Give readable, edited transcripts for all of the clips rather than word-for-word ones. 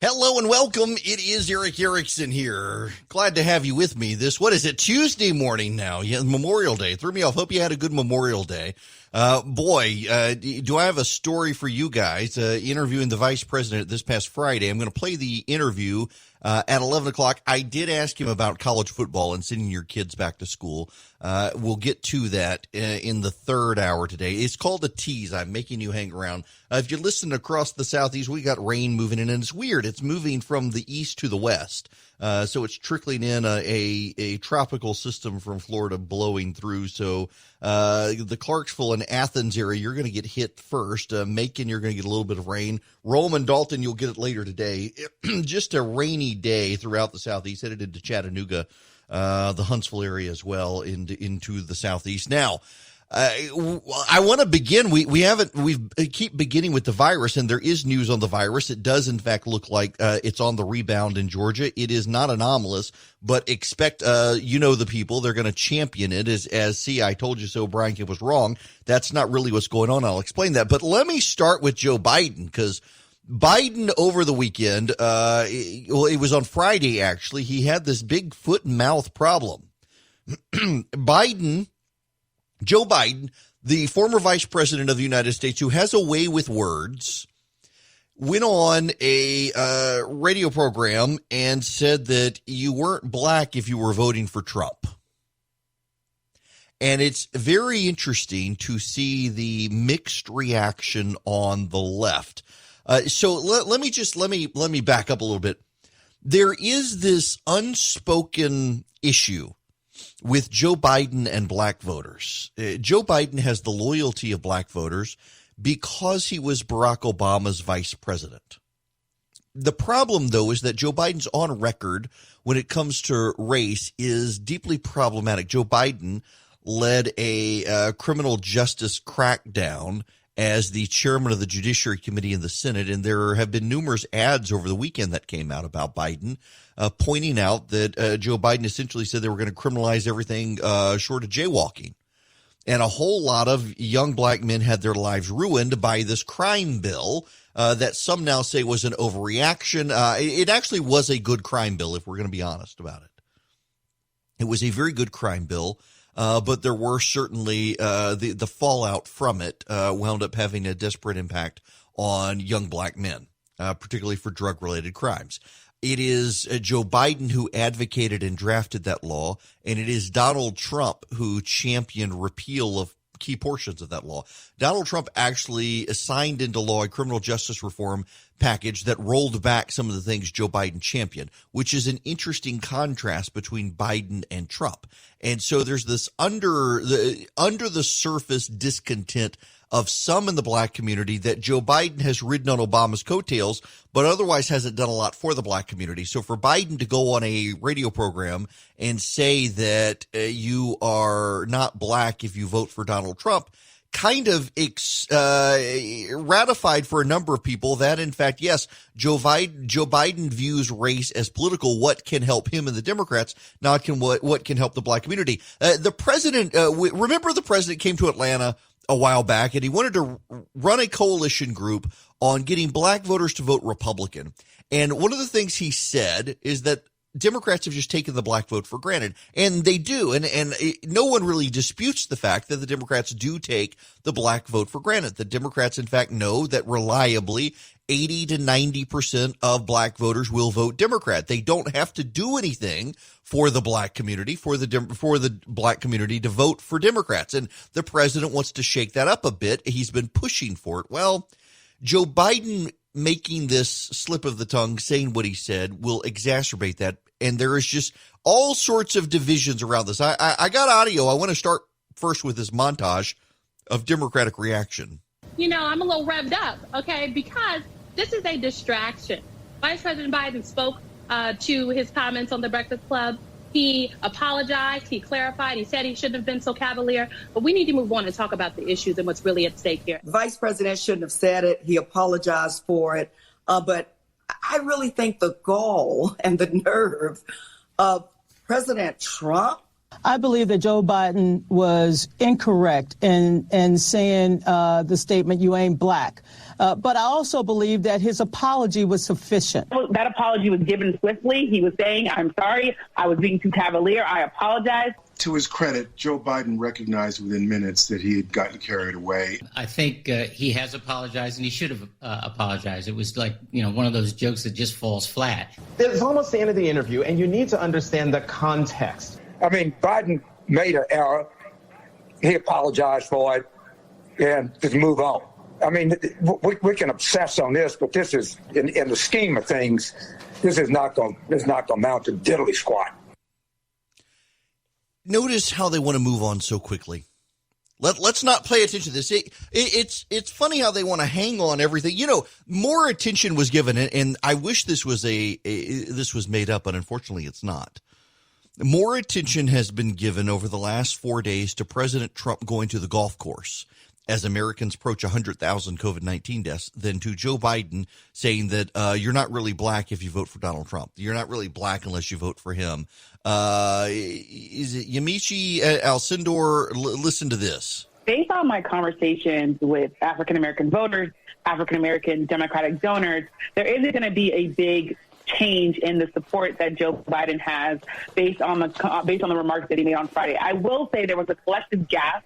Hello and welcome. It is Eric Erickson here. Glad to have you with me. Tuesday morning now? Yeah, Memorial Day. Threw me off. Hope you had a good Memorial Day. Do I have a story for you guys? Interviewing the Vice President this past Friday. I'm going to play the interview at 11 o'clock. I did ask him about college football and sending your kids back to school. We'll get to that in the third hour today. It's called a tease. I'm making you hang around. If you listen across the southeast, we got rain moving in, and it's weird. It's moving from the east to the west. So it's trickling in a tropical system from Florida blowing through. So the Clarksville and Athens area, you're going to get hit first. Macon, you're going to get a little bit of rain. Rome and Dalton, you'll get it later today. Just a rainy day throughout the southeast, headed into Chattanooga, the Huntsville area as well, into the southeast. Now, I want to begin. We keep beginning with the virus, and there is news on the virus. It does, in fact, look like it's on the rebound in Georgia. It is not anomalous, but expect, the people, they're going to champion it as see, I told you so, Brian Kemp was wrong. That's not really what's going on. I'll explain that. But let me start with Joe Biden, because Biden over the weekend, it was on Friday, actually, he had this big foot and mouth problem. Joe Biden, the former vice president of the United States, who has a way with words, went on a radio program and said that you weren't black if you were voting for Trump. And it's very interesting to see the mixed reaction on the left. So let me back up a little bit. There is this unspoken issue with Joe Biden and black voters. Joe Biden has the loyalty of black voters because he was Barack Obama's vice president. The problem, though, is that Joe Biden's on record when it comes to race is deeply problematic. Joe Biden led a criminal justice crackdown as the chairman of the Judiciary Committee in the Senate, and there have been numerous ads over the weekend that came out about Biden pointing out that Joe Biden essentially said they were going to criminalize everything short of jaywalking. And a whole lot of young black men had their lives ruined by this crime bill that some now say was an overreaction. It actually was a good crime bill, if we're going to be honest about it. It was a very good crime bill. But there were certainly the fallout from it wound up having a desperate impact on young black men, particularly for drug-related crimes. It is Joe Biden who advocated and drafted that law, and it is Donald Trump who championed repeal of key portions of that law. Donald Trump actually signed into law a criminal justice reform package that rolled back some of the things Joe Biden championed, which is an interesting contrast between Biden and Trump. And so there's this under the surface discontent of some in the black community that Joe Biden has ridden on Obama's coattails, but otherwise hasn't done a lot for the black community. So for Biden to go on a radio program and say that you are not black if you vote for Donald Trump kind of ratified for a number of people that, in fact, yes, Joe Biden views race as political. What can help him and the Democrats, not what can help the black community. The president, remember the president came to Atlanta a while back, and he wanted to run a coalition group on getting black voters to vote Republican. And one of the things he said is that Democrats have just taken the black vote for granted, and they do. And no one really disputes the fact that the Democrats do take the black vote for granted. The Democrats, in fact, know that reliably 80 to 90% of black voters will vote Democrat. They don't have to do anything for the black community, for the black community to vote for Democrats. And the president wants to shake that up a bit. He's been pushing for it. Well, Joe Biden making this slip of the tongue, saying what he said, will exacerbate that. And there is just all sorts of divisions around this. I got audio. I want to start first with this montage of Democratic reaction. I'm a little revved up, okay, because this is a distraction. Vice President Biden spoke to his comments on the Breakfast Club. He apologized. He clarified. He said he shouldn't have been so cavalier. But we need to move on and talk about the issues and what's really at stake here. The vice president shouldn't have said it. He apologized for it. But I really think the gall and the nerve of President Trump. I believe that Joe Biden was incorrect in saying the statement, "You ain't black." But I also believe that his apology was sufficient. That apology was given swiftly. He was saying, I'm sorry, I was being too cavalier, I apologize. To his credit, Joe Biden recognized within minutes that he had gotten carried away. I think he has apologized, and he should have apologized. It was like, one of those jokes that just falls flat. It's almost the end of the interview, and you need to understand the context. I mean, Biden made an error. He apologized for it, and just move on. I mean, we can obsess on this, but this is, in the scheme of things, this is not going to amount to diddly squat. Notice how they want to move on so quickly. Let's not pay attention to this. It's funny how they want to hang on everything. More attention was given, and I wish this was this was made up, but unfortunately it's not. More attention has been given over the last 4 days to President Trump going to the golf course as Americans approach 100,000 COVID-19 deaths than to Joe Biden saying that you're not really black if you vote for Donald Trump. You're not really black unless you vote for him. Is it Yamiche Alcindor? Listen to this. Based on my conversations with African-American voters, African-American Democratic donors, there isn't going to be a big change in the support that Joe Biden has based on the remarks that he made on Friday. I will say there was a collective gasp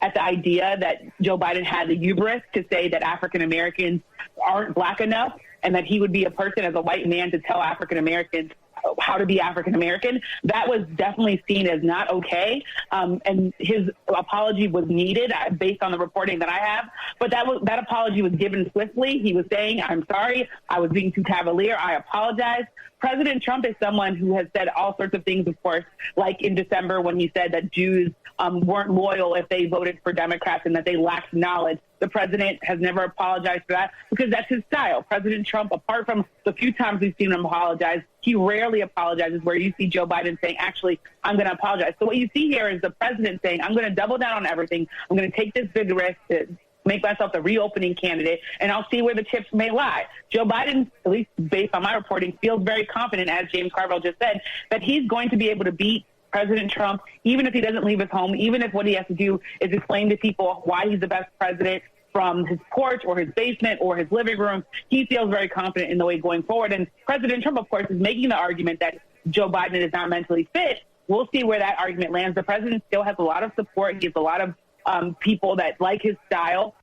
at the idea that Joe Biden had the hubris to say that African Americans aren't black enough and that he would be a person as a white man to tell African Americans how to be African American. That was definitely seen as not okay. And his apology was needed based on the reporting that I have. But that apology was given swiftly. He was saying, I'm sorry, I was being too cavalier, I apologize. President Trump is someone who has said all sorts of things, of course, like in December when he said that Jews weren't loyal if they voted for Democrats and that they lacked knowledge. The president has never apologized for that because that's his style. President Trump, apart from the few times we've seen him apologize, he rarely apologizes, where you see Joe Biden saying, actually, I'm going to apologize. So what you see here is the president saying, I'm going to double down on everything. I'm going to take this big risk to make myself the reopening candidate, and I'll see where the chips may lie. Joe Biden, at least based on my reporting, feels very confident, as James Carville just said, that he's going to be able to beat President Trump, even if he doesn't leave his home, even if what he has to do is explain to people why he's the best president from his porch or his basement or his living room. He feels very confident in the way going forward. And President Trump, of course, is making the argument that Joe Biden is not mentally fit. We'll see where that argument lands. The president still has a lot of support. He has a lot of people that like his style.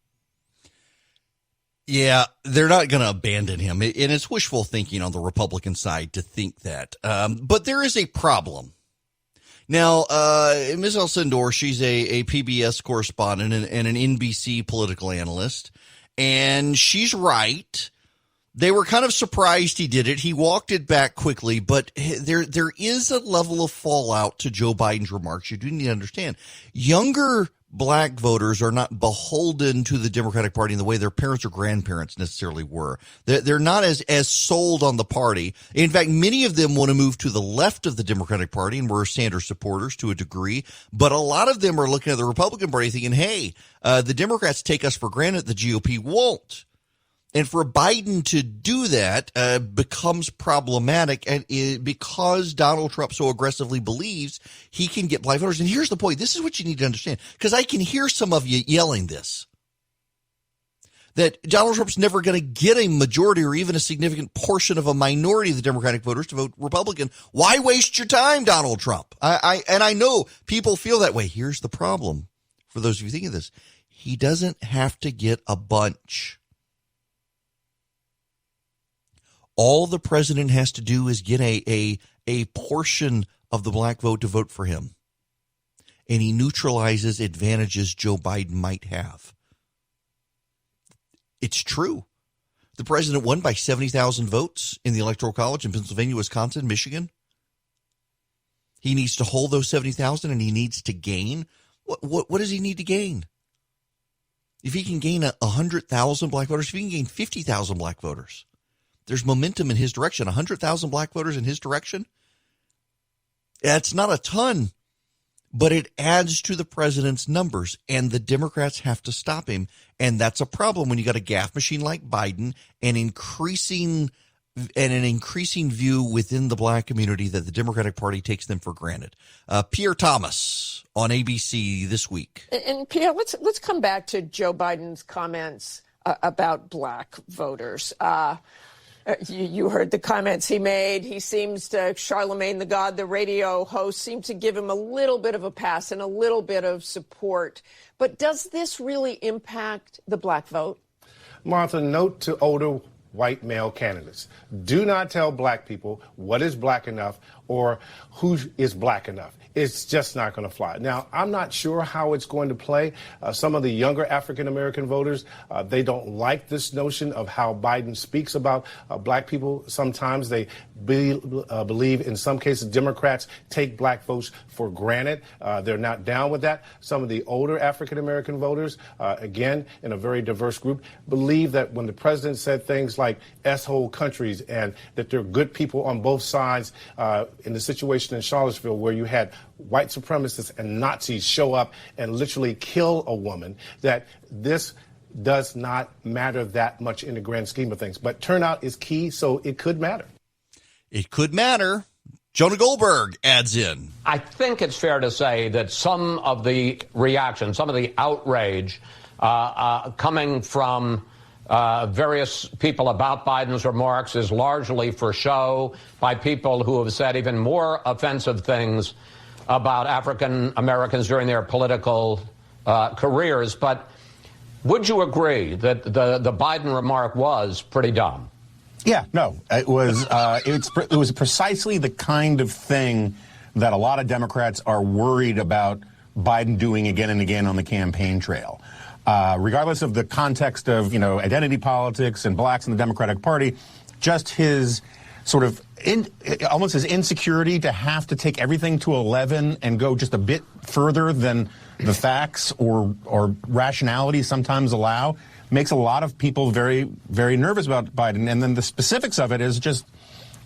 Yeah, they're not going to abandon him. And it's wishful thinking on the Republican side to think that. But there is a problem. Now, Ms. Alcindor, she's a PBS correspondent and an NBC political analyst, and she's right. They were kind of surprised he did it. He walked it back quickly, but there is a level of fallout to Joe Biden's remarks. You do need to understand. Younger black voters are not beholden to the Democratic Party in the way their parents or grandparents necessarily were. They're not as sold on the party. In fact, many of them want to move to the left of the Democratic Party and were Sanders supporters to a degree. But a lot of them are looking at the Republican Party thinking, hey, the Democrats take us for granted. The GOP won't. And for Biden to do that becomes problematic, and because Donald Trump so aggressively believes he can get black voters. And here's the point. This is what you need to understand, because I can hear some of you yelling this, that Donald Trump's never going to get a majority or even a significant portion of a minority of the Democratic voters to vote Republican. Why waste your time, Donald Trump? I know people feel that way. Here's the problem. For those of you thinking this, he doesn't have to get a bunch. All the president has to do is get a portion of the black vote to vote for him. And he neutralizes advantages Joe Biden might have. It's true. The president won by 70,000 votes in the Electoral College in Pennsylvania, Wisconsin, Michigan. He needs to hold those 70,000, and he needs to gain. What does he need to gain? If he can gain 100,000 black voters, if he can gain 50,000 black voters, there's momentum in his direction. 100,000 black voters in his direction. That's not a ton, but it adds to the president's numbers, and the Democrats have to stop him. And that's a problem when you got a gaffe machine like Biden and an increasing view within the black community that the Democratic Party takes them for granted. Pierre Thomas on ABC this week. And Pierre, let's come back to Joe Biden's comments about black voters. You heard the comments he made. He seems to, Charlemagne the God, the radio host, seemed to give him a little bit of a pass and a little bit of support. But does this really impact the black vote? Martha, note to older white male candidates. Do not tell black people what is black enough or who is black enough. It's just not going to fly. Now, I'm not sure how it's going to play. Some of the younger African-American voters, they don't like this notion of how Biden speaks about black people. Sometimes they believe, in some cases, Democrats take black votes for granted. They're not down with that. Some of the older African-American voters, again, in a very diverse group, believe that when the president said things like S-hole countries and that there are good people on both sides in the situation in Charlottesville where you had white supremacists and Nazis show up and literally kill a woman, that this does not matter that much in the grand scheme of things. But turnout is key, so it could matter. It could matter. Jonah Goldberg adds in. I think it's fair to say that some of the reaction, some of the outrage coming from various people about Biden's remarks is largely for show by people who have said even more offensive things about African Americans during their political careers. But would you agree that the Biden remark was pretty dumb? Yeah, no, it was precisely the kind of thing that a lot of Democrats are worried about Biden doing again and again on the campaign trail. Regardless of the context of, identity politics and blacks in the Democratic Party, just his sort of almost his insecurity to have to take everything to 11 and go just a bit further than the facts or rationality sometimes allow makes a lot of people very, very nervous about Biden. And then the specifics of it is just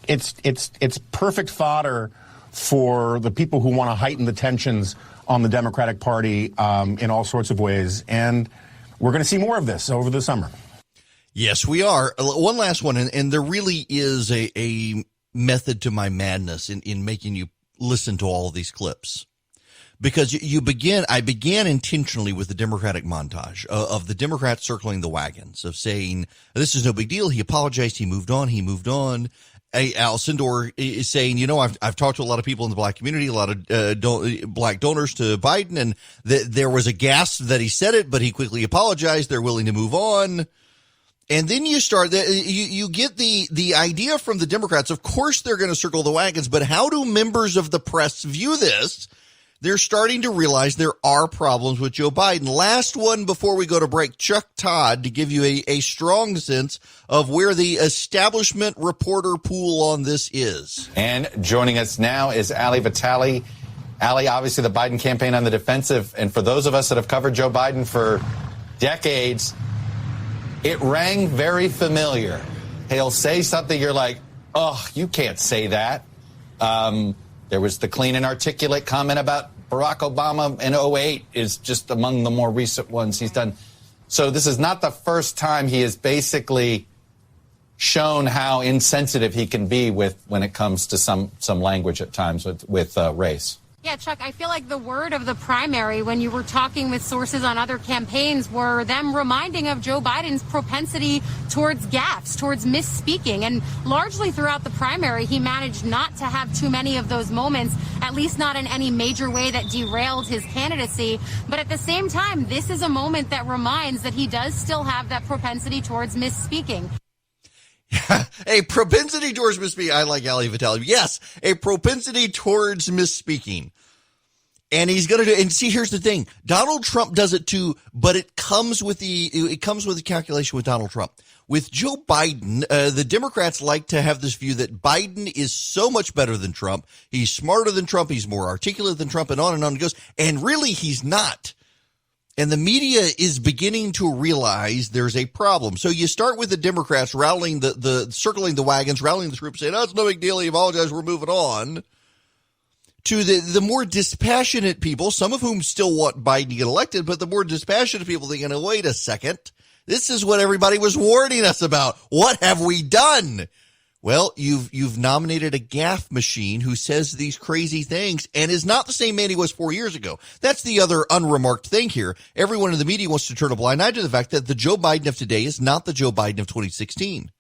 it's perfect fodder for the people who want to heighten the tensions on the Democratic Party in all sorts of ways. And we're going to see more of this over the summer. Yes, we are. One last one, and there really is a method to my madness in making you listen to all of these clips. Because I began intentionally with the Democratic montage of the Democrats circling the wagons, of saying, this is no big deal. He apologized. He moved on. Al Sindor is saying, I've talked to a lot of people in the black community, a lot of black donors to Biden, and there was a gasp that he said it, but he quickly apologized. They're willing to move on. And then you start, you get the idea from the Democrats. Of course, they're going to circle the wagons, but how do members of the press view this? They're starting to realize there are problems with Joe Biden. Last one before we go to break, Chuck Todd, to give you a strong sense of where the establishment reporter pool on this is. And joining us now is Ali Vitale. Ali, obviously the Biden campaign on the defensive. And for those of us that have covered Joe Biden for decades, it rang very familiar. He'll say something, you're like, oh, you can't say that. There was the clean and articulate comment about Barack Obama in 2008 is just among the more recent ones he's done. So this is not the first time he has basically shown how insensitive he can be when it comes to some language at times with race. Yeah, Chuck, I feel like the word of the primary when you were talking with sources on other campaigns were them reminding of Joe Biden's propensity towards gaffes, towards misspeaking. And largely throughout the primary, he managed not to have too many of those moments, at least not in any major way that derailed his candidacy. But at the same time, this is a moment that reminds that he does still have that propensity towards misspeaking. A propensity towards misspeaking. I like Ali Vitale. Yes, a propensity towards misspeaking. And he's going to do, and see, here's the thing. Donald Trump does it too, but it comes with the calculation with Donald Trump. With Joe Biden, the Democrats like to have this view that Biden is so much better than Trump. He's smarter than Trump. He's more articulate than Trump, and on it goes. And really, he's not. And the media is beginning to realize there's a problem. So you start with the Democrats rallying circling the wagons, rallying the troops, saying, oh, it's no big deal. He apologized. We're moving on. To the more dispassionate people, some of whom still want Biden to get elected, but the more dispassionate people thinking, oh, wait a second. This is what everybody was warning us about. What have we done? Well, you've nominated a gaffe machine who says these crazy things and is not the same man he was 4 years ago. That's the other unremarked thing here. Everyone in the media wants to turn a blind eye to the fact that the Joe Biden of today is not the Joe Biden of 2016.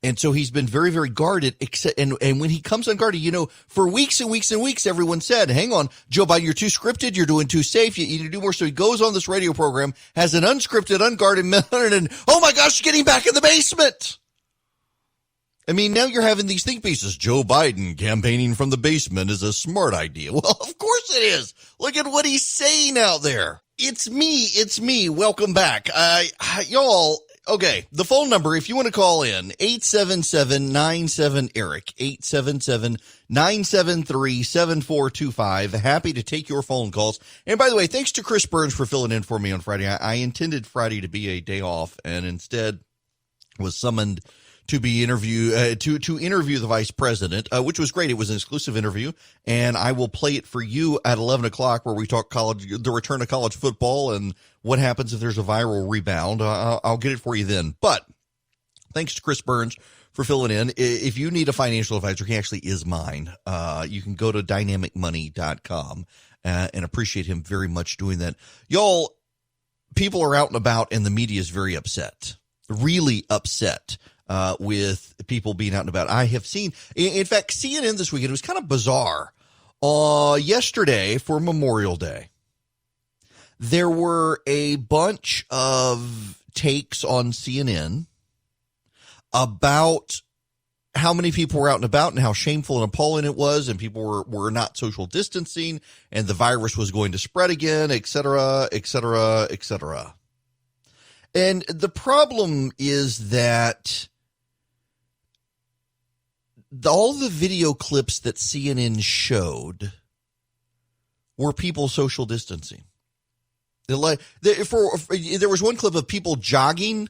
And so he's been very, very guarded, and when he comes unguarded, for weeks and weeks and weeks, everyone said, hang on, Joe Biden, you're too scripted, you're doing too safe, you need to do more. So he goes on this radio program, has an unscripted, unguarded minute, and oh my gosh, getting back in the basement. I mean, now you're having these think pieces. Joe Biden campaigning from the basement is a smart idea. Well, of course it is. Look at what he's saying out there. It's me. Welcome back. Y'all, okay, the phone number, if you want to call in, 877-97-ERIC, 877-973-7425. Happy to take your phone calls. And by the way, thanks to Chris Burns for filling in for me on Friday. I intended Friday to be a day off and instead was summoned to be interview to interview the vice president, which was great. It was an exclusive interview, and I will play it for you at 11 o'clock where we talk the return of college football and what happens if there's a viral rebound. I'll get it for you then. But thanks to Chris Burns for filling in. If you need a financial advisor, he actually is mine. You can go to dynamicmoney.com and appreciate him very much doing that. Y'all, people are out and about, and the media is very upset, really upset. With people being out and about. I have seen, in fact, CNN this weekend, it was kind of bizarre. Yesterday for Memorial Day, there were a bunch of takes on CNN about how many people were out and about and how shameful and appalling it was, and people were not social distancing, and the virus was going to spread again, et cetera, et cetera, et cetera. And the problem is that all the video clips that CNN showed were people social distancing. There was one clip of people jogging,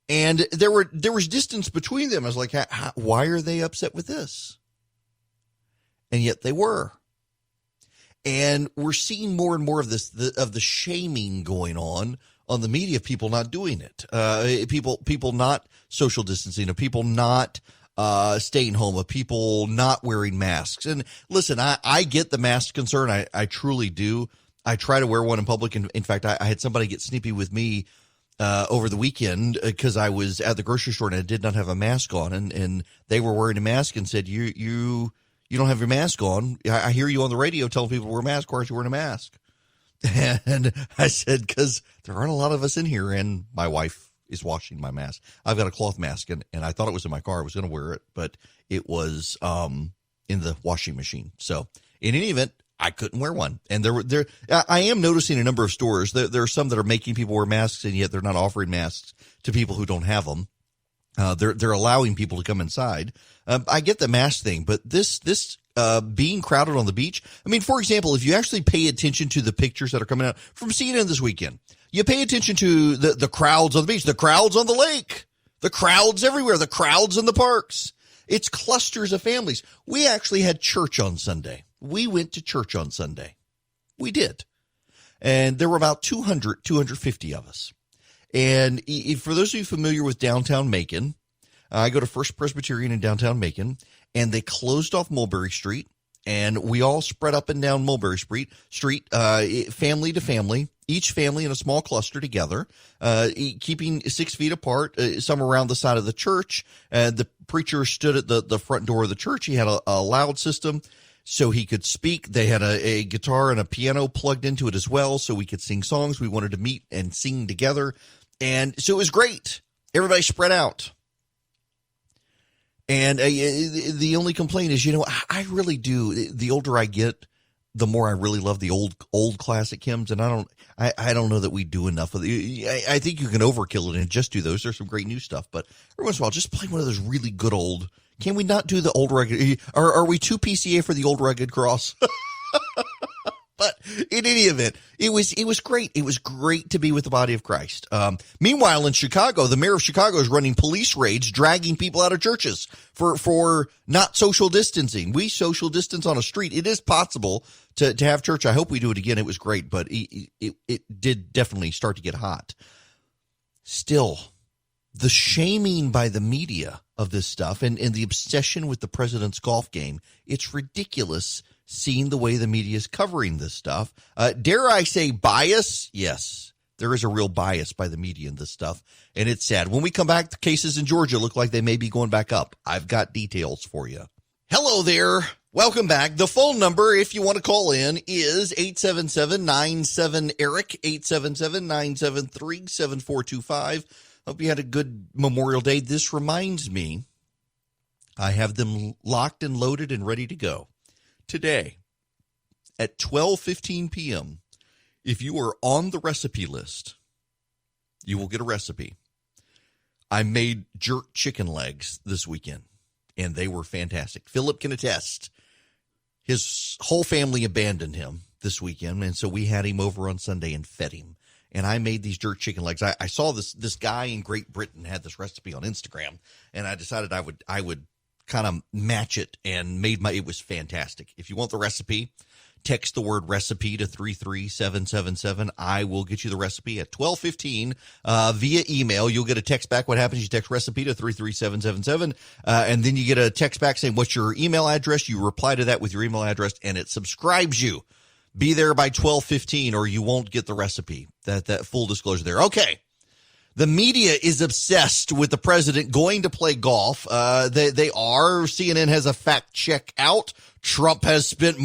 and there was distance between them. I was like, why are they upset with this? And yet they were. And we're seeing more and more of this, of the shaming going on the media, of people not doing it, people not social distancing, of people not staying home, of people not wearing masks. And listen, I get the mask concern. I truly do. I try to wear one in public. And in fact, I had somebody get snippy with me over the weekend because I was at the grocery store and I did not have a mask on, and they were wearing a mask and said, you don't have your mask on. I hear you on the radio telling people to wear a mask. Why aren't you wearing a mask? And I said, because there aren't a lot of us in here, and my wife is washing my mask. I've got a cloth mask, and I thought it was in my car. I was going to wear it, but it was in the washing machine. So in any event, I couldn't wear one. And I am noticing a number of stores. There are some that are making people wear masks, and yet they're not offering masks to people who don't have them. They're allowing people to come inside. I get the mask thing, but this being crowded on the beach. I mean, for example, if you actually pay attention to the pictures that are coming out from CNN this weekend, you pay attention to the crowds on the beach, the crowds on the lake, the crowds everywhere, the crowds in the parks. It's clusters of families. We actually had church on Sunday. We went to church on Sunday. We did. And there were about 250 of us. And for those of you familiar with downtown Macon, I go to First Presbyterian in downtown Macon, and they closed off Mulberry Street, and we all spread up and down Mulberry Street, family to family, each family in a small cluster together, keeping 6 feet apart, some around the side of the church. The preacher stood at the front door of the church. He had a loud system so he could speak. They had a guitar and a piano plugged into it as well, so we could sing songs. We wanted to meet and sing together. And so it was great. Everybody spread out. And the only complaint is, I really do. The older I get, the more I really love the old classic hymns. And I don't know that we do enough of it. I think you can overkill it and just do those. There's some great new stuff, but every once in a while, just play one of those really good old. Can we not do the old rugged? Are we too PCA for the old rugged cross? But in any event, it was great. It was great to be with the body of Christ. Meanwhile, in Chicago, the mayor of Chicago is running police raids, dragging people out of churches for not social distancing. We social distance on a street. It is possible to have church. I hope we do it again. It was great, but it did definitely start to get hot. Still, the shaming by the media of this stuff and the obsession with the president's golf game. It's ridiculous seeing the way the media is covering this stuff. Dare I say bias? Yes, there is a real bias by the media in this stuff, and it's sad. When we come back, the cases in Georgia look like they may be going back up. I've got details for you. Hello there. Welcome back. The phone number, if you want to call in, is 877-97-ERIC, 877-973-7425. Hope you had a good Memorial Day. This reminds me, I have them locked and loaded and ready to go. Today, at 12:15 p.m., if you are on the recipe list, you will get a recipe. I made jerk chicken legs this weekend, and they were fantastic. Philip can attest. His whole family abandoned him this weekend, and so we had him over on Sunday and fed him. And I made these jerk chicken legs. I saw this guy in Great Britain had this recipe on Instagram, and I decided I would kind of match it and it was fantastic. If you want the recipe, text the word recipe to 33777. I will get you the recipe at 12:15 via email. You'll get a text back. What happens? You text recipe to 33777, and then you get a text back saying what's your email address. You reply to that with your email address, and it subscribes you. Be there by 12:15, or you won't get the recipe. That full disclosure there. Okay. The media is obsessed with the president going to play golf. They are. CNN has a fact check out. Trump has spent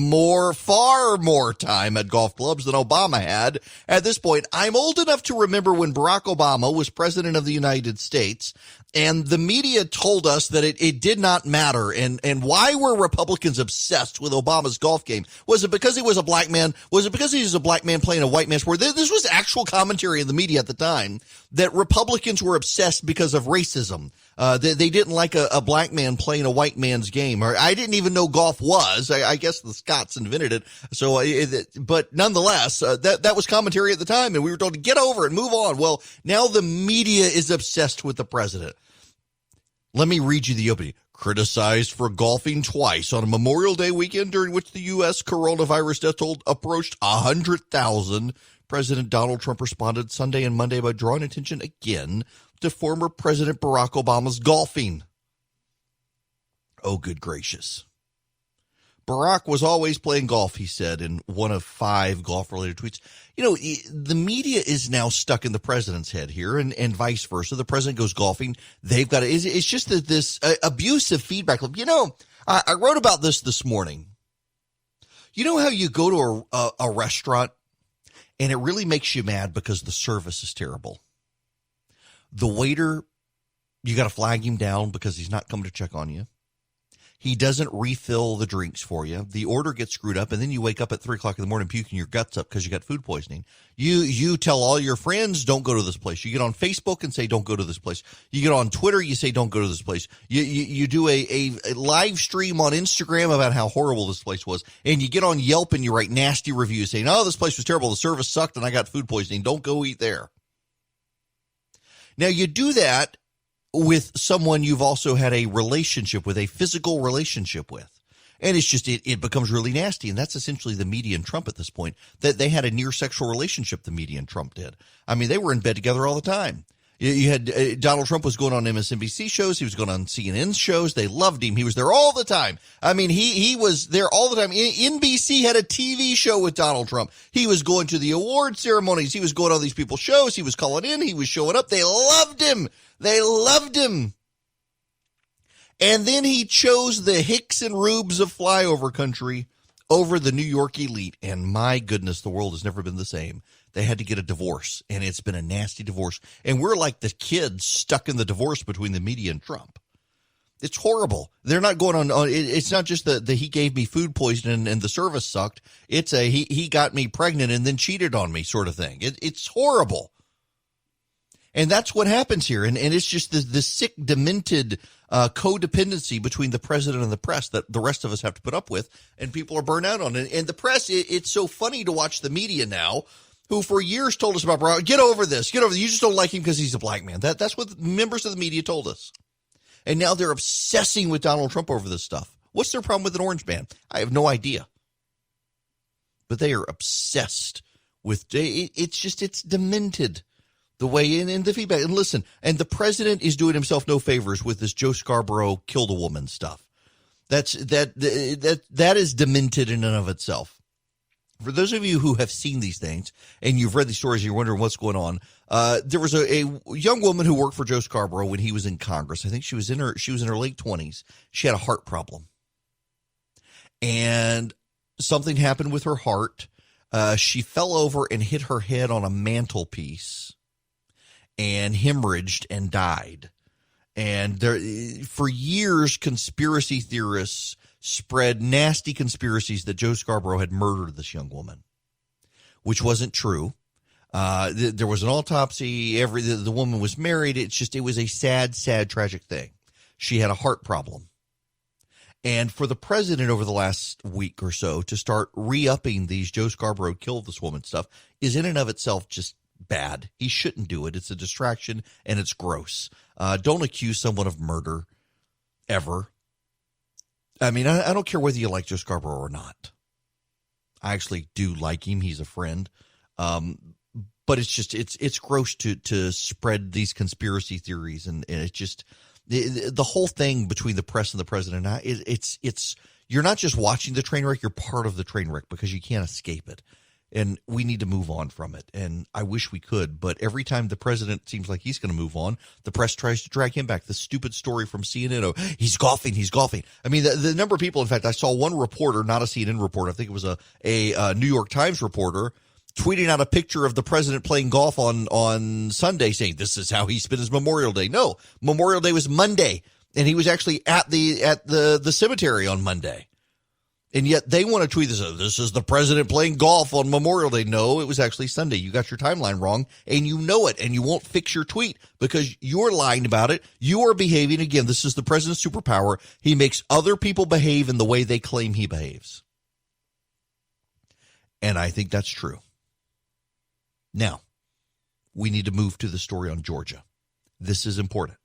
far more time at golf clubs than Obama had. At this point, I'm old enough to remember when Barack Obama was president of the United States, and the media told us that it did not matter. And why were Republicans obsessed with Obama's golf game? Was it because he was a black man? Was it because he was a black man playing a white man's sport? This was actual commentary in the media at the time that Republicans were obsessed because of racism. They didn't like a black man playing a white man's game. Or I didn't even know golf was. I guess the Scots invented it. So, but nonetheless, that was commentary at the time, and we were told to get over it, move on. Well, now the media is obsessed with the president. Let me read you the opening. Criticized for golfing twice on a Memorial Day weekend during which the U.S. coronavirus death toll approached 100,000. President Donald Trump responded Sunday and Monday by drawing attention again to former President Barack Obama's golfing. Oh, good gracious. Barack was always playing golf, he said in one of 5 golf-related tweets. You know, the media is now stuck in the president's head here, and vice versa. The president goes golfing. They've got it's just that this abusive feedback loop. You know, I wrote about this morning. You know how you go to a restaurant and it really makes you mad because the service is terrible. The waiter, you got to flag him down because he's not coming to check on you. He doesn't refill the drinks for you. The order gets screwed up, and then you wake up at 3 o'clock in the morning puking your guts up because you got food poisoning. You tell all your friends, don't go to this place. You get on Facebook and say, don't go to this place. You get on Twitter, you say, don't go to this place. You do a live stream on Instagram about how horrible this place was, and you get on Yelp and you write nasty reviews saying, oh, this place was terrible. The service sucked, and I got food poisoning. Don't go eat there. Now, you do that with someone you've also had a relationship with, a physical relationship with. And it's just, it becomes really nasty. And that's essentially the media and Trump at this point, that they had a near sexual relationship, the media and Trump did. I mean, they were in bed together all the time. You had Donald Trump was going on MSNBC shows. He was going on CNN shows. They loved him. He was there all the time. I mean, he was there all the time. NBC had a TV show with Donald Trump. He was going to the award ceremonies. He was going on these people's shows. He was calling in. He was showing up. They loved him. They loved him. And then he chose the Hicks and Rubes of flyover country over the New York elite. And my goodness, the world has never been the same. They had to get a divorce, and it's been a nasty divorce. And we're like the kids stuck in the divorce between the media and Trump. It's horrible. They're not going on. It's not just the he gave me food poisoning and the service sucked. It's a he got me pregnant and then cheated on me sort of thing. It's horrible. And that's what happens here. And it's just the sick, demented codependency between the president and the press that the rest of us have to put up with, and people are burned out on it. And the press, it's so funny to watch the media now, who for years told us about Barack, get over this. You just don't like him because he's a black man. That's what members of the media told us. And now they're obsessing with Donald Trump over this stuff. What's their problem with an orange man? I have no idea. But they are obsessed with it's demented. The way in the feedback. And listen, and the president is doing himself no favors with this Joe Scarborough killed a woman stuff. That is demented in and of itself. For those of you who have seen these things and you've read these stories and you're wondering what's going on, there was a young woman who worked for Joe Scarborough when he was in Congress. I think she was in her late 20s. She had a heart problem. And something happened with her heart. She fell over and hit her head on a mantelpiece and hemorrhaged and died. And for years, conspiracy theorists spread nasty conspiracies that Joe Scarborough had murdered this young woman, which wasn't true. There was an autopsy. The woman was married. It was a sad, sad, tragic thing. She had a heart problem. And for the president over the last week or so to start re-upping these Joe Scarborough killed this woman stuff is in and of itself just bad. He shouldn't do it. It's a distraction and it's gross. Don't accuse someone of murder ever. I mean, I don't care whether you like Joe Scarborough or not. I actually do like him. He's a friend. But it's just, it's gross to spread these conspiracy theories. And it's just, the whole thing between the press and the president, it's you're not just watching the train wreck, you're part of the train wreck because you can't escape it. And we need to move on from it. And I wish we could. But every time the president seems like he's going to move on, the press tries to drag him back. The stupid story from CNN, oh, he's golfing. I mean, the number of people, in fact, I saw one reporter, not a CNN reporter, I think it was a New York Times reporter, tweeting out a picture of the president playing golf on Sunday saying this is how he spent his Memorial Day. No, Memorial Day was Monday. And he was actually at the cemetery on Monday. And yet they want to tweet this. This is the president playing golf on Memorial Day. No, it was actually Sunday. You got your timeline wrong, and you know it, and you won't fix your tweet because you're lying about it. You are behaving. Again, this is the president's superpower. He makes other people behave in the way they claim he behaves. And I think that's true. Now, we need to move to the story on Georgia. This is important.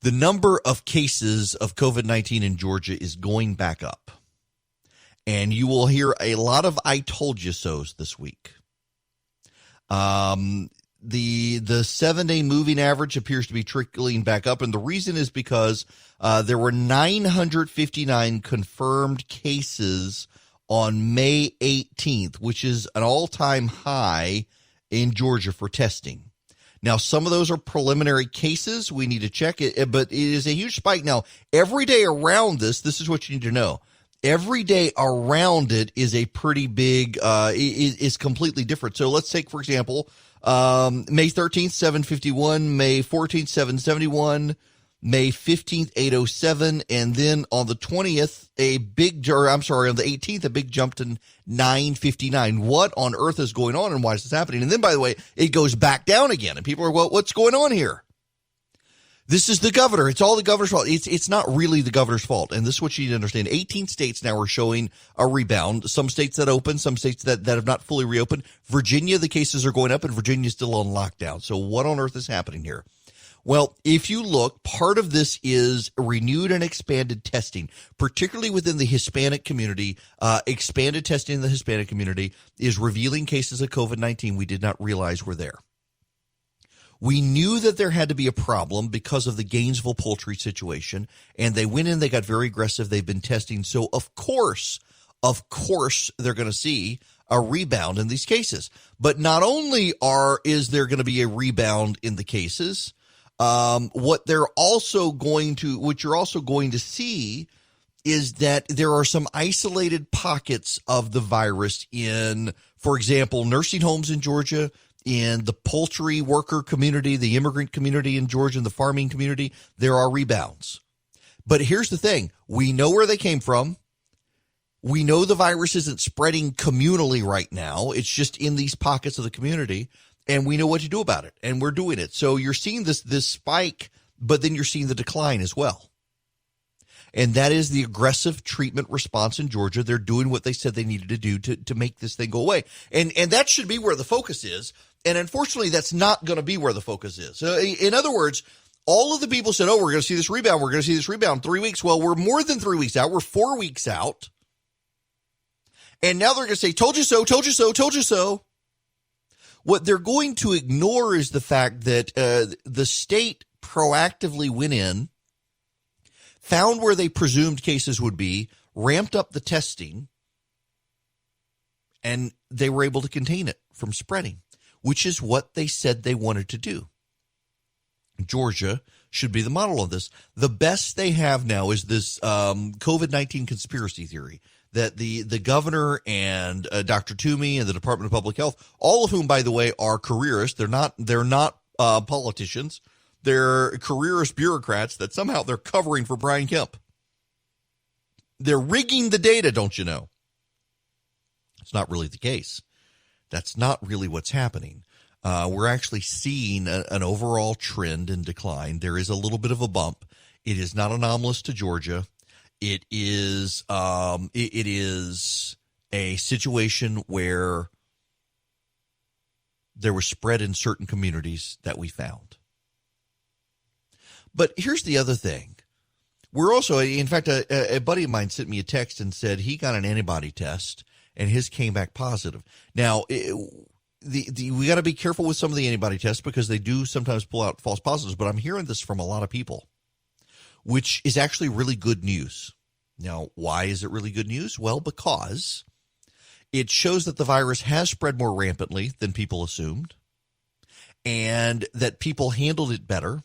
The number of cases of COVID-19 in Georgia is going back up. And you will hear a lot of I told you so's this week. The 7-day moving average appears to be trickling back up. And the reason is because there were 959 confirmed cases on May 18th, which is an all-time high in Georgia for testing. Now, some of those are preliminary cases. We need to check it, but it is a huge spike. Now, every day around this is what you need to know. Every day around it is a pretty big, is completely different. So let's take, for example, May 13th, 751, May 14th, 771, May 15th, 807, and then on the 20th, on the 18th, a big jump to 959. What on earth is going on and why is this happening? And then, by the way, it goes back down again, and people are, well, what's going on here? This is the governor. It's all the governor's fault. It's not really the governor's fault, and this is what you need to understand. 18 states now are showing a rebound. Some states that open, some states that have not fully reopened. Virginia, the cases are going up, and Virginia's still on lockdown. So what on earth is happening here? Well, if you look, part of this is renewed and expanded testing, particularly within the Hispanic community. Expanded testing in the Hispanic community is revealing cases of COVID-19 we did not realize were there. We knew that there had to be a problem because of the Gainesville poultry situation, and they went in, they got very aggressive. They've been testing. So, of course, they're going to see a rebound in these cases. But not only is there going to be a rebound in the cases, what you're also going to see is that there are some isolated pockets of the virus in, for example, nursing homes in Georgia, in the poultry worker community, the immigrant community in Georgia, and the farming community. There are rebounds. But here's the thing. We know where they came from. We know the virus isn't spreading communally right now. It's just in these pockets of the community. And we know what to do about it, and we're doing it. So you're seeing this spike, but then you're seeing the decline as well. And that is the aggressive treatment response in Georgia. They're doing what they said they needed to do to make this thing go away. And that should be where the focus is. And unfortunately, that's not going to be where the focus is. So in other words, all of the people said, oh, we're going to see this rebound. We're going to see this rebound 3 weeks. Well, we're more than 3 weeks out. We're 4 weeks out. And now they're going to say, told you so, told you so, told you so. What they're going to ignore is the fact that the state proactively went in, found where they presumed cases would be, ramped up the testing, and they were able to contain it from spreading, which is what they said they wanted to do. Georgia should be the model of this. The best they have now is this COVID-19 conspiracy theory that the governor and Dr. Toomey and the Department of Public Health, all of whom, by the way, are careerists. They're not politicians. They're careerist bureaucrats that somehow they're covering for Brian Kemp. They're rigging the data, don't you know? It's not really the case. That's not really what's happening. We're actually seeing an overall trend in decline. There is a little bit of a bump. It is not anomalous to Georgia. It is a situation where there was spread in certain communities that we found. But here's the other thing. We're also, in fact, a buddy of mine sent me a text and said he got an antibody test and his came back positive. Now, we got to be careful with some of the antibody tests because they do sometimes pull out false positives, but I'm hearing this from a lot of people, which is actually really good news. Now, why is it really good news? Well, because it shows that the virus has spread more rampantly than people assumed and that people handled it better,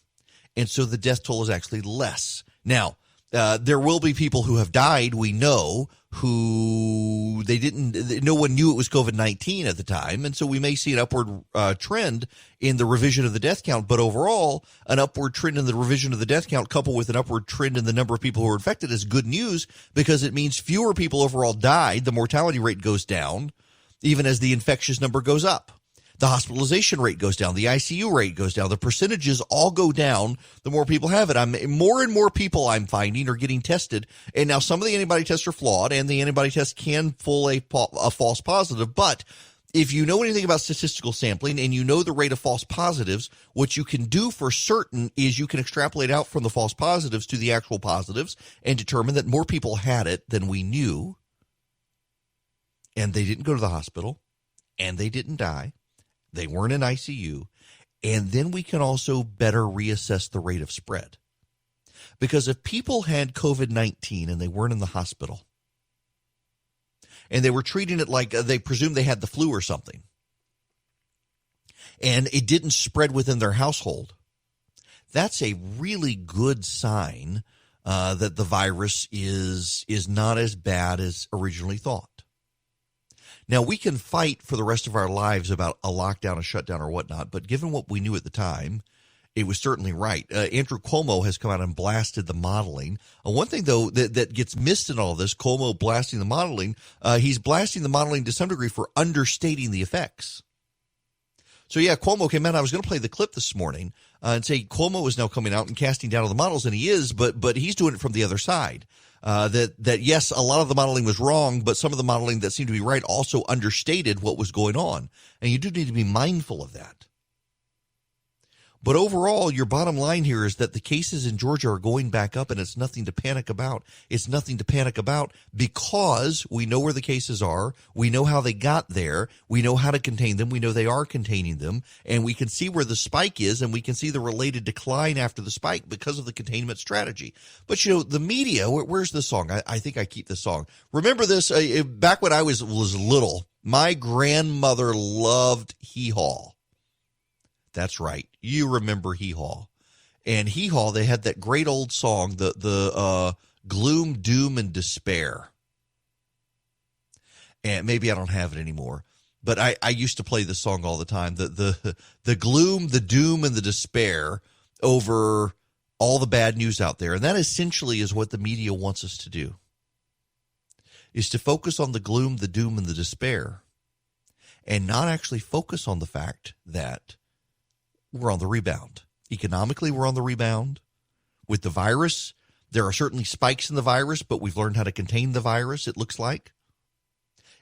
and so the death toll is actually less. Now, there will be people who have died, we know, who no one knew it was COVID-19 at the time. And so we may see an upward trend in the revision of the death count. But overall, an upward trend in the revision of the death count coupled with an upward trend in the number of people who are infected is good news because it means fewer people overall died. The mortality rate goes down, even as the infectious number goes up. The hospitalization rate goes down. The ICU rate goes down. The percentages all go down the more people have it. More and more people I'm finding are getting tested. And now some of the antibody tests are flawed, and the antibody test can pull a false positive. But if you know anything about statistical sampling and you know the rate of false positives, what you can do for certain is you can extrapolate out from the false positives to the actual positives and determine that more people had it than we knew. And they didn't go to the hospital, and they didn't die. They weren't in ICU. And then we can also better reassess the rate of spread. Because if people had COVID-19 and they weren't in the hospital, and they were treating it like they presumed they had the flu or something, and it didn't spread within their household, that's a really good sign that the virus is not as bad as originally thought. Now, we can fight for the rest of our lives about a lockdown, a shutdown, or whatnot, but given what we knew at the time, it was certainly right. Andrew Cuomo has come out and blasted the modeling. One thing, though, that gets missed in all of this, Cuomo blasting the modeling, he's blasting the modeling to some degree for understating the effects. So, yeah, Cuomo came out. I was going to play the clip this morning and say Cuomo is now coming out and casting down on the models, and he is, but he's doing it from the other side. That yes, a lot of the modeling was wrong, but some of the modeling that seemed to be right also understated what was going on. And you do need to be mindful of that. But overall, your bottom line here is that the cases in Georgia are going back up, and it's nothing to panic about. It's nothing to panic about because we know where the cases are. We know how they got there. We know how to contain them. We know they are containing them. And we can see where the spike is, and we can see the related decline after the spike because of the containment strategy. But, you know, the media, where's the song? I think I keep the song. Remember this, back when I was little, my grandmother loved Hee Haw. That's right. You remember Hee Haw. And Hee Haw, they had that great old song, the Gloom, Doom, and Despair. And maybe I don't have it anymore. But I used to play this song all the time. The gloom, the doom, and the despair over all the bad news out there. And that essentially is what the media wants us to do. Is to focus on the gloom, the doom, and the despair. And not actually focus on the fact that we're on the rebound. Economically, we're on the rebound. With the virus, there are certainly spikes in the virus, but we've learned how to contain the virus, it looks like.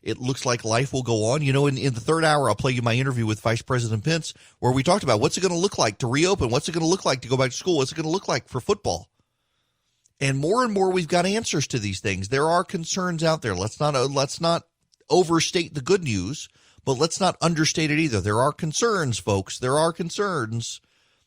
It looks like life will go on. You know, in the third hour, I'll play you my interview with Vice President Pence, where we talked about what's it going to look like to reopen? What's it going to look like to go back to school? What's it going to look like for football? And more we've got answers to these things. There are concerns out there. Let's not overstate the good news. but let's not understate it either. There are concerns, folks. There are concerns,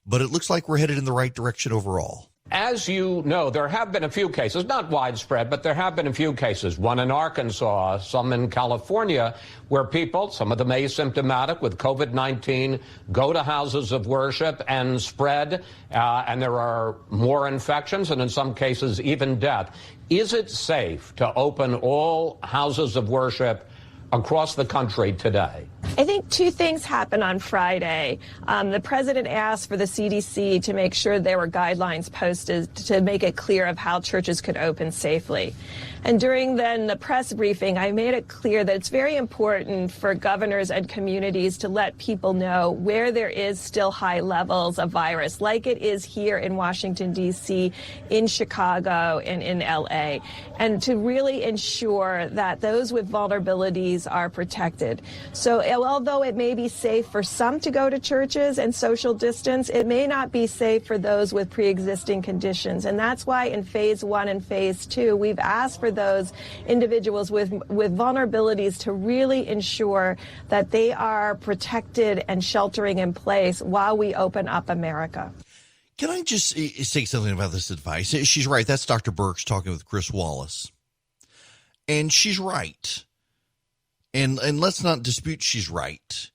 but it looks like we're headed in the right direction overall. As you know, there have been a few cases, not widespread, but there have been a few cases, one in Arkansas, some in California, where people, some of them asymptomatic with COVID-19, go to houses of worship and spread, and there are more infections and in some cases even death. Is it safe to open all houses of worship across the country today? I think two things happened on Friday. The president asked for the CDC to make sure there were guidelines posted to make it clear of how churches could open safely. And during then the press briefing, I made it clear that it's very important for governors and communities to let people know where there is still high levels of virus, like it is here in Washington, D.C., in Chicago, and in L.A., and to really ensure that those with vulnerabilities are protected. So although it may be safe for some to go to churches and social distance, it may not be safe for those with pre-existing conditions. And that's why in phase 1 and phase 2, we've asked for those individuals with vulnerabilities to really ensure that they are protected and sheltering in place while we open up America. Can I just say something about this advice? She's right. That's Dr. Birx talking with Chris Wallace. And she's right. And let's not dispute she's right.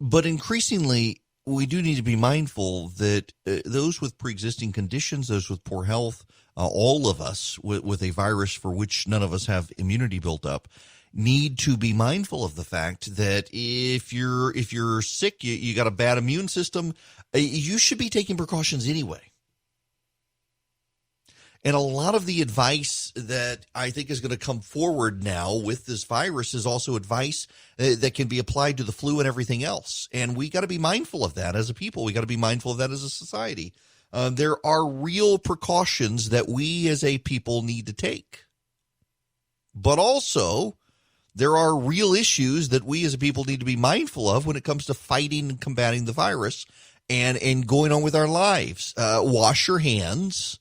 But increasingly, we do need to be mindful that those with pre-existing conditions, those with poor health, all of us with a virus for which none of us have immunity built up, need to be mindful of the fact that if you're sick, you got a bad immune system, you should be taking precautions anyway. And a lot of the advice that I think is going to come forward now with this virus is also advice that can be applied to the flu and everything else. And we got to be mindful of that as a people. We got to be mindful of that as a society. There are real precautions that we as a people need to take. But also, there are real issues that we as a people need to be mindful of when it comes to fighting and combating the virus and going on with our lives. Wash your hands.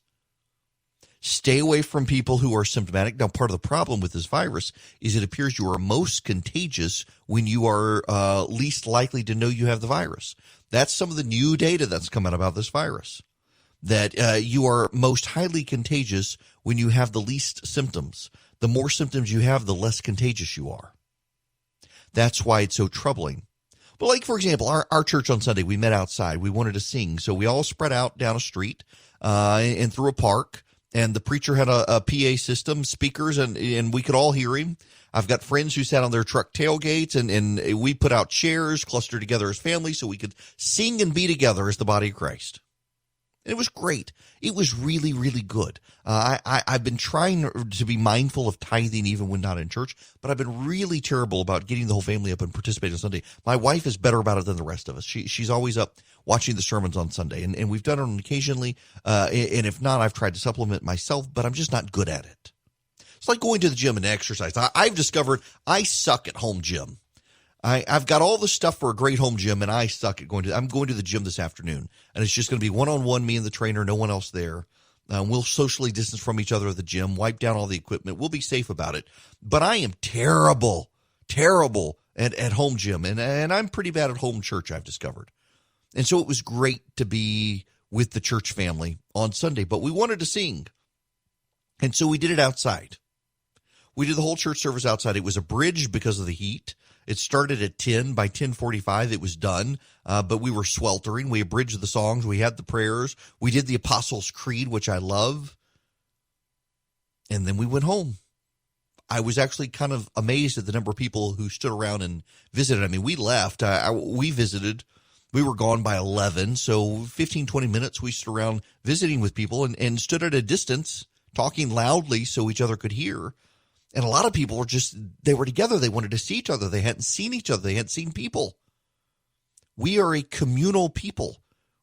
Stay away from people who are symptomatic. Now, part of the problem with this virus is it appears you are most contagious when you are least likely to know you have the virus. That's some of the new data that's come out about this virus, that you are most highly contagious when you have the least symptoms. The more symptoms you have, the less contagious you are. That's why it's so troubling. But like, for example, our church on Sunday, we met outside. We wanted to sing. So we all spread out down a street and through a park. And the preacher had a PA system, speakers, and we could all hear him. I've got friends who sat on their truck tailgates, and we put out chairs, clustered together as family so we could sing and be together as the body of Christ. And it was great. It was really, really good. I've been trying to be mindful of tithing even when not in church, but I've been really terrible about getting the whole family up and participating on Sunday. My wife is better about it than the rest of us. She's always up watching the sermons on Sunday, and we've done it occasionally, and if not, I've tried to supplement myself, but I'm just not good at it. It's like going to the gym and exercise. I've discovered I suck at home gym. I've got all the stuff for a great home gym, and I suck at I'm going to the gym this afternoon, and it's just going to be one-on-one, me and the trainer, no one else there. We'll socially distance from each other at the gym, wipe down all the equipment. We'll be safe about it. But I am terrible at home gym, and I'm pretty bad at home church, I've discovered. And so it was great to be with the church family on Sunday, but we wanted to sing. And so we did it outside. We did the whole church service outside. It was abridged because of the heat. It started at 10. By 10:45, it was done, but we were sweltering. We abridged the songs. We had the prayers. We did the Apostles' Creed, which I love. And then we went home. I was actually kind of amazed at the number of people who stood around and visited. I mean, we left. We visited. We were gone by 11, so 15, 20 minutes we stood around visiting with people and stood at a distance, talking loudly so each other could hear. And a lot of people were they were together. They wanted to see each other. They hadn't seen each other. They hadn't seen people. We are a communal people.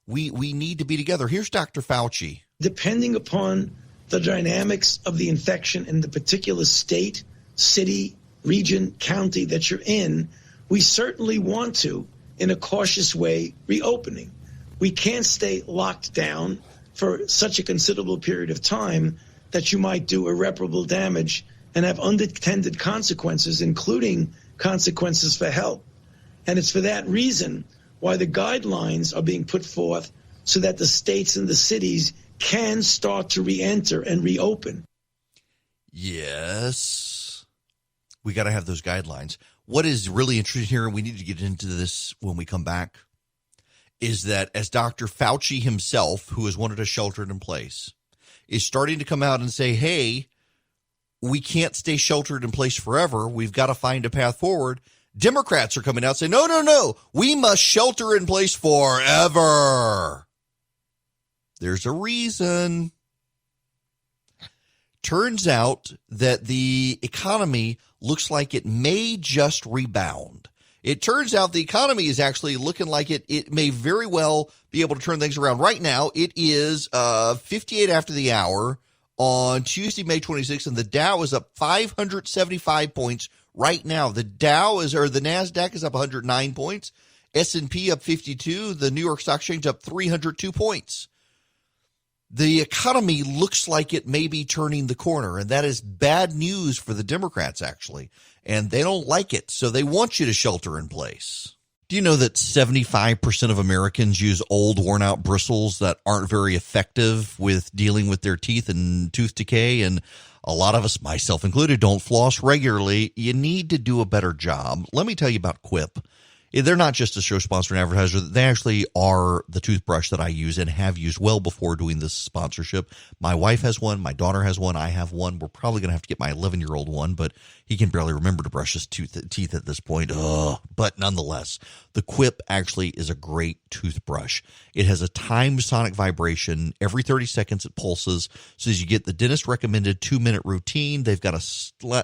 We need to be together. Here's Dr. Fauci. Depending upon the dynamics of the infection in the particular state, city, region, county that you're in, we certainly want to, in a cautious way, reopening. We can't stay locked down for such a considerable period of time that you might do irreparable damage and have unintended consequences, including consequences for health. And it's for that reason why the guidelines are being put forth so that the states and the cities can start to re-enter and reopen. Yes. We got to have those guidelines. What is really interesting here, and we need to get into this when we come back, is that as Dr. Fauci himself, who has wanted us sheltered in place, is starting to come out and say, hey, we can't stay sheltered in place forever. We've got to find a path forward. Democrats are coming out saying, no, we must shelter in place forever. There's a reason. Turns out that the economy looks like it may just rebound. It turns out the economy is actually looking like it may very well be able to turn things around. Right now, it is 58 after the hour on Tuesday, May 26th, and the Dow is up 575 points right now. The NASDAQ is up 109 points, S&P up 52, the New York Stock Exchange up 302 points. The economy looks like it may be turning the corner, and that is bad news for the Democrats, actually. And they don't like it, so they want you to shelter in place. Do you know that 75% of Americans use old, worn-out bristles that aren't very effective with dealing with their teeth and tooth decay? And a lot of us, myself included, don't floss regularly. You need to do a better job. Let me tell you about Quip. They're not just a show sponsor and advertiser. They actually are the toothbrush that I use and have used well before doing this sponsorship. My wife has one. My daughter has one. I have one. We're probably going to have to get my 11-year-old one, but he can barely remember to brush his teeth at this point. But nonetheless, the Quip actually is a great toothbrush. It has a timed sonic vibration. Every 30 seconds it pulses. So as you get the dentist recommended 2-minute routine, they've got a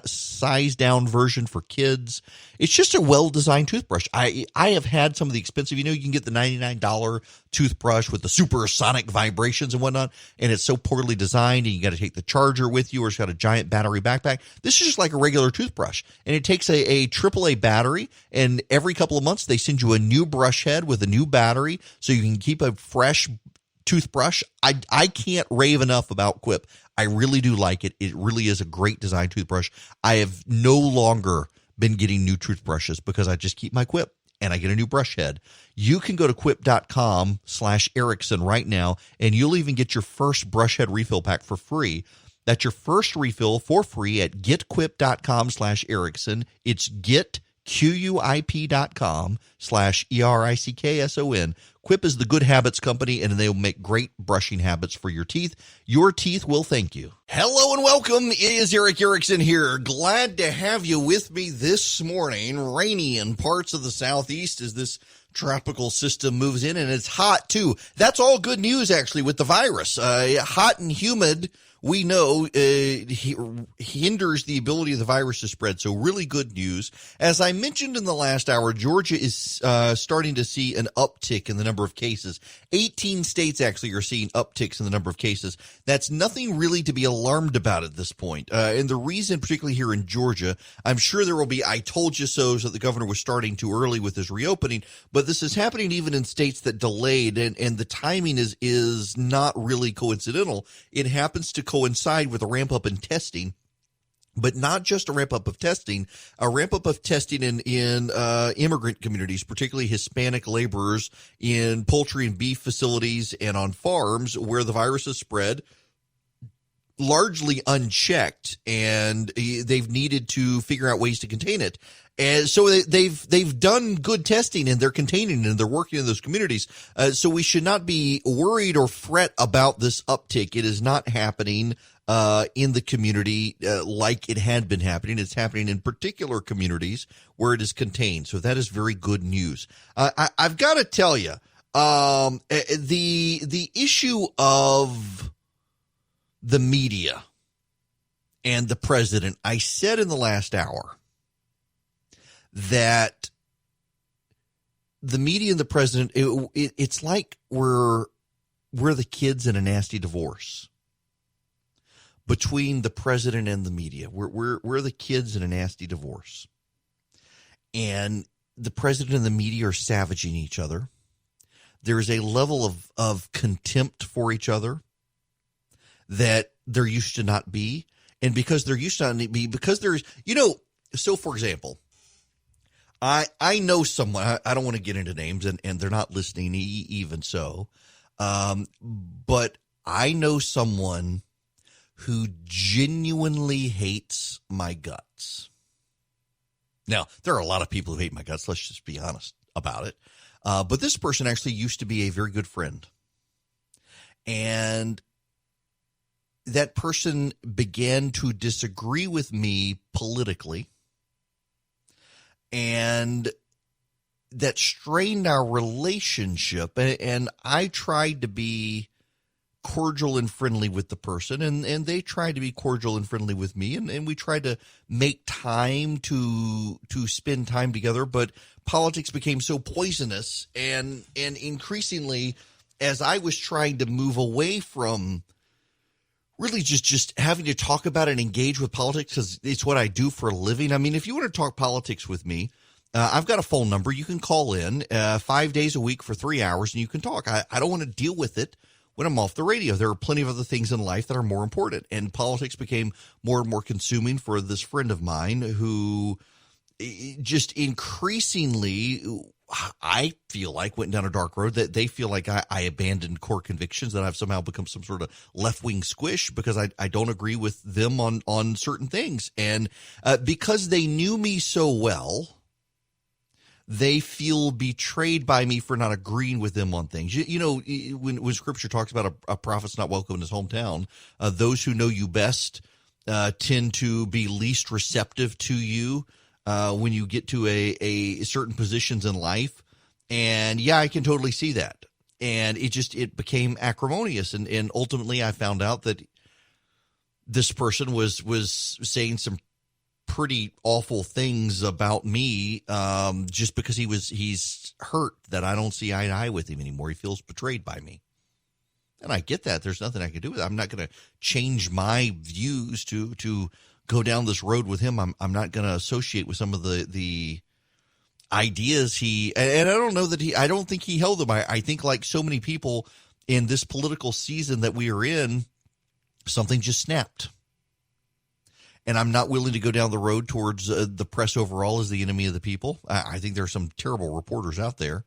size down version for kids. It's just a well-designed toothbrush. I have had some of the expensive, you can get the $99 toothbrush with the supersonic vibrations and whatnot, and it's so poorly designed, and you got to take the charger with you, or it's got a giant battery backpack. This is just like a regular toothbrush, and it takes a AAA battery, and every couple of months they send you a new brush head with a new battery so you can keep a fresh toothbrush. I can't rave enough about Quip. I really do like it. It really is a great design toothbrush. I have no longer been getting new toothbrushes because I just keep my Quip and I get a new brush head. You can go to quip.com/Erickson right now, and you'll even get your first brush head refill pack for free. That's your first refill for free at getquip.com/Erickson. It's getquip.com/ERICKSON. Quip is the good habits company, and they'll make great brushing habits for your teeth. Your teeth will thank you. Hello and welcome. It is Eric Erickson here. Glad to have you with me this morning. Rainy in parts of the southeast as this tropical system moves in, and it's hot too. That's all good news, actually, with the virus. Hot and humid, we know, hinders the ability of the virus to spread. So really good news. As I mentioned in the last hour, Georgia is starting to see an uptick in the number of cases. 18 states actually are seeing upticks in the number of cases. That's nothing really to be alarmed about at this point. And the reason, particularly here in Georgia, I'm sure there will be I told you so's that the governor was starting too early with his reopening, but this is happening even in states that delayed, and the timing is not really coincidental. It happens to coincide with a ramp up in testing, but not just a ramp up of testing, a ramp up of testing in immigrant communities, particularly Hispanic laborers in poultry and beef facilities and on farms where the virus has spread largely unchecked, and they've needed to figure out ways to contain it. And so they've done good testing, and they're containing it, and they're working in those communities. So we should not be worried or fret about this uptick. It is not happening in the community like it had been happening. It's happening in particular communities where it is contained. So that is very good news. I've got to tell you, the issue of the media and the president, I said in the last hour that the media and the president, it's like we're the kids in a nasty divorce between the president and the media. We're the kids in a nasty divorce, and the president and the media are savaging each other. There is a level of contempt for each other that there used to not be. And because there used to not be, because there's, so for example, I know someone, I don't want to get into names, and they're not listening even so, but I know someone who genuinely hates my guts. Now, there are a lot of people who hate my guts, let's just be honest about it, but this person actually used to be a very good friend. And that person began to disagree with me politically, and that strained our relationship. And I tried to be cordial and friendly with the person, and they tried to be cordial and friendly with me, and we tried to make time to spend time together. But politics became so poisonous, and increasingly, as I was trying to move away from really just having to talk about and engage with politics, because it's what I do for a living. I mean, if you want to talk politics with me, I've got a phone number. You can call in 5 days a week for 3 hours, and you can talk. I don't want to deal with it when I'm off the radio. There are plenty of other things in life that are more important, and politics became more and more consuming for this friend of mine who just increasingly, I feel like, went down a dark road, that they feel like I abandoned core convictions, that I've somehow become some sort of left-wing squish because I don't agree with them on certain things. And because they knew me so well, they feel betrayed by me for not agreeing with them on things. You know, when Scripture talks about a prophet's not welcome in his hometown, those who know you best tend to be least receptive to you when you get to a certain positions in life. And yeah, I can totally see that. And it became acrimonious. And ultimately I found out that this person was saying some pretty awful things about me, just because he's hurt that I don't see eye to eye with him anymore. He feels betrayed by me. And I get that. There's nothing I can do with it. I'm not going to change my views to go down this road with him. I'm not going to associate with some of the ideas and I don't know that I don't think he held them. I think, like so many people in this political season that we are in, something just snapped. And I'm not willing to go down the road towards the press overall as the enemy of the people. I think there are some terrible reporters out there,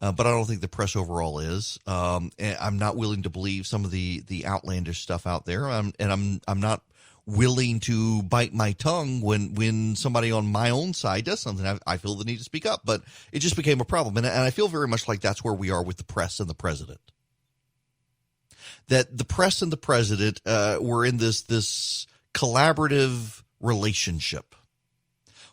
but I don't think the press overall is. And I'm not willing to believe some of the outlandish stuff out there. And I'm not willing to bite my tongue when somebody on my own side does something. I feel the need to speak up, but it just became a problem. And I feel very much like that's where we are with the press and the president. That the press and the president were in this collaborative relationship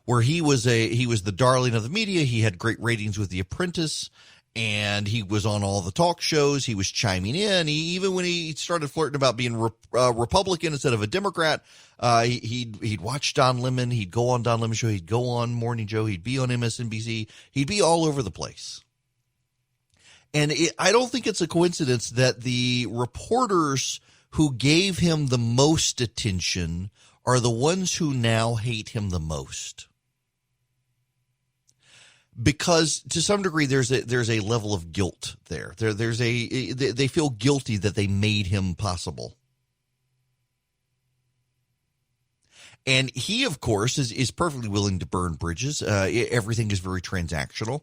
where he was the darling of the media. He had great ratings with The Apprentice, and he was on all the talk shows. He was chiming in. Even when he started flirting about being Republican instead of a Democrat, he'd watch Don Lemon. He'd go on Don Lemon's show. He'd go on Morning Joe. He'd be on MSNBC. He'd be all over the place. And I don't think it's a coincidence that the reporters who gave him the most attention are the ones who now hate him the most. Because to some degree, there's a level of guilt there. They feel guilty that they made him possible. And he, of course, is perfectly willing to burn bridges. Everything is very transactional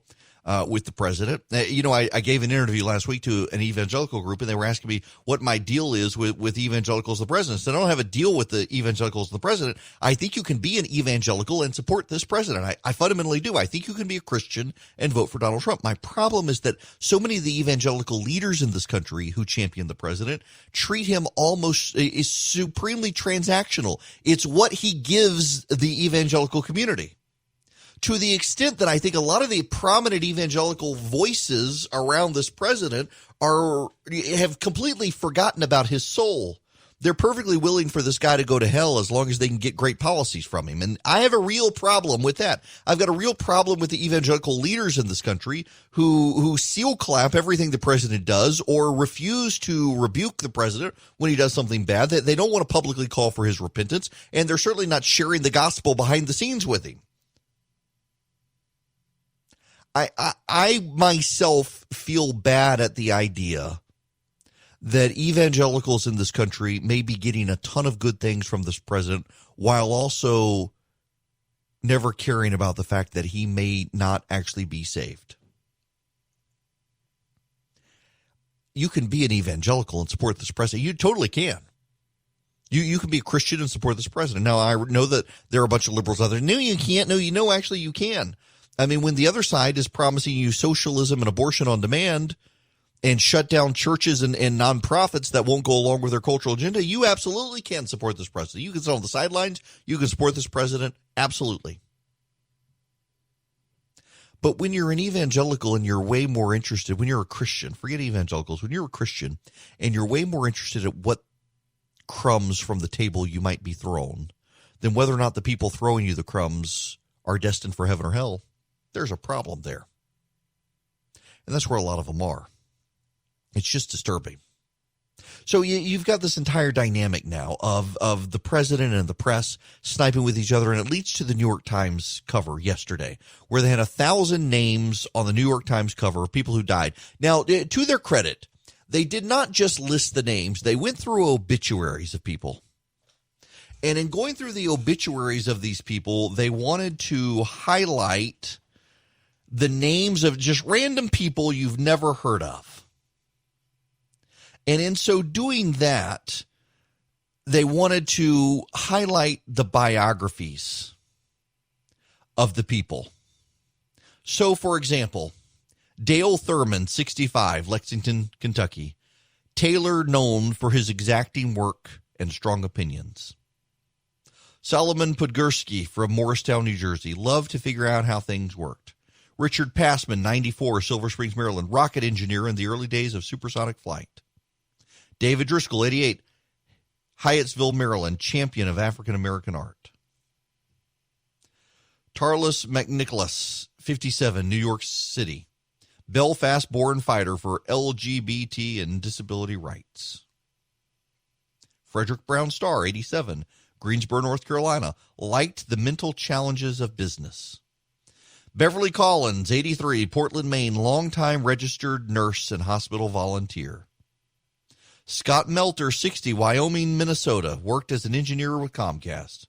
with the president. I gave an interview last week to an evangelical group, and they were asking me what my deal is with evangelicals and the president. So I don't have a deal with the evangelicals and the president. I think you can be an evangelical and support this president. I fundamentally do. I think you can be a Christian and vote for Donald Trump. My problem is that so many of the evangelical leaders in this country who champion the president treat him almost is supremely transactional. It's what he gives the evangelical community. To the extent that I think a lot of the prominent evangelical voices around this president have completely forgotten about his soul. They're perfectly willing for this guy to go to hell as long as they can get great policies from him. And I have a real problem with that. I've got a real problem with the evangelical leaders in this country who seal clap everything the president does or refuse to rebuke the president when he does something bad. They don't want to publicly call for his repentance, and they're certainly not sharing the gospel behind the scenes with him. I myself feel bad at the idea that evangelicals in this country may be getting a ton of good things from this president while also never caring about the fact that he may not actually be saved. You can be an evangelical and support this president. You totally can. You can be a Christian and support this president. Now, I know that there are a bunch of liberals out there. No, you can't. No, actually you can. I mean, when the other side is promising you socialism and abortion on demand and shut down churches and nonprofits that won't go along with their cultural agenda, you absolutely can support this president. You can sit on the sidelines. You can support this president. Absolutely. But when you're an evangelical and you're way more interested, when you're a Christian, forget evangelicals, when you're a Christian and you're way more interested in what crumbs from the table you might be thrown than whether or not the people throwing you the crumbs are destined for heaven or hell, there's a problem there. And that's where a lot of them are. It's just disturbing. So you've got this entire dynamic now of the president and the press sniping with each other, and it leads to the New York Times cover yesterday, where they had 1,000 names on the New York Times cover of people who died. Now, to their credit, they did not just list the names. They went through obituaries of people. And in going through the obituaries of these people, they wanted to highlight the names of just random people you've never heard of. And in so doing that, they wanted to highlight the biographies of the people. So, for example, Dale Thurman, 65, Lexington, Kentucky. Taylor, known for his exacting work and strong opinions. Solomon Podgorski from Morristown, New Jersey, loved to figure out how things worked. Richard Passman, 94, Silver Springs, Maryland, rocket engineer in the early days of supersonic flight. David Driscoll, 88, Hyattsville, Maryland, champion of African-American art. Tarlis McNicholas, 57, New York City, Belfast-born fighter for LGBT and disability rights. Frederick Brown Starr, 87, Greensboro, North Carolina, liked the mental challenges of business. Beverly Collins, 83, Portland, Maine, longtime registered nurse and hospital volunteer. Scott Melter, 60, Wyoming, Minnesota, worked as an engineer with Comcast.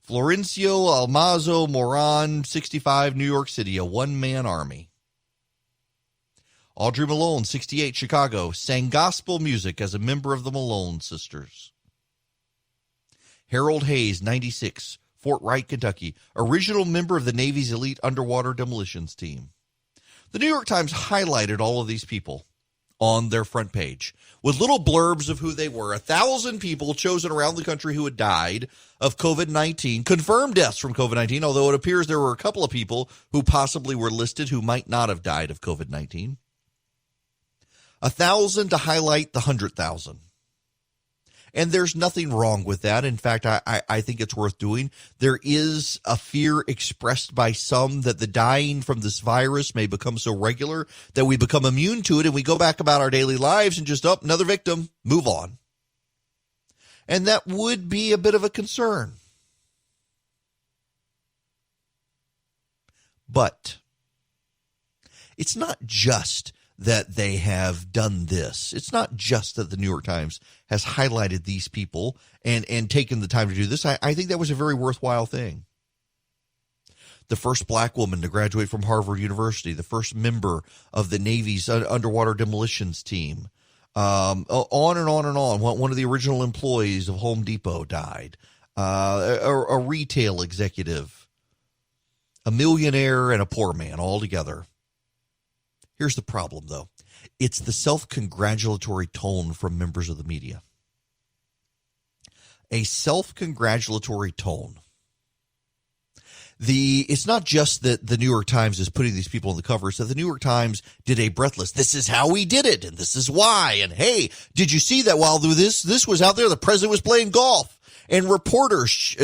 Florencio Almazo Moran, 65, New York City, a one-man army. Audrey Malone, 68, Chicago, sang gospel music as a member of the Malone Sisters. Harold Hayes, 96, Fort Wright, Kentucky, original member of the Navy's elite underwater demolitions team. The New York Times highlighted all of these people on their front page with little blurbs of who they were. 1,000 people chosen around the country who had died of COVID-19, confirmed deaths from COVID-19, although it appears there were a couple of people who possibly were listed who might not have died of COVID-19. 1,000 to highlight the 100,000. And there's nothing wrong with that. In fact, I think it's worth doing. There is a fear expressed by some that the dying from this virus may become so regular that we become immune to it and we go back about our daily lives and just, another victim, move on. And that would be a bit of a concern. But it's not just that they have done this. It's not just that the New York Times has highlighted these people and taken the time to do this. I think that was a very worthwhile thing. The first black woman to graduate from Harvard University, the first member of the Navy's underwater demolitions team, on and on and on. One of the original employees of Home Depot died, a retail executive, a millionaire, and a poor man all together. Here's the problem, though. It's the self-congratulatory tone from members of the media. A self-congratulatory tone. It's not just that the New York Times is putting these people on the cover. It's that the New York Times did a breathless, this is how we did it, and this is why. And hey, did you see that while this was out there, the president was playing golf? And reporters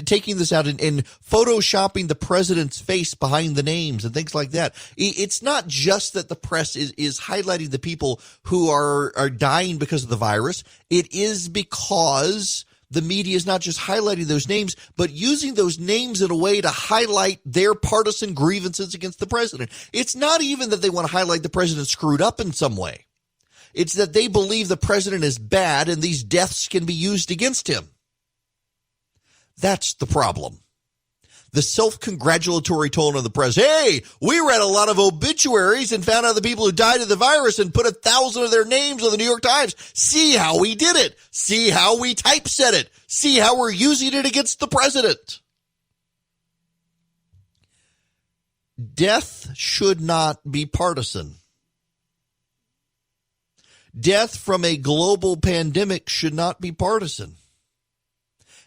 taking this out and photoshopping the president's face behind the names and things like that. It's not just that the press is highlighting the people who are dying because of the virus. It is because the media is not just highlighting those names, but using those names in a way to highlight their partisan grievances against the president. It's not even that they want to highlight the president screwed up in some way. It's that they believe the president is bad and these deaths can be used against him. That's the problem. The self-congratulatory tone of the press. Hey, we read a lot of obituaries and found out the people who died of the virus and put 1,000 of their names on the New York Times. See how we did it. See how we typeset it. See how we're using it against the president. Death should not be partisan. Death from a global pandemic should not be partisan.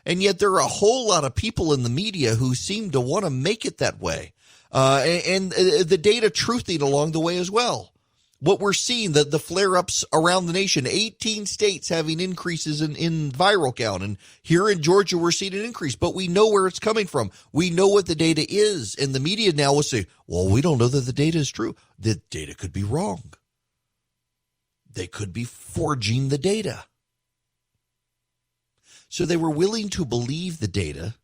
And yet there are a whole lot of people in the media who seem to want to make it that way. And the data truthing along the way as well. What we're seeing, the flare-ups around the nation, 18 states having increases in viral count. And here in Georgia, we're seeing an increase. But we know where it's coming from. We know what the data is. And the media now will say, well, we don't know that the data is true. The data could be wrong. They could be forging the data. So they were willing to believe the data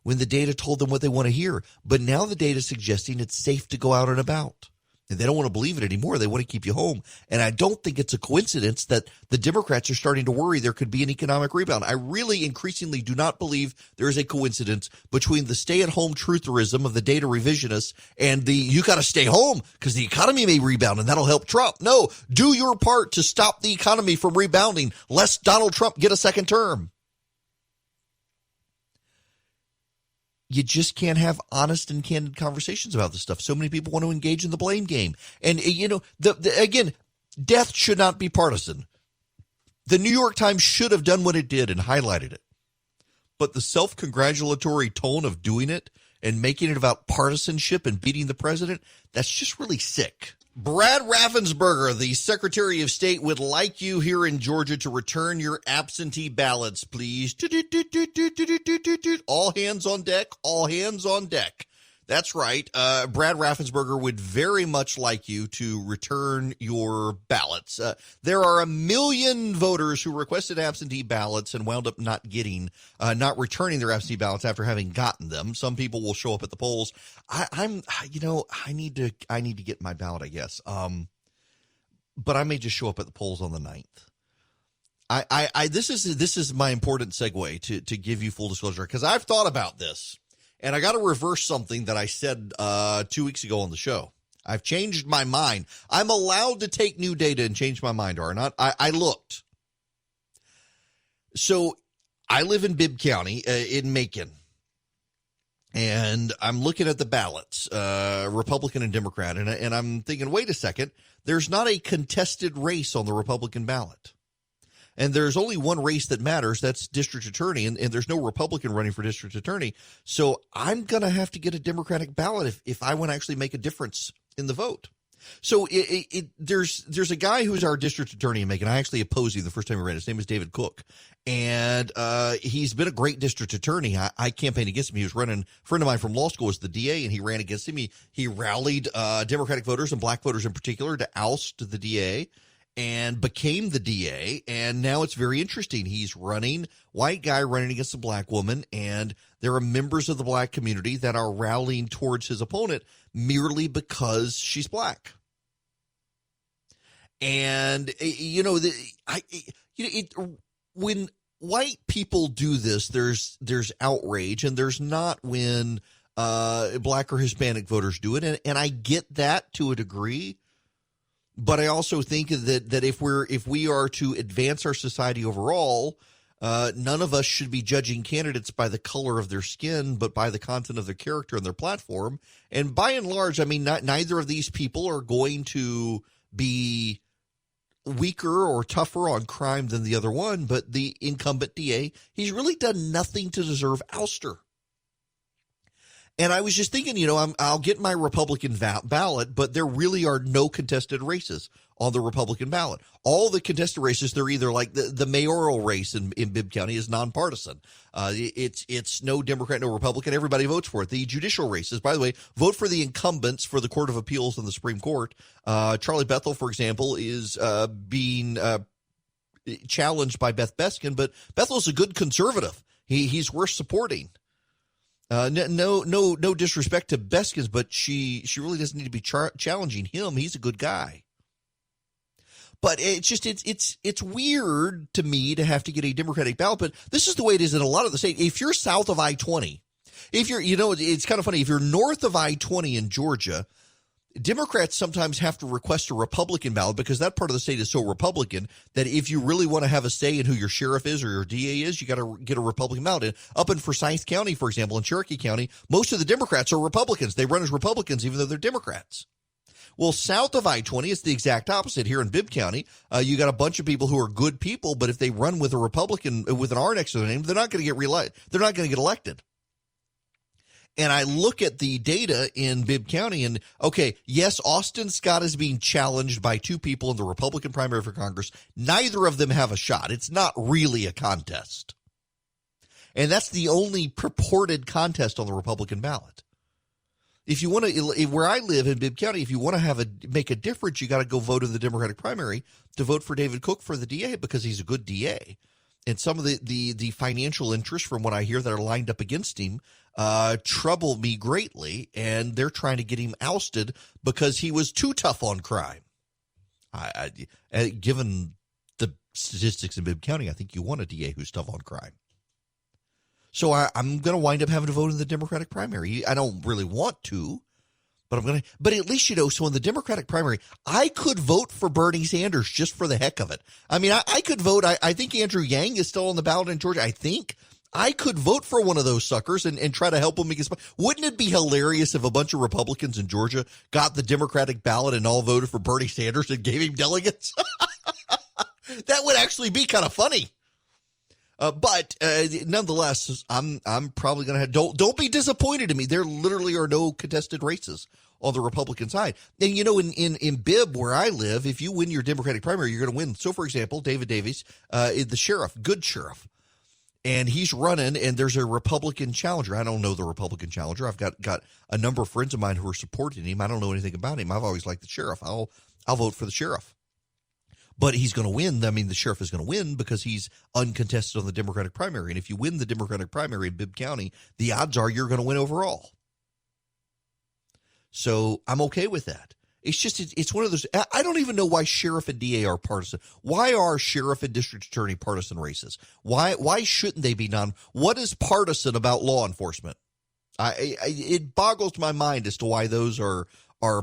when the data told them what they want to hear. But now the data is suggesting it's safe to go out and about. And they don't want to believe it anymore. They want to keep you home. And I don't think it's a coincidence that the Democrats are starting to worry there could be an economic rebound. I really increasingly do not believe there is a coincidence between the stay-at-home trutherism of the data revisionists and the you got to stay home because the economy may rebound and that'll help Trump. No, do your part to stop the economy from rebounding, lest Donald Trump get a second term. You just can't have honest and candid conversations about this stuff. So many people want to engage in the blame game. And, you know, again, death should not be partisan. The New York Times should have done what it did and highlighted it. But the self-congratulatory tone of doing it and making it about partisanship and beating the president, that's just really sick. Brad Raffensperger, the Secretary of State, would like you here in Georgia to return your absentee ballots, please. All hands on deck, all hands on deck. That's right. Brad Raffensperger would very much like you to return your ballots. There are 1 million voters who requested absentee ballots and wound up not returning their absentee ballots after having gotten them. Some people will show up at the polls. I need to get my ballot, I guess. But I may just show up at the polls on the 9th. This is my important segue to give you full disclosure because I've thought about this. And I got to reverse something that I said 2 weeks ago on the show. I've changed my mind. I'm allowed to take new data and change my mind, or not. I looked. So I live in Bibb County in Macon. And I'm looking at the ballots, Republican and Democrat. And I'm thinking, wait a second. There's not a contested race on the Republican ballot. And there's only one race that matters. That's district attorney. And there's no Republican running for district attorney. So I'm going to have to get a Democratic ballot if I want to actually make a difference in the vote. So there's a guy who's our district attorney in Macon. I actually opposed him the first time we ran. His name is David Cook. And he's been a great district attorney. I campaigned against him. He was running. A friend of mine from law school was the DA, and he ran against him. He rallied Democratic voters and black voters in particular to oust the DA. And became the DA, and now it's very interesting. He's white guy running against a black woman, and there are members of the black community that are rallying towards his opponent merely because she's black. And, when white people do this, there's outrage, and there's not when black or Hispanic voters do it, and I get that to a degree. But I also think that if we are to advance our society overall, none of us should be judging candidates by the color of their skin, but by the content of their character and their platform. And by and large, I mean, neither of these people are going to be weaker or tougher on crime than the other one. But the incumbent DA, he's really done nothing to deserve ouster. And I was just thinking, I'll get my Republican ballot, but there really are no contested races on the Republican ballot. All the contested races, they're either like the mayoral race in Bibb County is nonpartisan. It's no Democrat, no Republican. Everybody votes for it. The judicial races, by the way, vote for the incumbents for the Court of Appeals and the Supreme Court. Charlie Bethel, for example, is being challenged by Beth Beskin, but Bethel's a good conservative. He's worth supporting. No disrespect to Beskins, but she really doesn't need to be challenging him. He's a good guy. But it's weird to me to have to get a Democratic ballot. But this is the way it is in a lot of the states. If you're south of I-20 If you're, it's kind of funny. If you're north of I-20 in Georgia, Democrats sometimes have to request a Republican ballot because that part of the state is so Republican that if you really want to have a say in who your sheriff is or your DA is, you got to get a Republican ballot. And up in Forsyth County, for example, in Cherokee County, most of the Democrats are Republicans. They run as Republicans even though they're Democrats. Well, south of I-20, it's the exact opposite. Here in Bibb County, you got a bunch of people who are good people, but if they run with a Republican with an R next to their name, they're not going to get reelected. They're not going to get elected. And I look at the data in Bibb County, and okay, yes, Austin Scott is being challenged by two people in the Republican primary for Congress. Neither of them have a shot. It's not really a contest. And that's the only purported contest on the Republican ballot. If you want to, where I live in Bibb County, if you want to make a difference, you got to go vote in the Democratic primary to vote for David Cook for the DA because he's a good DA. And some of the financial interests from what I hear that are lined up against him trouble me greatly, and they're trying to get him ousted because he was too tough on crime. Given the statistics in Bibb County, I think you want a DA who's tough on crime. So I'm going to wind up having to vote in the Democratic primary. I don't really want to, but I'm going to. But at least, so in the Democratic primary, I could vote for Bernie Sanders just for the heck of it. I mean, I could vote. I think Andrew Yang is still on the ballot in Georgia. I think I could vote for one of those suckers and try to help him against. Wouldn't it be hilarious if a bunch of Republicans in Georgia got the Democratic ballot and all voted for Bernie Sanders and gave him delegates? That would actually be kind of funny. But nonetheless, I'm probably going to have, don't be disappointed in me. There literally are no contested races on the Republican side. And, in Bibb, where I live, if you win your Democratic primary, you're going to win. So, for example, David Davies, the sheriff, good sheriff, and he's running, and there's a Republican challenger. I don't know the Republican challenger. I've got a number of friends of mine who are supporting him. I don't know anything about him. I've always liked the sheriff. I'll vote for the sheriff. But he's going to win. I mean, the sheriff is going to win because he's uncontested on the Democratic primary. And if you win the Democratic primary in Bibb County, the odds are you're going to win overall. So I'm okay with that. It's just, it's one of those, I don't even know why sheriff and DA are partisan. Why are sheriff and district attorney partisan races? Why shouldn't they be what is partisan about law enforcement? It boggles my mind as to why those are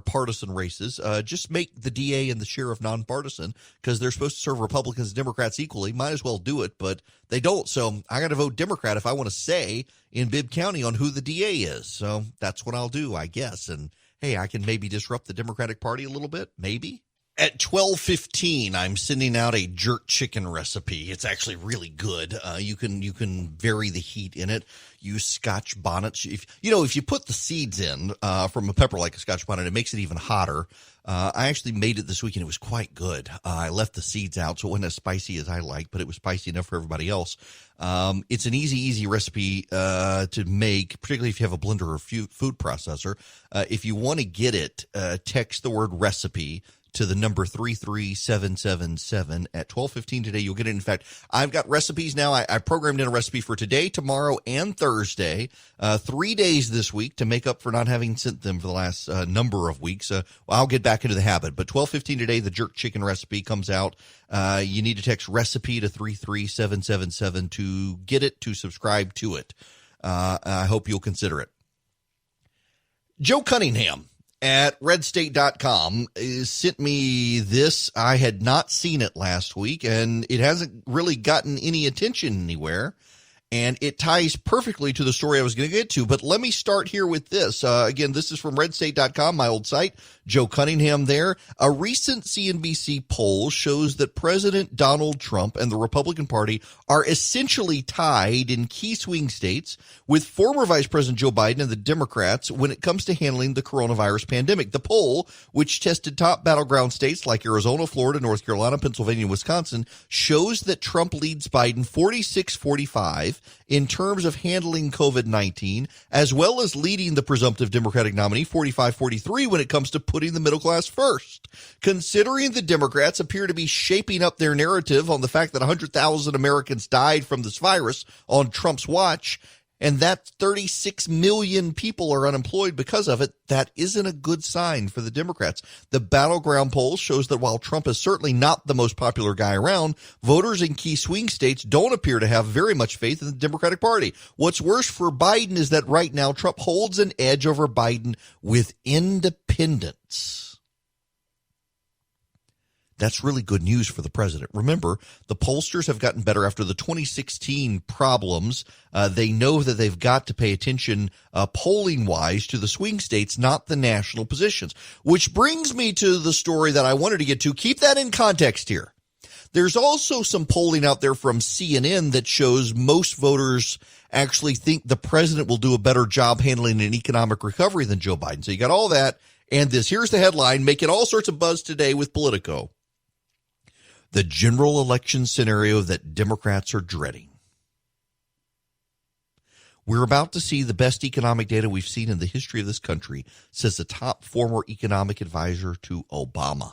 partisan races. Just make the DA and the sheriff nonpartisan because they're supposed to serve Republicans and Democrats equally. Might as well do it, but they don't. So I got to vote Democrat if I want to say in Bibb County on who the DA is. So that's what I'll do, I guess. And hey, I can maybe disrupt the Democratic Party a little bit, maybe. At 12:15, I'm sending out a jerk chicken recipe. It's actually really good. You can vary the heat in it. Use Scotch bonnets. If you put the seeds in from a pepper like a Scotch bonnet, it makes it even hotter. I actually made it this week, and it was quite good. I left the seeds out, so it wasn't as spicy as I like, but it was spicy enough for everybody else. It's an easy recipe to make, particularly if you have a blender or food processor. If you want to get it, text the word recipe to the number 33777 at 12:15 today. You'll get it. In fact, I've got recipes now. I programmed in a recipe for today, tomorrow, and Thursday, 3 days this week to make up for not having sent them for the last number of weeks. I'll get back into the habit. But 12:15 today, the jerk chicken recipe comes out. You need to text recipe to 33777 to get it, to subscribe to it. I hope you'll consider it. Joe Cunningham at redstate.com sent me this. I had not seen it last week, and it hasn't really gotten any attention anywhere. And it ties perfectly to the story I was going to get to. But let me start here with this. Again, this is from redstate.com, my old site. Joe Cunningham there. A recent CNBC poll shows that President Donald Trump and the Republican Party are essentially tied in key swing states with former Vice President Joe Biden and the Democrats when it comes to handling the coronavirus pandemic. The poll, which tested top battleground states like Arizona, Florida, North Carolina, Pennsylvania, and Wisconsin, shows that Trump leads Biden 46-45 in terms of handling COVID-19, as well as leading the presumptive Democratic nominee 45-43 when it comes to putting the middle class first. Considering the Democrats appear to be shaping up their narrative on the fact that 100,000 Americans died from this virus on Trump's watch, and that 36 million people are unemployed because of it, that isn't a good sign for the Democrats. The battleground poll shows that while Trump is certainly not the most popular guy around, voters in key swing states don't appear to have very much faith in the Democratic Party. What's worse for Biden is that right now Trump holds an edge over Biden with independents. That's really good news for the president. Remember, the pollsters have gotten better after the 2016 problems. They know that they've got to pay attention polling-wise to the swing states, not the national positions. Which brings me to the story that I wanted to get to. Keep that in context here. There's also some polling out there from CNN that shows most voters actually think the president will do a better job handling an economic recovery than Joe Biden. So you got all that and this. Here's the headline, making all sorts of buzz today with Politico. The general election scenario that Democrats are dreading. We're about to see the best economic data we've seen in the history of this country, says the top former economic advisor to Obama.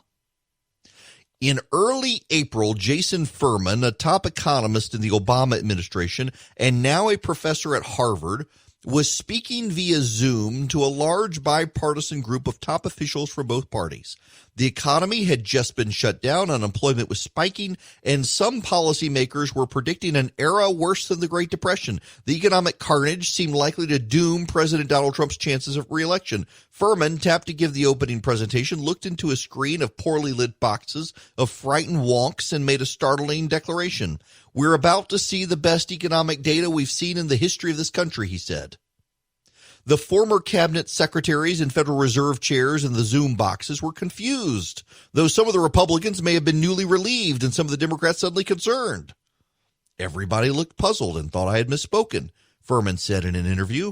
In early April, Jason Furman, a top economist in the Obama administration and now a professor at Harvard, was speaking via Zoom to a large bipartisan group of top officials from both parties. The economy had just been shut down, unemployment was spiking, and some policymakers were predicting an era worse than the Great Depression. The economic carnage seemed likely to doom President Donald Trump's chances of re-election. Furman, tapped to give the opening presentation, looked into a screen of poorly lit boxes of frightened wonks and made a startling declaration. We're about to see the best economic data we've seen in the history of this country, he said. The former cabinet secretaries and Federal Reserve chairs in the Zoom boxes were confused, though some of the Republicans may have been newly relieved and some of the Democrats suddenly concerned. Everybody looked puzzled and thought I had misspoken, Furman said in an interview.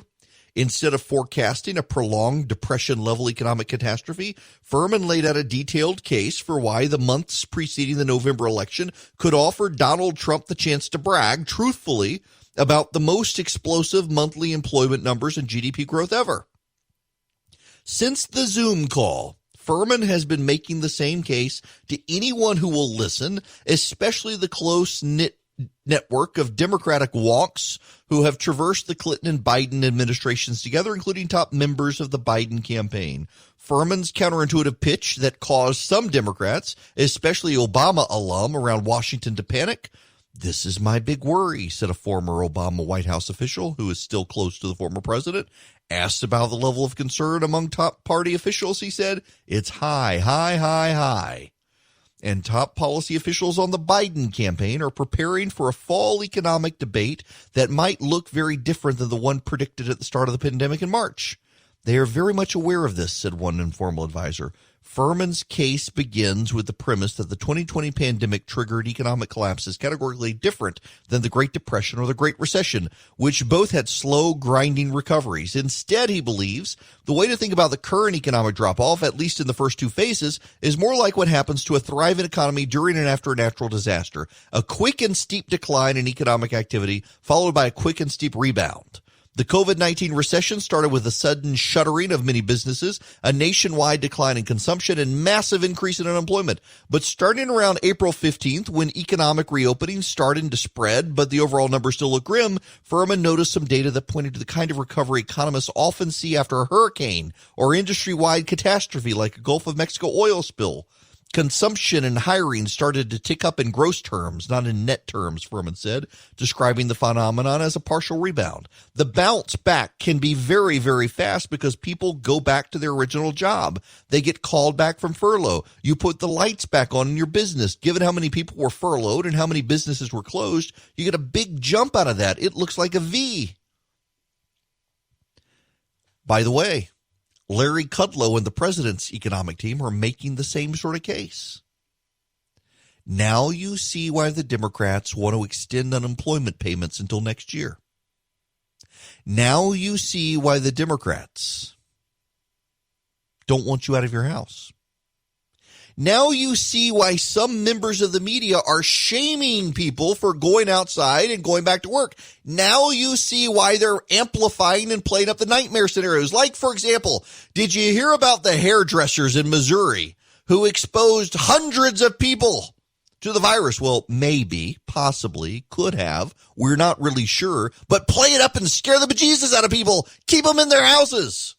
Instead of forecasting a prolonged depression-level economic catastrophe, Furman laid out a detailed case for why the months preceding the November election could offer Donald Trump the chance to brag truthfully about the most explosive monthly employment numbers and GDP growth ever. Since the Zoom call, Furman has been making the same case to anyone who will listen, especially the close-knit network of Democratic wonks who have traversed the Clinton and Biden administrations together, including top members of the Biden campaign. Furman's counterintuitive pitch that caused some Democrats, especially Obama alum around Washington, to panic. This is my big worry, said a former Obama White House official who is still close to the former president. Asked about the level of concern among top party officials, he said, it's high, high, high, high. And top policy officials on the Biden campaign are preparing for a fall economic debate that might look very different than the one predicted at the start of the pandemic in March. They are very much aware of this, said one informal advisor. Furman's case begins with the premise that the 2020 pandemic triggered economic collapses categorically different than the Great Depression or the Great Recession, which both had slow, grinding recoveries. Instead, he believes, the way to think about the current economic drop-off, at least in the first two phases, is more like what happens to a thriving economy during and after a natural disaster. A quick and steep decline in economic activity, followed by a quick and steep rebound. The COVID-19 recession started with a sudden shuttering of many businesses, a nationwide decline in consumption, and massive increase in unemployment. But starting around April 15th, when economic reopening started to spread, but the overall numbers still look grim, Furman noticed some data that pointed to the kind of recovery economists often see after a hurricane or industry-wide catastrophe like a Gulf of Mexico oil spill. Consumption and hiring started to tick up in gross terms, not in net terms, Furman said, describing the phenomenon as a partial rebound. The bounce back can be very, very fast because people go back to their original job. They get called back from furlough. You put the lights back on in your business. Given how many people were furloughed and how many businesses were closed, you get a big jump out of that. It looks like a V. By the way, Larry Kudlow and the president's economic team are making the same sort of case. Now you see why the Democrats want to extend unemployment payments until next year. Now you see why the Democrats don't want you out of your house. Now you see why some members of the media are shaming people for going outside and going back to work. Now you see why they're amplifying and playing up the nightmare scenarios. Like, for example, did you hear about the hairdressers in Missouri who exposed hundreds of people to the virus. Well, maybe, possibly, could have. We're not really sure. But play it up and scare the bejesus out of people. Keep them in their houses.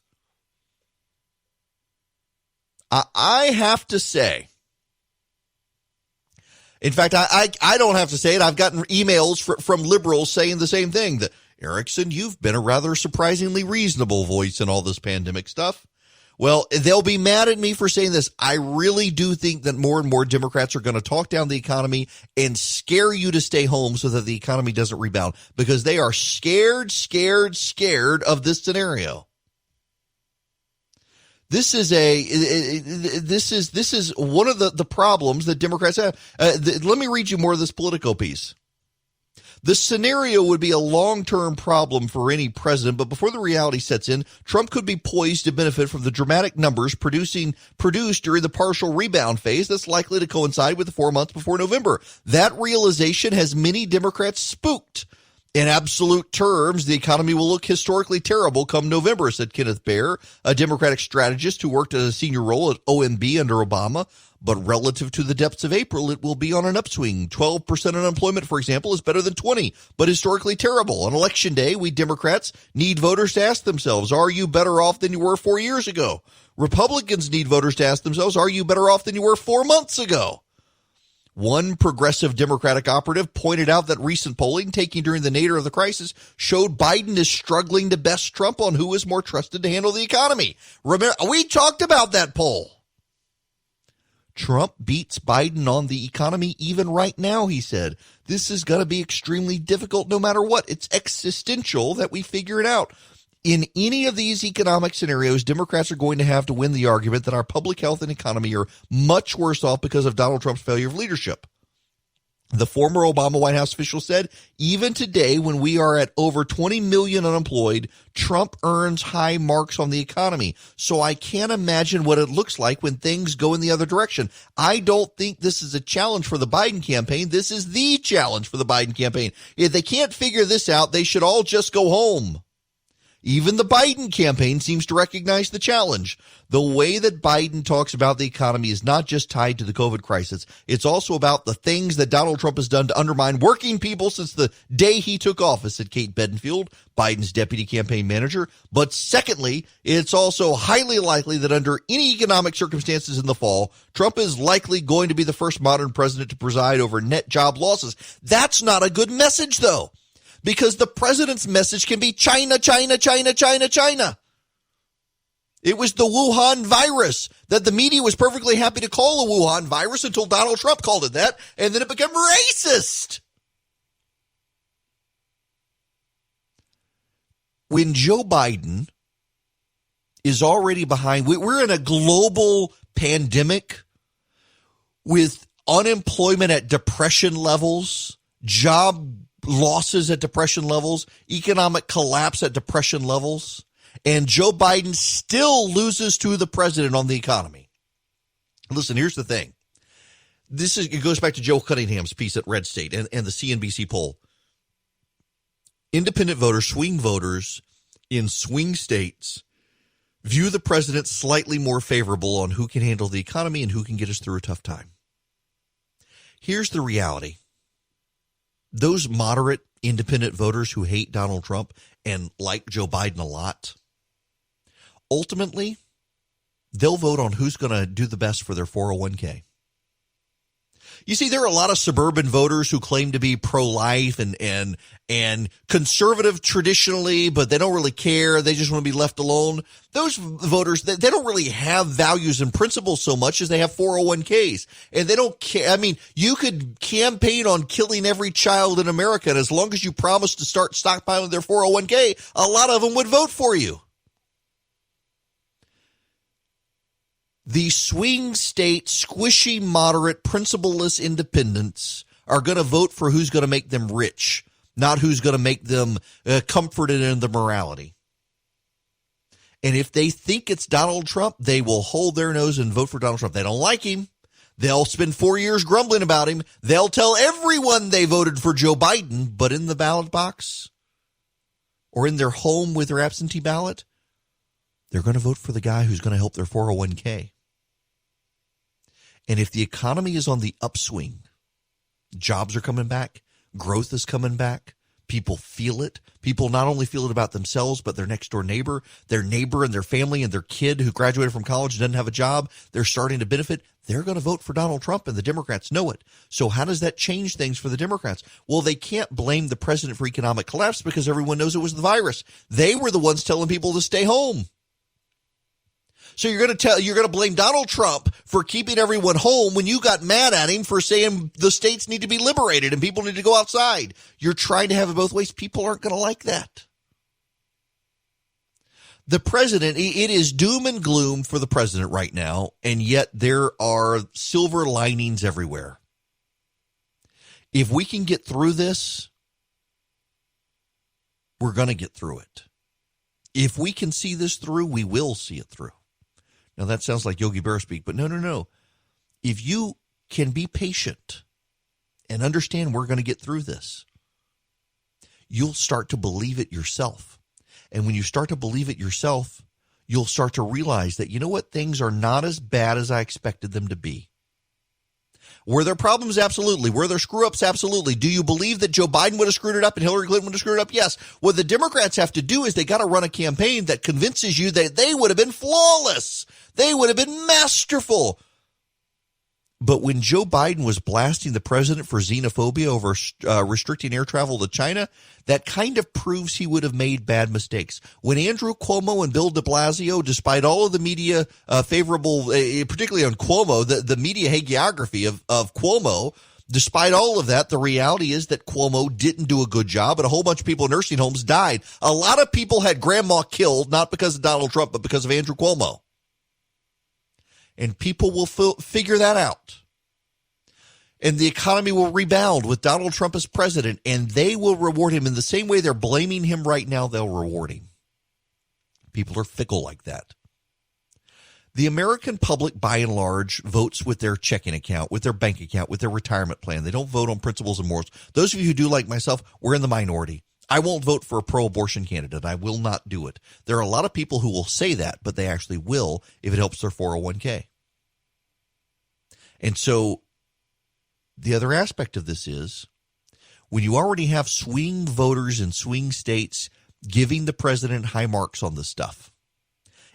I have to say, in fact, I don't have to say it. I've gotten emails from liberals saying the same thing, that, Erickson, you've been a rather surprisingly reasonable voice in all this pandemic stuff. Well, they'll be mad at me for saying this. I really do think that more and more Democrats are going to talk down the economy and scare you to stay home so that the economy doesn't rebound, because they are scared of this scenario. This is one of the problems that Democrats have. Let me read you more of this Politico piece. The scenario would be a long-term problem for any president, but before the reality sets in, Trump could be poised to benefit from the dramatic numbers produced during the partial rebound phase that's likely to coincide with the 4 months before November. That realization has many Democrats spooked. In absolute terms, the economy will look historically terrible come November, said Kenneth Baer, a Democratic strategist who worked a senior role at OMB under Obama. But relative to the depths of April, it will be on an upswing. 12% unemployment, for example, is better than 20%, but historically terrible. On Election Day, we Democrats need voters to ask themselves, are you better off than you were 4 years ago? Republicans need voters to ask themselves, are you better off than you were 4 months ago? One progressive Democratic operative pointed out that recent polling taken during the nadir of the crisis showed Biden is struggling to best Trump on who is more trusted to handle the economy. Remember, we talked about that poll. Trump beats Biden on the economy even right now, he said. This is going to be extremely difficult no matter what. It's existential that we figure it out. In any of these economic scenarios, Democrats are going to have to win the argument that our public health and economy are much worse off because of Donald Trump's failure of leadership. The former Obama White House official said, even today, when we are at over 20 million unemployed, Trump earns high marks on the economy. So I can't imagine what it looks like when things go in the other direction. I don't think this is a challenge for the Biden campaign. This is the challenge for the Biden campaign. If they can't figure this out, they should all just go home. Even the Biden campaign seems to recognize the challenge. The way that Biden talks about the economy is not just tied to the COVID crisis. It's also about the things that Donald Trump has done to undermine working people since the day he took office, said Kate Bedingfield, Biden's deputy campaign manager. But secondly, it's also highly likely that under any economic circumstances in the fall, Trump is likely going to be the first modern president to preside over net job losses. That's not a good message, though, because the president's message can be China, China, China, China, China. It was the Wuhan virus that the media was perfectly happy to call a Wuhan virus until Donald Trump called it that, and then it became racist. When Joe Biden is already behind, we're in a global pandemic with unemployment at depression levels, job losses at depression levels, economic collapse at depression levels, and Joe Biden still loses to the president on the economy. Listen, here's the thing. It goes back to Joe Cunningham's piece at Red State and the CNBC poll. Independent voters, swing voters in swing states view the president slightly more favorable on who can handle the economy and who can get us through a tough time. Here's the reality. Those moderate independent voters who hate Donald Trump and like Joe Biden a lot, ultimately, they'll vote on who's going to do the best for their 401k. You see, there are a lot of suburban voters who claim to be pro-life and conservative traditionally, but they don't really care. They just want to be left alone. Those voters, they don't really have values and principles so much as they have 401ks. And they don't care. I mean, you could campaign on killing every child in America, and as long as you promise to start stockpiling their 401k, a lot of them would vote for you. The swing state, squishy, moderate, principleless independents are going to vote for who's going to make them rich, not who's going to make them comforted in the morality. And if they think it's Donald Trump, they will hold their nose and vote for Donald Trump. They don't like him. They'll spend 4 years grumbling about him. They'll tell everyone they voted for Joe Biden, but in the ballot box or in their home with their absentee ballot, they're going to vote for the guy who's going to help their 401k. And if the economy is on the upswing, Jobs are coming back. Growth is coming back. People feel it. People not only feel it about themselves, but their next door neighbor and their family and their kid who graduated from college and doesn't have a job. They're starting to benefit. They're going to vote for Donald Trump, and the Democrats know it. So how does that change things for the Democrats? Well, they can't blame the president for economic collapse because everyone knows it was the virus. They were the ones telling people to stay home. So you're going to blame Donald Trump for keeping everyone home when you got mad at him for saying the states need to be liberated and people need to go outside. You're trying to have it both ways. People aren't going to like that. The president, it is doom and gloom for the president right now, and yet there are silver linings everywhere. If we can get through this, we're going to get through it. If we can see this through, we will see it through. Now, that sounds like Yogi Berra speak, but no. If you can be patient and understand we're going to get through this, you'll start to believe it yourself. And when you start to believe it yourself, you'll start to realize that, you know what, things are not as bad as I expected them to be. Were there problems? Absolutely. Were there screw-ups? Absolutely. Do you believe that Joe Biden would have screwed it up and Hillary Clinton would have screwed it up? Yes. What the Democrats have to do is they got to run a campaign that convinces you that they would have been flawless. They would have been masterful. But when Joe Biden was blasting the president for xenophobia over restricting air travel to China, that kind of proves he would have made bad mistakes. When Andrew Cuomo and Bill de Blasio, despite all of the media favorable, particularly on Cuomo, the media hagiography of Cuomo, despite all of that, the reality is that Cuomo didn't do a good job, and a whole bunch of people in nursing homes died. A lot of people had grandma killed, not because of Donald Trump, but because of Andrew Cuomo. And people will figure that out. And the economy will rebound with Donald Trump as president, and they will reward him in the same way they're blaming him right now. They'll reward him. People are fickle like that. The American public, by and large, votes with their checking account, with their bank account, with their retirement plan. They don't vote on principles and morals. Those of you who do like myself, we're in the minority. I won't vote for a pro-abortion candidate. I will not do it. There are a lot of people who will say that, but they actually will if it helps their 401k. And so the other aspect of this is when you already have swing voters in swing states giving the president high marks on this stuff,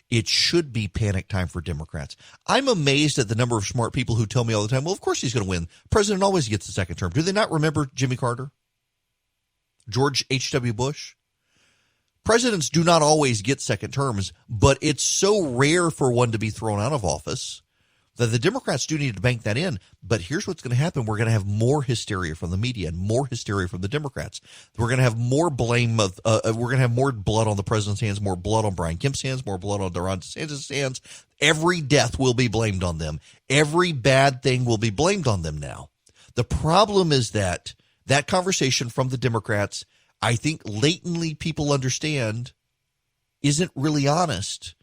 it should be panic time for Democrats. I'm amazed at the number of smart people who tell me all the time, well, of course he's going to win. President always gets the second term. Do they not remember Jimmy Carter? George H.W. Bush? Presidents do not always get second terms, but it's so rare for one to be thrown out of office that the Democrats do need to bank that in. But here's what's going to happen. We're going to have more hysteria from the media and more hysteria from the Democrats. We're going to have more blame of, we're going to have more blood on the president's hands, more blood on Brian Kemp's hands, more blood on Ron DeSantis' hands. Every death will be blamed on them. Every bad thing will be blamed on them now. The problem is that conversation from the Democrats, I think latently people understand, isn't really honest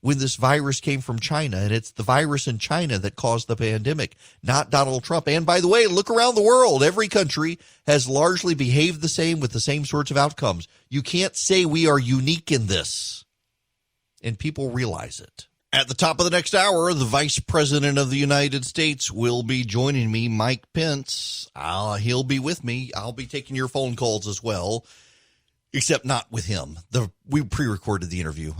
when this virus came from China, and it's the virus in China that caused the pandemic, not Donald Trump. And by the way, look around the world. Every country has largely behaved the same with the same sorts of outcomes. You can't say we are unique in this, and people realize it. At the top of the next hour, the Vice President of the United States will be joining me, Mike Pence. He'll be with me. I'll be taking your phone calls as well, except not with him. We pre-recorded the interview.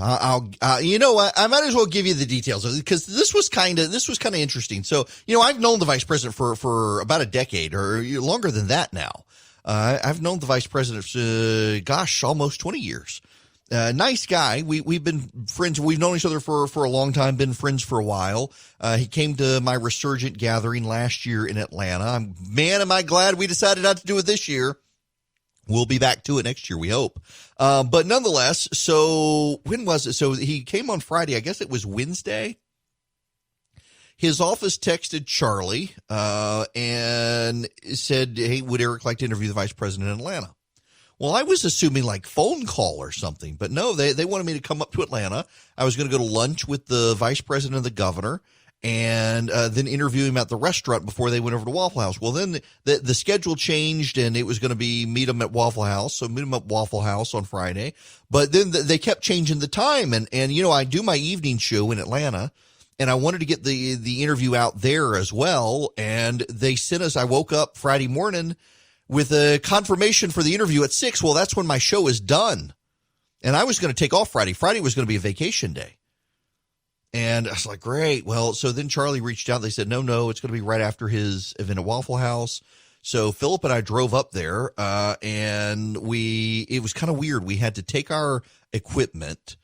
You know what? I might as well give you the details because this was kind of interesting. So, you know, I've known the Vice President for about a decade or longer than that now. I've known the Vice President for, almost 20 years. Nice guy. We've been friends. We've known each other for a long time, been friends for a while. He came to my Resurgent gathering last year in Atlanta. Am I glad we decided not to do it this year. We'll be back to it next year, we hope. But nonetheless, so when was it? So he came on Friday. I guess it was Wednesday. His office texted Charlie and said, hey, would Eric like to interview the Vice President in Atlanta? Well, I was assuming like phone call or something, but no, they wanted me to come up to Atlanta. I was going to go to lunch with the Vice President and the governor and then interview him at the restaurant before they went over to Waffle House. Well, then the schedule changed and it was going to be meet him at Waffle House. So meet him at Waffle House on Friday. But then they kept changing the time. And you know, I do my evening show in Atlanta. and I wanted to get the interview out there as well. And they sent us, I woke up Friday morning with a confirmation for the interview at 6. Well, that's when my show is done. And I was going to take off Friday. Friday was going to be a vacation day. And I was like, great. Well, so then Charlie reached out. They said, no, it's going to be right after his event at Waffle House. So Philip and I drove up there, and it was kind of weird. We had to take our equipment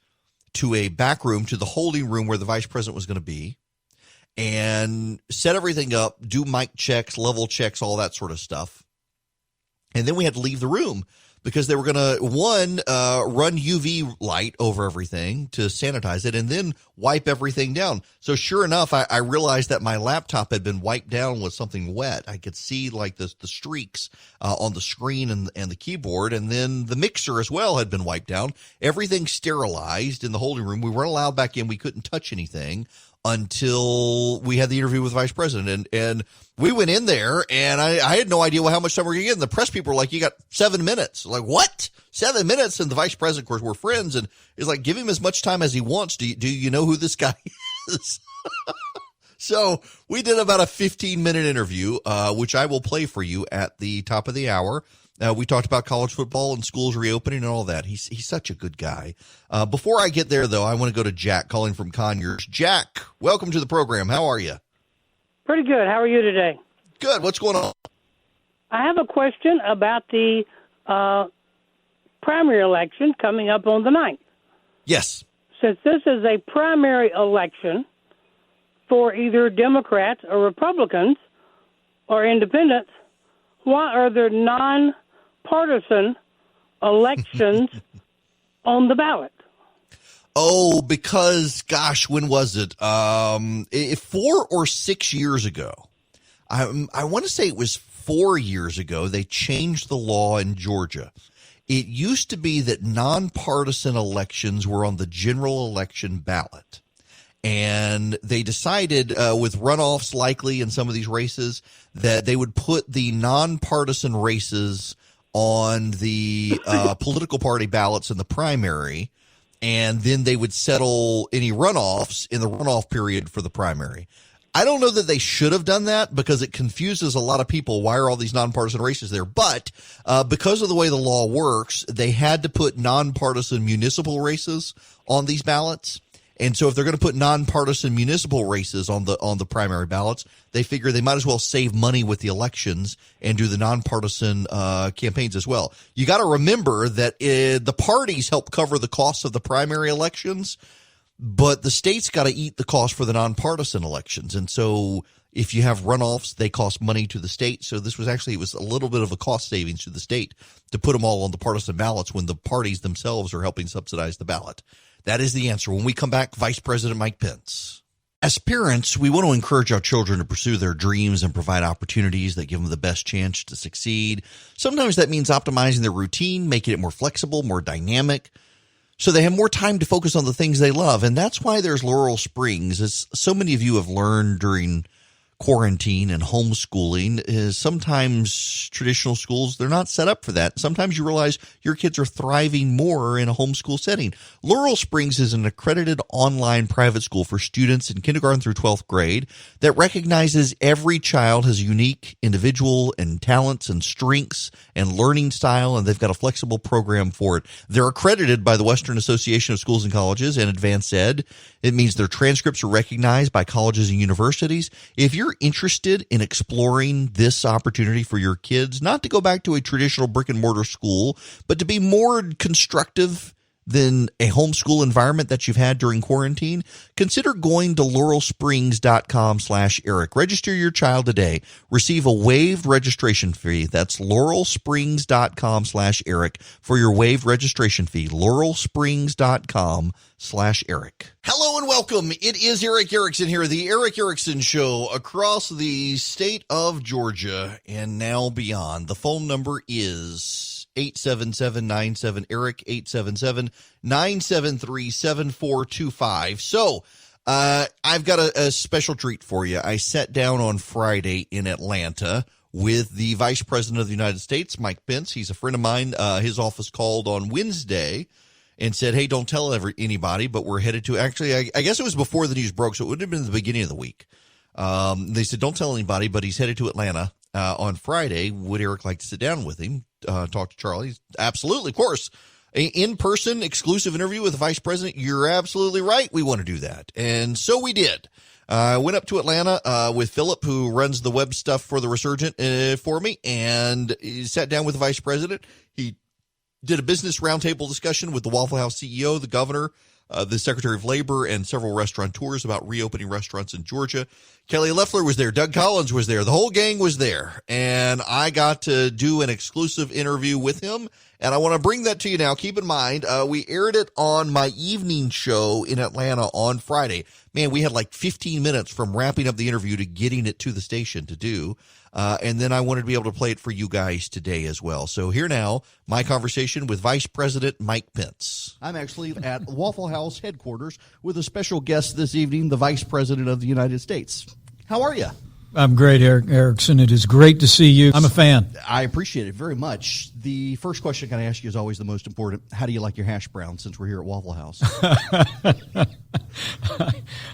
to a back room, to the holding room where the vice president was going to be, and set everything up, do mic checks, level checks, all that sort of stuff. And then we had to leave the room because they were going to, run UV light over everything to sanitize it and then wipe everything down. So sure enough, I realized that my laptop had been wiped down with something wet. I could see like the streaks on the screen and the keyboard. And then the mixer as well had been wiped down. Everything sterilized in the holding room. We weren't allowed back in. We couldn't touch anything until we had the interview with the vice president. And we went in there, and I had no idea how much time we were going to get. And the press people were like, you got 7 minutes. Like, what? 7 minutes? And the vice president, of course, we're friends, and is like, give him as much time as he wants. Do you know who this guy is? So we did about a 15-minute interview, which I will play for you at the top of the hour. We talked about college football and schools reopening and all that. He's such a good guy. Before I get there, though, I want to go to Jack calling from Conyers. Jack, welcome to the program. How are you? Pretty good. How are you today? Good. What's going on? I have a question about the primary election coming up on the 9th. Yes. Since this is a primary election for either Democrats or Republicans or independents, why are there non-partisan elections on the ballot? Oh, because, gosh, when was it? 4 or 6 years ago. I want to say it was 4 years ago. They changed the law in Georgia. It used to be that nonpartisan elections were on the general election ballot. And they decided with runoffs likely in some of these races that they would put the nonpartisan races on the political party ballots in the primary, and then they would settle any runoffs in the runoff period for the primary. I don't know that they should have done that because it confuses a lot of people. Why are all these nonpartisan races there? But because of the way the law works, they had to put nonpartisan municipal races on these ballots. And so if they're going to put nonpartisan municipal races on the primary ballots, they figure they might as well save money with the elections and do the nonpartisan campaigns as well. You got to remember that the parties help cover the costs of the primary elections, but the state's got to eat the cost for the nonpartisan elections. And so if you have runoffs, they cost money to the state. So this was it was a little bit of a cost savings to the state to put them all on the partisan ballots when the parties themselves are helping subsidize the ballot. That is the answer. When we come back, Vice President Mike Pence. As parents, we want to encourage our children to pursue their dreams and provide opportunities that give them the best chance to succeed. Sometimes that means optimizing their routine, making it more flexible, more dynamic, so they have more time to focus on the things they love. And that's why there's Laurel Springs. As so many of you have learned during quarantine and homeschooling, is sometimes traditional schools, they're not set up for that. Sometimes you realize your kids are thriving more in a homeschool setting. Laurel Springs is an accredited online private school for students in kindergarten through 12th grade that recognizes every child has a unique individual and talents and strengths and learning style, and they've got a flexible program for it. They're accredited by the Western Association of Schools and Colleges and Advanced Ed. It means their transcripts are recognized by colleges and universities. If you're interested in exploring this opportunity for your kids, not to go back to a traditional brick and mortar school, but to be more constructive than a homeschool environment that you've had during quarantine, consider going to laurelsprings.com/Eric. Register your child today. Receive a waived registration fee. That's laurelsprings.com/Eric for your waived registration fee. laurelsprings.com/Eric. Hello and welcome. It is Eric Erickson here, the Eric Erickson Show across the state of Georgia and now beyond. The phone number is 877-97-ERIC, 877-973-7425. So I've got a special treat for you. I sat down on Friday in Atlanta with the Vice President of the United States, Mike Pence. He's a friend of mine. His office called on Wednesday, and said, hey, don't tell anybody, but we're headed to, actually, I guess it was before the news broke, so it would have been the beginning of the week. They said, don't tell anybody, but he's headed to Atlanta on Friday. Would Eric like to sit down with him, talk to Charlie? Absolutely, of course. In-person exclusive interview with the vice president. You're absolutely right. We want to do that. And so we did. I went up to Atlanta with Philip, who runs the web stuff for the Resurgent for me, and sat down with the vice president. He did a business roundtable discussion with the Waffle House CEO, the governor, the Secretary of Labor, and several restaurateurs about reopening restaurants in Georgia. Kelly Loeffler was there. Doug Collins was there. The whole gang was there. And I got to do an exclusive interview with him. And I want to bring that to you now. Keep in mind, we aired it on my evening show in Atlanta on Friday. Man, we had like 15 minutes from wrapping up the interview to getting it to the station to do. And then I wanted to be able to play it for you guys today as well. So here now, my conversation with Vice President Mike Pence. I'm actually at Waffle House headquarters with a special guest this evening, the Vice President of the United States. How are you? I'm great, Eric Erickson. It is great to see you. I'm a fan. I appreciate it very much. The first question I got to ask you is always the most important. How do you like your hash browns since we're here at Waffle House?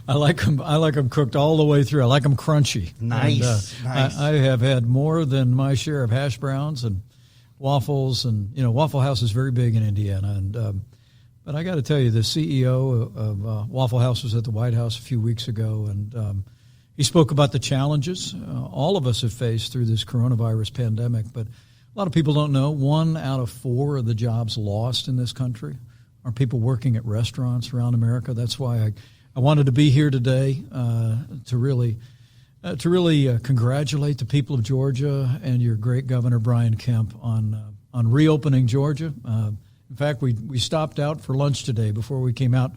I like them cooked all the way through. I like them crunchy. Nice. Nice. I have had more than my share of hash browns and waffles, and Waffle House is very big in Indiana. And but I got to tell you, the CEO of Waffle House was at the White House a few weeks ago, and he spoke about the challenges all of us have faced through this coronavirus pandemic. But a lot of people don't know 1 out of 4 of the jobs lost in this country are people working at restaurants around America. That's why I wanted to be here today to really congratulate the people of Georgia and your great Governor Brian Kemp on reopening Georgia. In fact, we stopped out for lunch today before we came out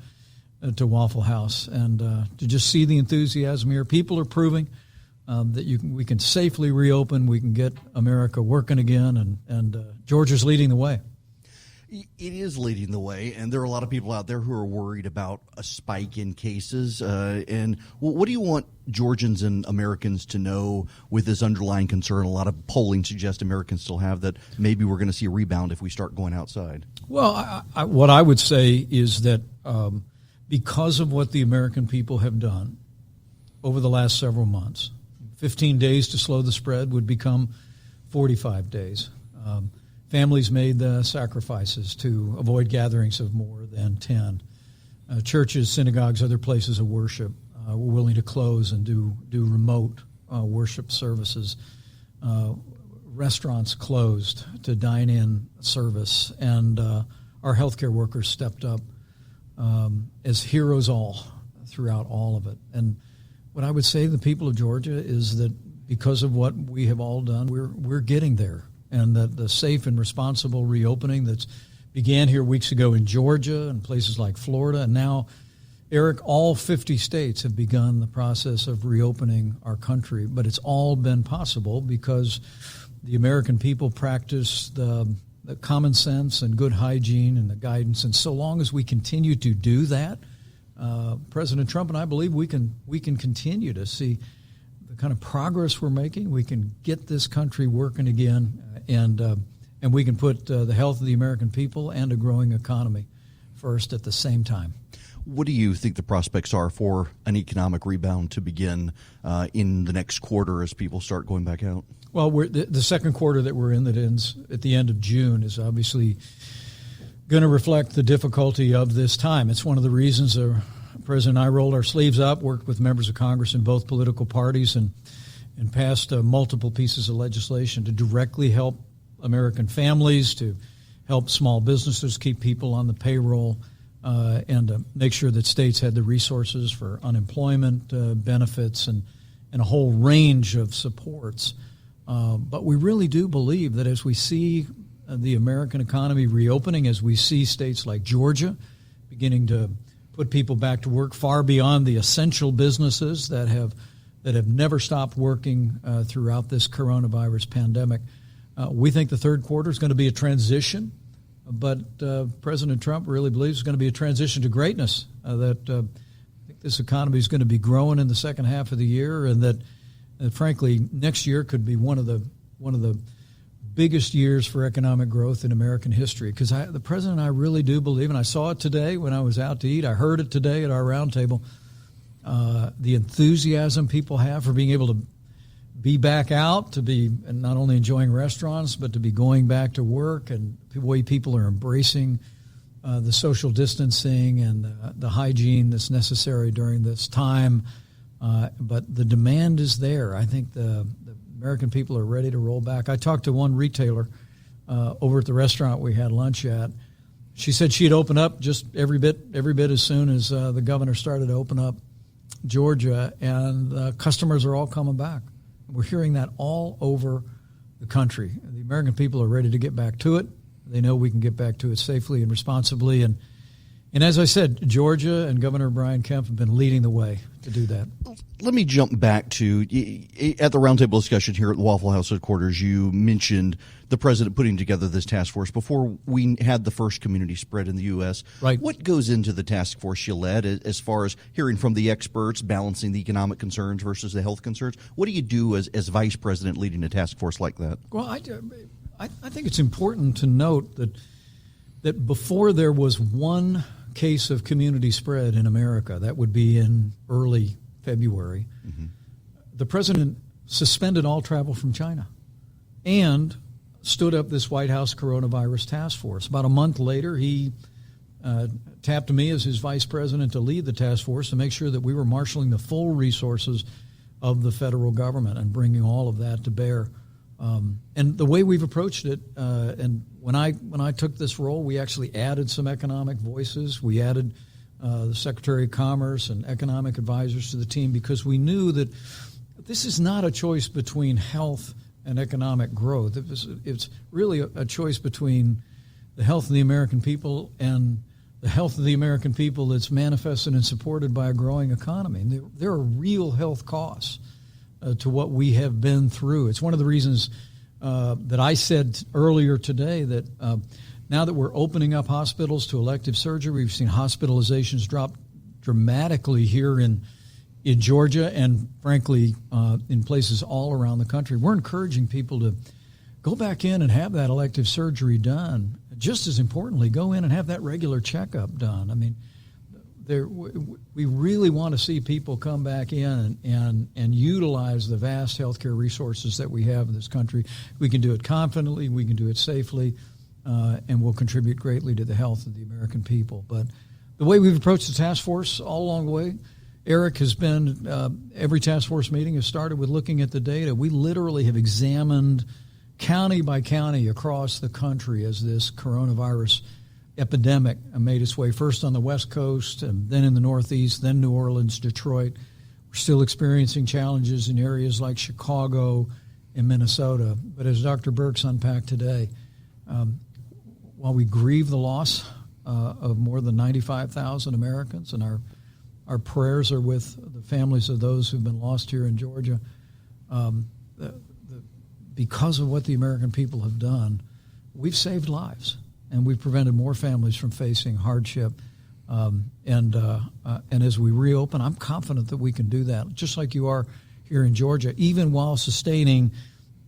to Waffle House, and to just see the enthusiasm here. People are proving that we can safely reopen. We can get America working again, and Georgia's leading the way. It is leading the way, and there are a lot of people out there who are worried about a spike in cases. And what do you want Georgians and Americans to know with this underlying concern? A lot of polling suggests Americans still have that maybe we're going to see a rebound if we start going outside. Well, what I would say is that because of what the American people have done over the last several months, 15 days to slow the spread would become 45 days. Families made the sacrifices to avoid gatherings of more than 10. Churches, synagogues, other places of worship were willing to close and do remote worship services. Restaurants closed to dine-in service, and our healthcare workers stepped up as heroes all throughout all of it. And what I would say to the people of Georgia is that because of what we have all done, we're getting there. And that the safe and responsible reopening that's began here weeks ago in Georgia and places like Florida, and now, Eric, all 50 states have begun the process of reopening our country. But it's all been possible because the American people practice the common sense and good hygiene and the guidance. And so long as we continue to do that, President Trump and I believe we can continue to see the kind of progress we're making. We can get this country working again, and we can put the health of the American people and a growing economy first at the same time. What do you think the prospects are for an economic rebound to begin in the next quarter as people start going back out? Well, the second quarter that we're in, that ends at the end of June, is obviously going to reflect the difficulty of this time. It's one of the reasons the President and I rolled our sleeves up, worked with members of Congress in both political parties, and passed multiple pieces of legislation to directly help American families, to help small businesses keep people on the payroll, and to make sure that states had the resources for unemployment benefits and a whole range of supports. But we really do believe that as we see the American economy reopening, as we see states like Georgia beginning to put people back to work far beyond the essential businesses that have never stopped working throughout this coronavirus pandemic, we think the third quarter is going to be a transition. But President Trump really believes it's going to be a transition to greatness, that I think this economy is going to be growing in the second half of the year, and that frankly, next year could be one of the biggest years for economic growth in American history, because the president and I really do believe, and I saw it today when I was out to eat, I heard it today at our roundtable, the enthusiasm people have for being able to be back out, to be not only enjoying restaurants, but to be going back to work, and the way people are embracing the social distancing and the hygiene that's necessary during this time. But the demand is there. I think the American people are ready to roll back. I talked to one retailer over at the restaurant we had lunch at. She said she'd open up just every bit as soon as the governor started to open up Georgia, and customers are all coming back. We're hearing that all over the country. The American people are ready to get back to it. They know we can get back to it safely and responsibly. And as I said, Georgia and Governor Brian Kemp have been leading the way to do that. Let me jump back to, at the roundtable discussion here at the Waffle House headquarters, you mentioned the president putting together this task force before we had the first community spread in the U.S. Right. What goes into the task force you led as far as hearing from the experts, balancing the economic concerns versus the health concerns? What do you do as vice president leading a task force like that? Well, I think it's important to note that before there was one case of community spread in America, that would be in early February, the president suspended all travel from China and stood up this White House coronavirus task force. About a month later, he tapped me as his vice president to lead the task force to make sure that we were marshaling the full resources of the federal government and bringing all of that to bear. And the way we've approached it, and when I took this role, we actually added some economic voices. We added the Secretary of Commerce and economic advisors to the team, because we knew that this is not a choice between health and economic growth. It's really a choice between the health of the American people and the health of the American people that's manifested and supported by a growing economy. And there are real health costs to what we have been through. It's one of the reasons that I said earlier today that now that we're opening up hospitals to elective surgery, we've seen hospitalizations drop dramatically here in Georgia and, frankly, in places all around the country. We're encouraging people to go back in and have that elective surgery done. Just as importantly, go in and have that regular checkup done. I mean, we really want to see people come back in and utilize the vast healthcare resources that we have in this country. We can do it confidently, we can do it safely, and will contribute greatly to the health of the American people. But the way we've approached the task force all along the way, Eric, has been every task force meeting has started with looking at the data. We literally have examined county by county across the country as this coronavirus epidemic made its way first on the West Coast, and then in the Northeast, then New Orleans, Detroit. We're still experiencing challenges in areas like Chicago and Minnesota. But as Dr. Birx unpacked today, while we grieve the loss of more than 95,000 Americans, and our prayers are with the families of those who've been lost here in Georgia, because of what the American people have done, we've saved lives. And we've prevented more families from facing hardship. And as we reopen, I'm confident that we can do that, just like you are here in Georgia, even while sustaining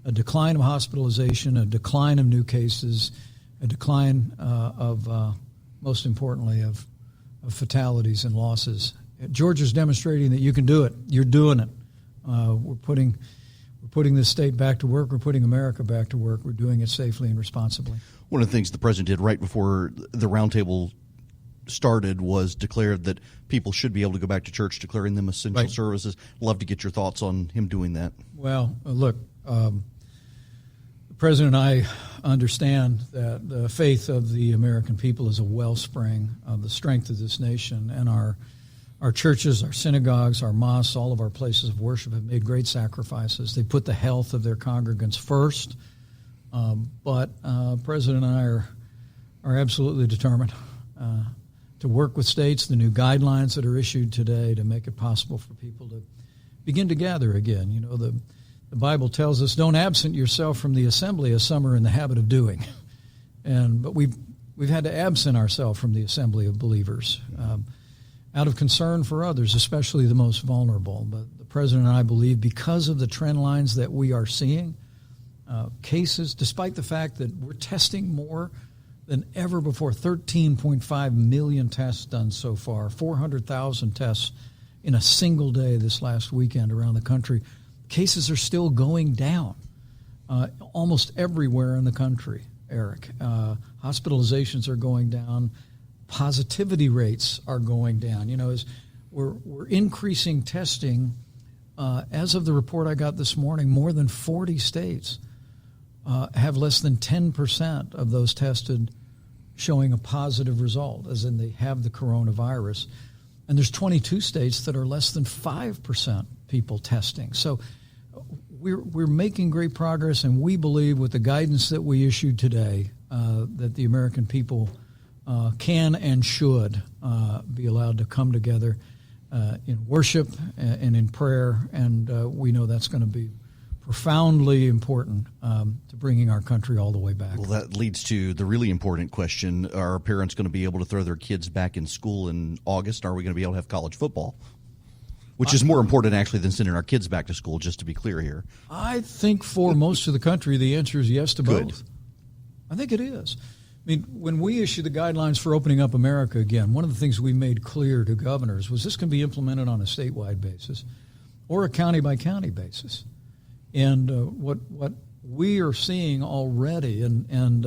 a decline of hospitalization, a decline of new cases, a decline of, most importantly, of fatalities and losses. Georgia's demonstrating that you can do it. You're doing it. We're putting this state back to work. We're putting America back to work. We're doing it safely and responsibly. One of the things the president did right before the roundtable started was declared that people should be able to go back to church, declaring them essential services. Love to get your thoughts on him doing that. Well, look, the president and I understand that the faith of the American people is a wellspring of the strength of this nation, and our churches, our synagogues, our mosques, all of our places of worship have made great sacrifices. They put the health of their congregants first. But President and I are absolutely determined to work with states, the new guidelines that are issued today, to make it possible for people to begin to gather again. You know, the Bible tells us, don't absent yourself from the assembly as some are in the habit of doing. But we've had to absent ourselves from the assembly of believers out of concern for others, especially the most vulnerable. But the president and I believe, because of the trend lines that we are seeing, cases, despite the fact that we're testing more than ever before. 13.5 million tests done so far, 400,000 tests in a single day this last weekend around the country. Cases are still going down almost everywhere in the country, Eric. Hospitalizations are going down. Positivity rates are going down. As we're increasing testing. As of the report I got this morning, more than 40 states have less than 10% of those tested showing a positive result, as in they have the coronavirus. And there's 22 states that are less than 5% people testing. So we're making great progress, and we believe with the guidance that we issued today that the American people can and should be allowed to come together in worship and in prayer, and we know that's going to be profoundly important to bringing our country all the way back. Well, that leads to the really important question. Are parents going to be able to throw their kids back in school in August? Are we going to be able to have college football? Which is more important, actually, than sending our kids back to school, just to be clear here. I think for most of the country, the answer is yes to both. I think it is. I mean, when we issue the guidelines for opening up America again, one of the things we made clear to governors was this can be implemented on a statewide basis or a county-by-county basis. And what we are seeing already, and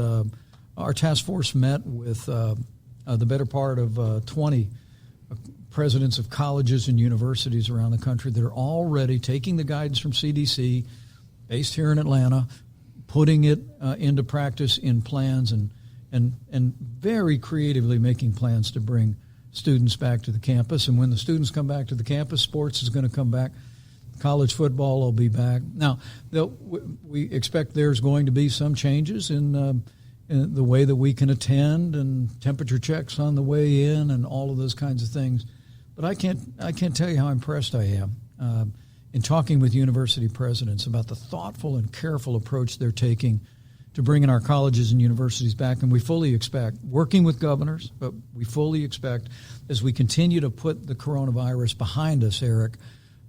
our task force met with the better part of 20 presidents of colleges and universities around the country that are already taking the guidance from CDC, based here in Atlanta, putting it into practice in plans and very creatively making plans to bring students back to the campus. And when the students come back to the campus, sports is going to come back. College football will be back. Now, we expect there's going to be some changes in the way that we can attend and temperature checks on the way in and all of those kinds of things. But I can't tell you how impressed I am in talking with university presidents about the thoughtful and careful approach they're taking to bringing our colleges and universities back. And we fully expect, working with governors, but we fully expect as we continue to put the coronavirus behind us, Eric,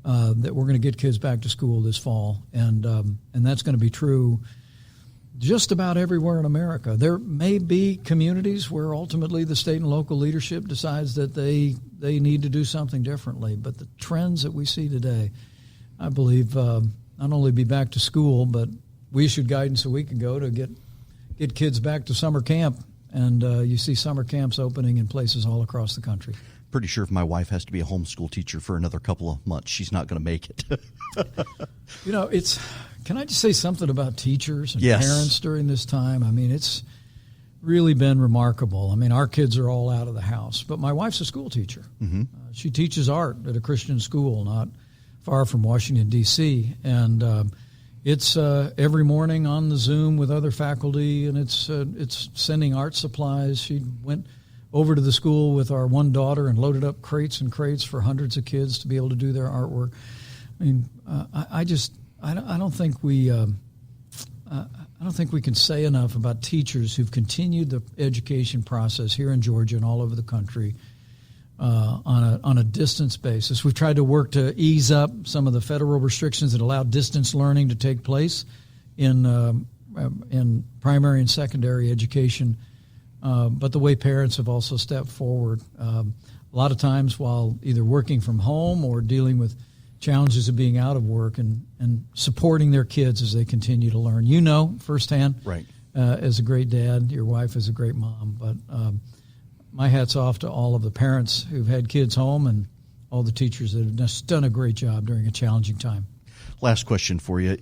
that we're going to get kids back to school this fall. And that's going to be true just about everywhere in America. There may be communities where ultimately the state and local leadership decides that they need to do something differently. But the trends that we see today, I believe, not only be back to school, but we issued guidance a week ago to get kids back to summer camp. And you see summer camps opening in places all across the country. Pretty sure if my wife has to be a homeschool teacher for another couple of months, she's not going to make it. Can I just say something about teachers and parents during this time? I mean, it's really been remarkable. I mean, our kids are all out of the house, but my wife's a school teacher. Mm-hmm. She teaches art at a Christian school not far from Washington, D.C., and it's every morning on the Zoom with other faculty, and it's sending art supplies. She went over to the school with our one daughter and loaded up crates and crates for hundreds of kids to be able to do their artwork. I mean, I don't think we can say enough about teachers who've continued the education process here in Georgia and all over the country on a distance basis. We've tried to work to ease up some of the federal restrictions that allow distance learning to take place in primary and secondary education. But the way parents have also stepped forward, a lot of times while either working from home or dealing with challenges of being out of work and supporting their kids as they continue to learn. You know firsthand, right? As a great dad, your wife is a great mom. But my hat's off to all of the parents who've had kids home and all the teachers that have just done a great job during a challenging time. Last question for you.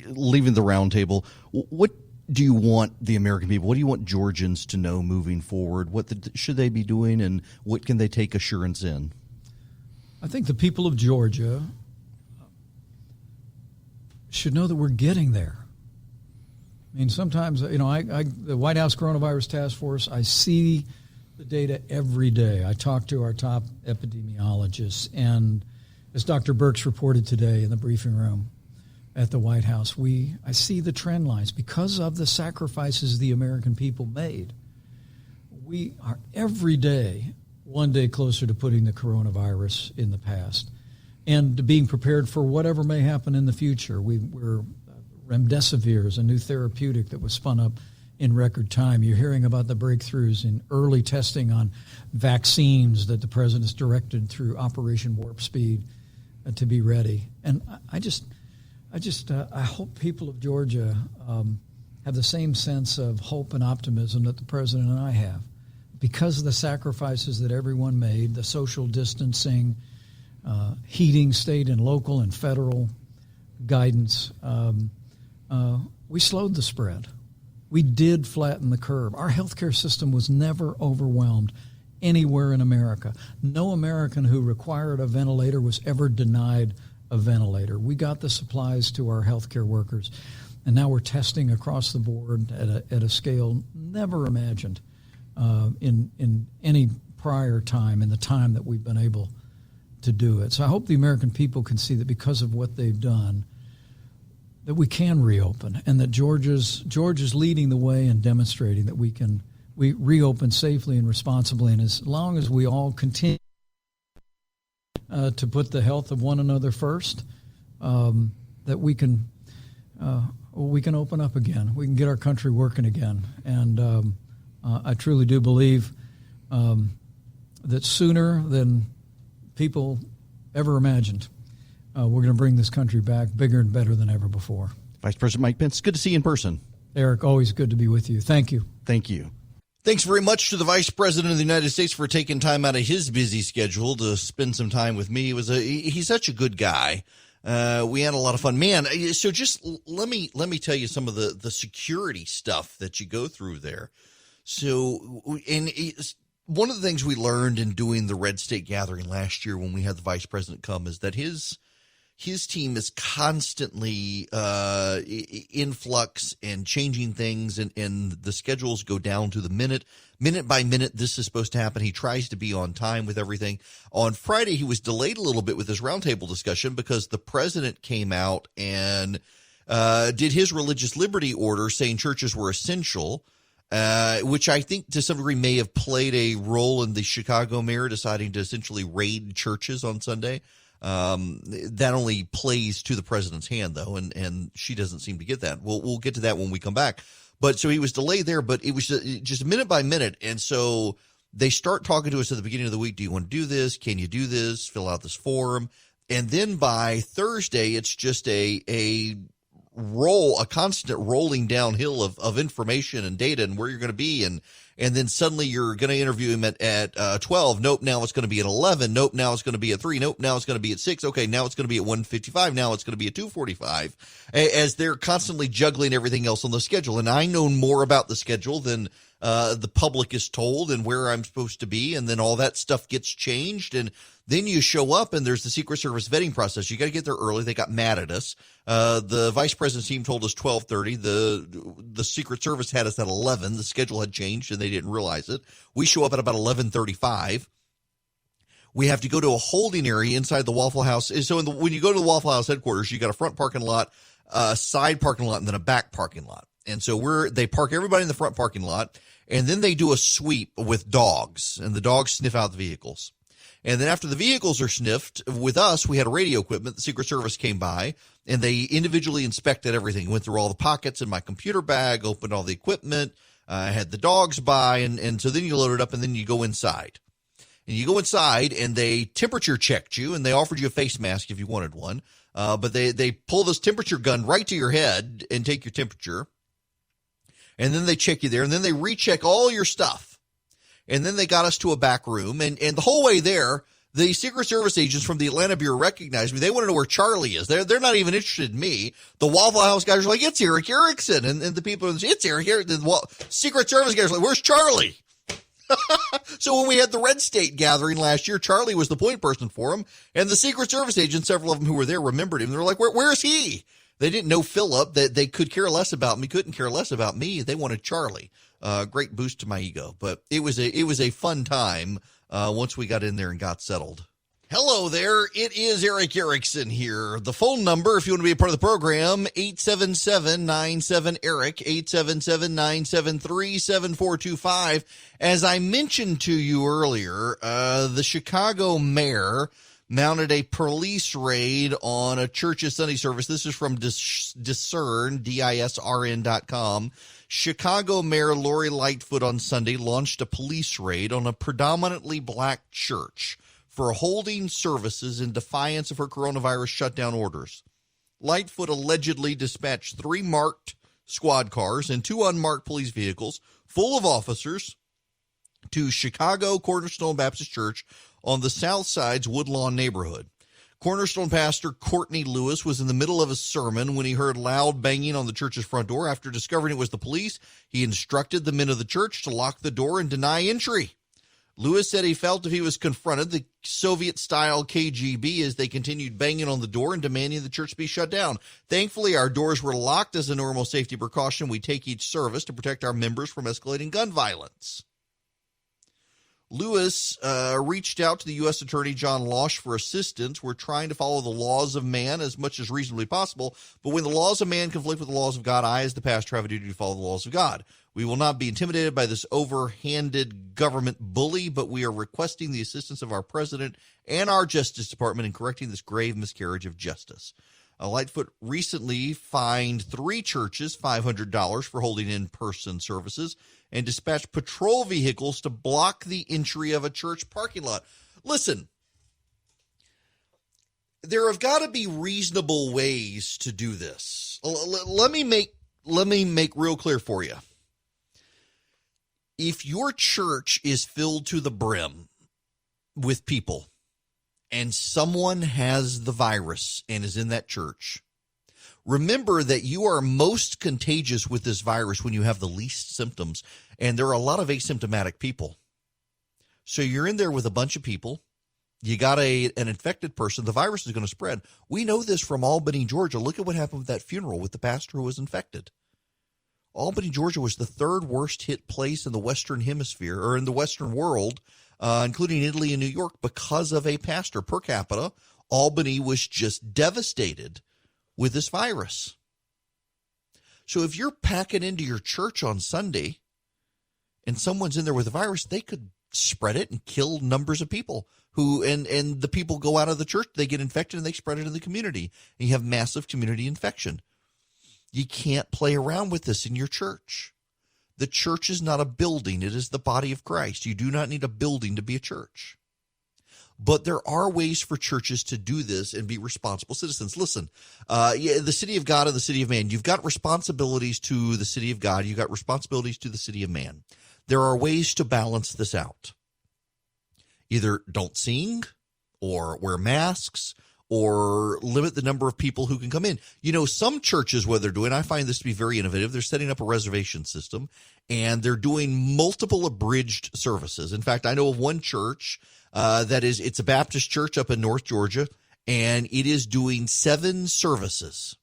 Leaving the roundtable, what do you want the American people, what do you want Georgians to know moving forward? What should they be doing, and what can they take assurance in? I think the people of Georgia should know that we're getting there. I mean, sometimes, the White House Coronavirus Task Force, I see the data every day. I talk to our top epidemiologists, and as Dr. Birx reported today in the briefing room at the White House, I see the trend lines. Because of the sacrifices the American people made, we are every day one day closer to putting the coronavirus in the past and to being prepared for whatever may happen in the future. We're Remdesivir is a new therapeutic that was spun up in record time. You're hearing about the breakthroughs in early testing on vaccines that the president's directed through Operation Warp Speed to be ready. And I hope people of Georgia have the same sense of hope and optimism that the president and I have. Because of the sacrifices that everyone made, the social distancing, heating state and local and federal guidance, we slowed the spread. We did flatten the curve. Our healthcare system was never overwhelmed anywhere in America. No American who required a ventilator was ever denied a ventilator. We got the supplies to our healthcare workers, and now we're testing across the board at a scale never imagined in any prior time in the time that we've been able to do it. So I hope the American people can see that because of what they've done, that we can reopen, and that Georgia's leading the way and demonstrating that we reopen safely and responsibly. And as long as we all continue to put the health of one another first, that we can open up again. We can get our country working again. And I truly do believe that sooner than people ever imagined, we're going to bring this country back bigger and better than ever before. Vice President Mike Pence, good to see you in person. Eric, always good to be with you. Thank you. Thank you. Thanks very much to the Vice President of the United States for taking time out of his busy schedule to spend some time with me. He's such a good guy. We had a lot of fun, man. So just let me tell you some of the security stuff that you go through there. So, and one of the things we learned in doing the Red State Gathering last year when we had the Vice President come is that his team is constantly in flux and changing things, and the schedules go down to the minute by minute. This is supposed to happen. He tries to be on time with everything. On Friday, he was delayed a little bit with his roundtable discussion because the president came out and did his religious liberty order saying churches were essential, which I think to some degree may have played a role in the Chicago mayor deciding to essentially raid churches on Sunday. That only plays to the president's hand, though, and she doesn't seem to get that. We'll get to that when we come back. But so he was delayed there, but it was just minute by minute. And so they start talking to us at the beginning of the week. Do you want to do this? Can you do this? Fill out this form. And then by Thursday, it's just a constant rolling downhill of information and data and where you're going to be. And then suddenly you're going to interview him at 12. Nope, now it's going to be at 11. Nope, now it's going to be at 3. Nope, now it's going to be at 6. Okay, now it's going to be at 1:55. Now it's going to be at 2:45. As they're constantly juggling everything else on the schedule. And I know more about the schedule than the public is told and where I'm supposed to be. And then all that stuff gets changed. And then you show up and there's the Secret Service vetting process. You got to get there early. They got mad at us. The Vice President's team told us 12:30. The Secret Service had us at 11. The schedule had changed and they didn't realize it. We show up at about 11:35. We have to go to a holding area inside the Waffle House. So when you go to the Waffle House headquarters, you got a front parking lot, a side parking lot, and then a back parking lot. And so they park everybody in the front parking lot, and then they do a sweep with dogs, and the dogs sniff out the vehicles. And then after the vehicles are sniffed, with us, we had radio equipment. The Secret Service came by, and they individually inspected everything, went through all the pockets in my computer bag, opened all the equipment, had the dogs by, and so then you load it up, and then you go inside. And you go inside, and they temperature checked you, and they offered you a face mask if you wanted one. But they pull this temperature gun right to your head and take your temperature. And then they check you there, and then they recheck all your stuff. And then they got us to a back room, and the whole way there, the Secret Service agents from the Atlanta Bureau recognized me. They want to know where Charlie is. They're not even interested in me. The Waffle House guys are like, it's Eric Erickson. And the people, it's Eric Erickson. The Secret Service guys are like, where's Charlie? So when we had the Red State Gathering last year, Charlie was the point person for him. And the Secret Service agents, several of them who were there, remembered him. They were like, where is he? They didn't know Philip. They could care less about me, couldn't care less about me. They wanted Charlie. Great boost to my ego. But it was a fun time once we got in there and got settled. Hello there. It is Eric Erickson here. The phone number, if you want to be a part of the program, 877-97-ERIC, 877-973-7425. As I mentioned to you earlier, the Chicago mayor mounted a police raid on a church's Sunday service. This is from Discern, DISRN.com. Chicago Mayor Lori Lightfoot on Sunday launched a police raid on a predominantly black church for holding services in defiance of her coronavirus shutdown orders. Lightfoot allegedly dispatched 3 marked squad cars and 2 unmarked police vehicles full of officers to Chicago Cornerstone Baptist Church on the South Side's Woodlawn neighborhood. Cornerstone pastor Courtney Lewis was in the middle of a sermon when he heard loud banging on the church's front door. After discovering it was the police, he instructed the men of the church to lock the door and deny entry. Lewis said he felt if he was confronted, the Soviet-style KGB, as they continued banging on the door and demanding the church be shut down. Thankfully, our doors were locked as a normal safety precaution. We take each service to protect our members from escalating gun violence. Lewis reached out to the U.S. Attorney John Losh for assistance. We're trying to follow the laws of man as much as reasonably possible, but when the laws of man conflict with the laws of God, I, as the pastor, have a duty to follow the laws of God. We will not be intimidated by this overhanded government bully, but we are requesting the assistance of our president and our Justice Department in correcting this grave miscarriage of justice. Lightfoot recently fined 3 churches $500 for holding in-person services and dispatched patrol vehicles to block the entry of a church parking lot. Listen, there have got to be reasonable ways to do this. Let me make real clear for you. If your church is filled to the brim with people and someone has the virus and is in that church, remember that you are most contagious with this virus when you have the least symptoms, and there are a lot of asymptomatic people. So you're in there with a bunch of people. You got an infected person. The virus is going to spread. We know this from Albany, Georgia. Look at what happened with that funeral with the pastor who was infected. Albany, Georgia was the 3rd worst hit place in the Western Hemisphere, or in the Western world, including Italy and New York, because of a pastor. Per capita, Albany was just devastated with this virus. So if you're packing into your church on Sunday and someone's in there with a virus, they could spread it and kill numbers of people who, and the people go out of the church, they get infected and they spread it in the community. And you have massive community infection. You can't play around with this in your church. The church is not a building. It is the body of Christ. You do not need a building to be a church. But there are ways for churches to do this and be responsible citizens. Listen, the city of God and the city of man, you've got responsibilities to the city of God. You've got responsibilities to the city of man. There are ways to balance this out. Either don't sing or wear masks or limit the number of people who can come in. You know, some churches, what they're doing, I find this to be very innovative. They're setting up a reservation system, and they're doing multiple abridged services. In fact, I know of one church it's a Baptist church up in North Georgia, and it is doing 7 services.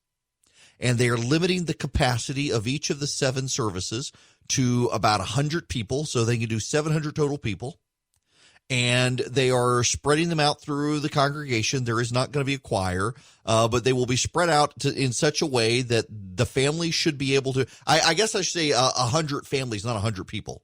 And they are limiting the capacity of each of the 7 services to about 100 people, so they can do 700 total people. And they are spreading them out through the congregation. There is not going to be a choir, but they will be spread out in such a way that the family should be able to, I guess I should say 100 families, not 100 people.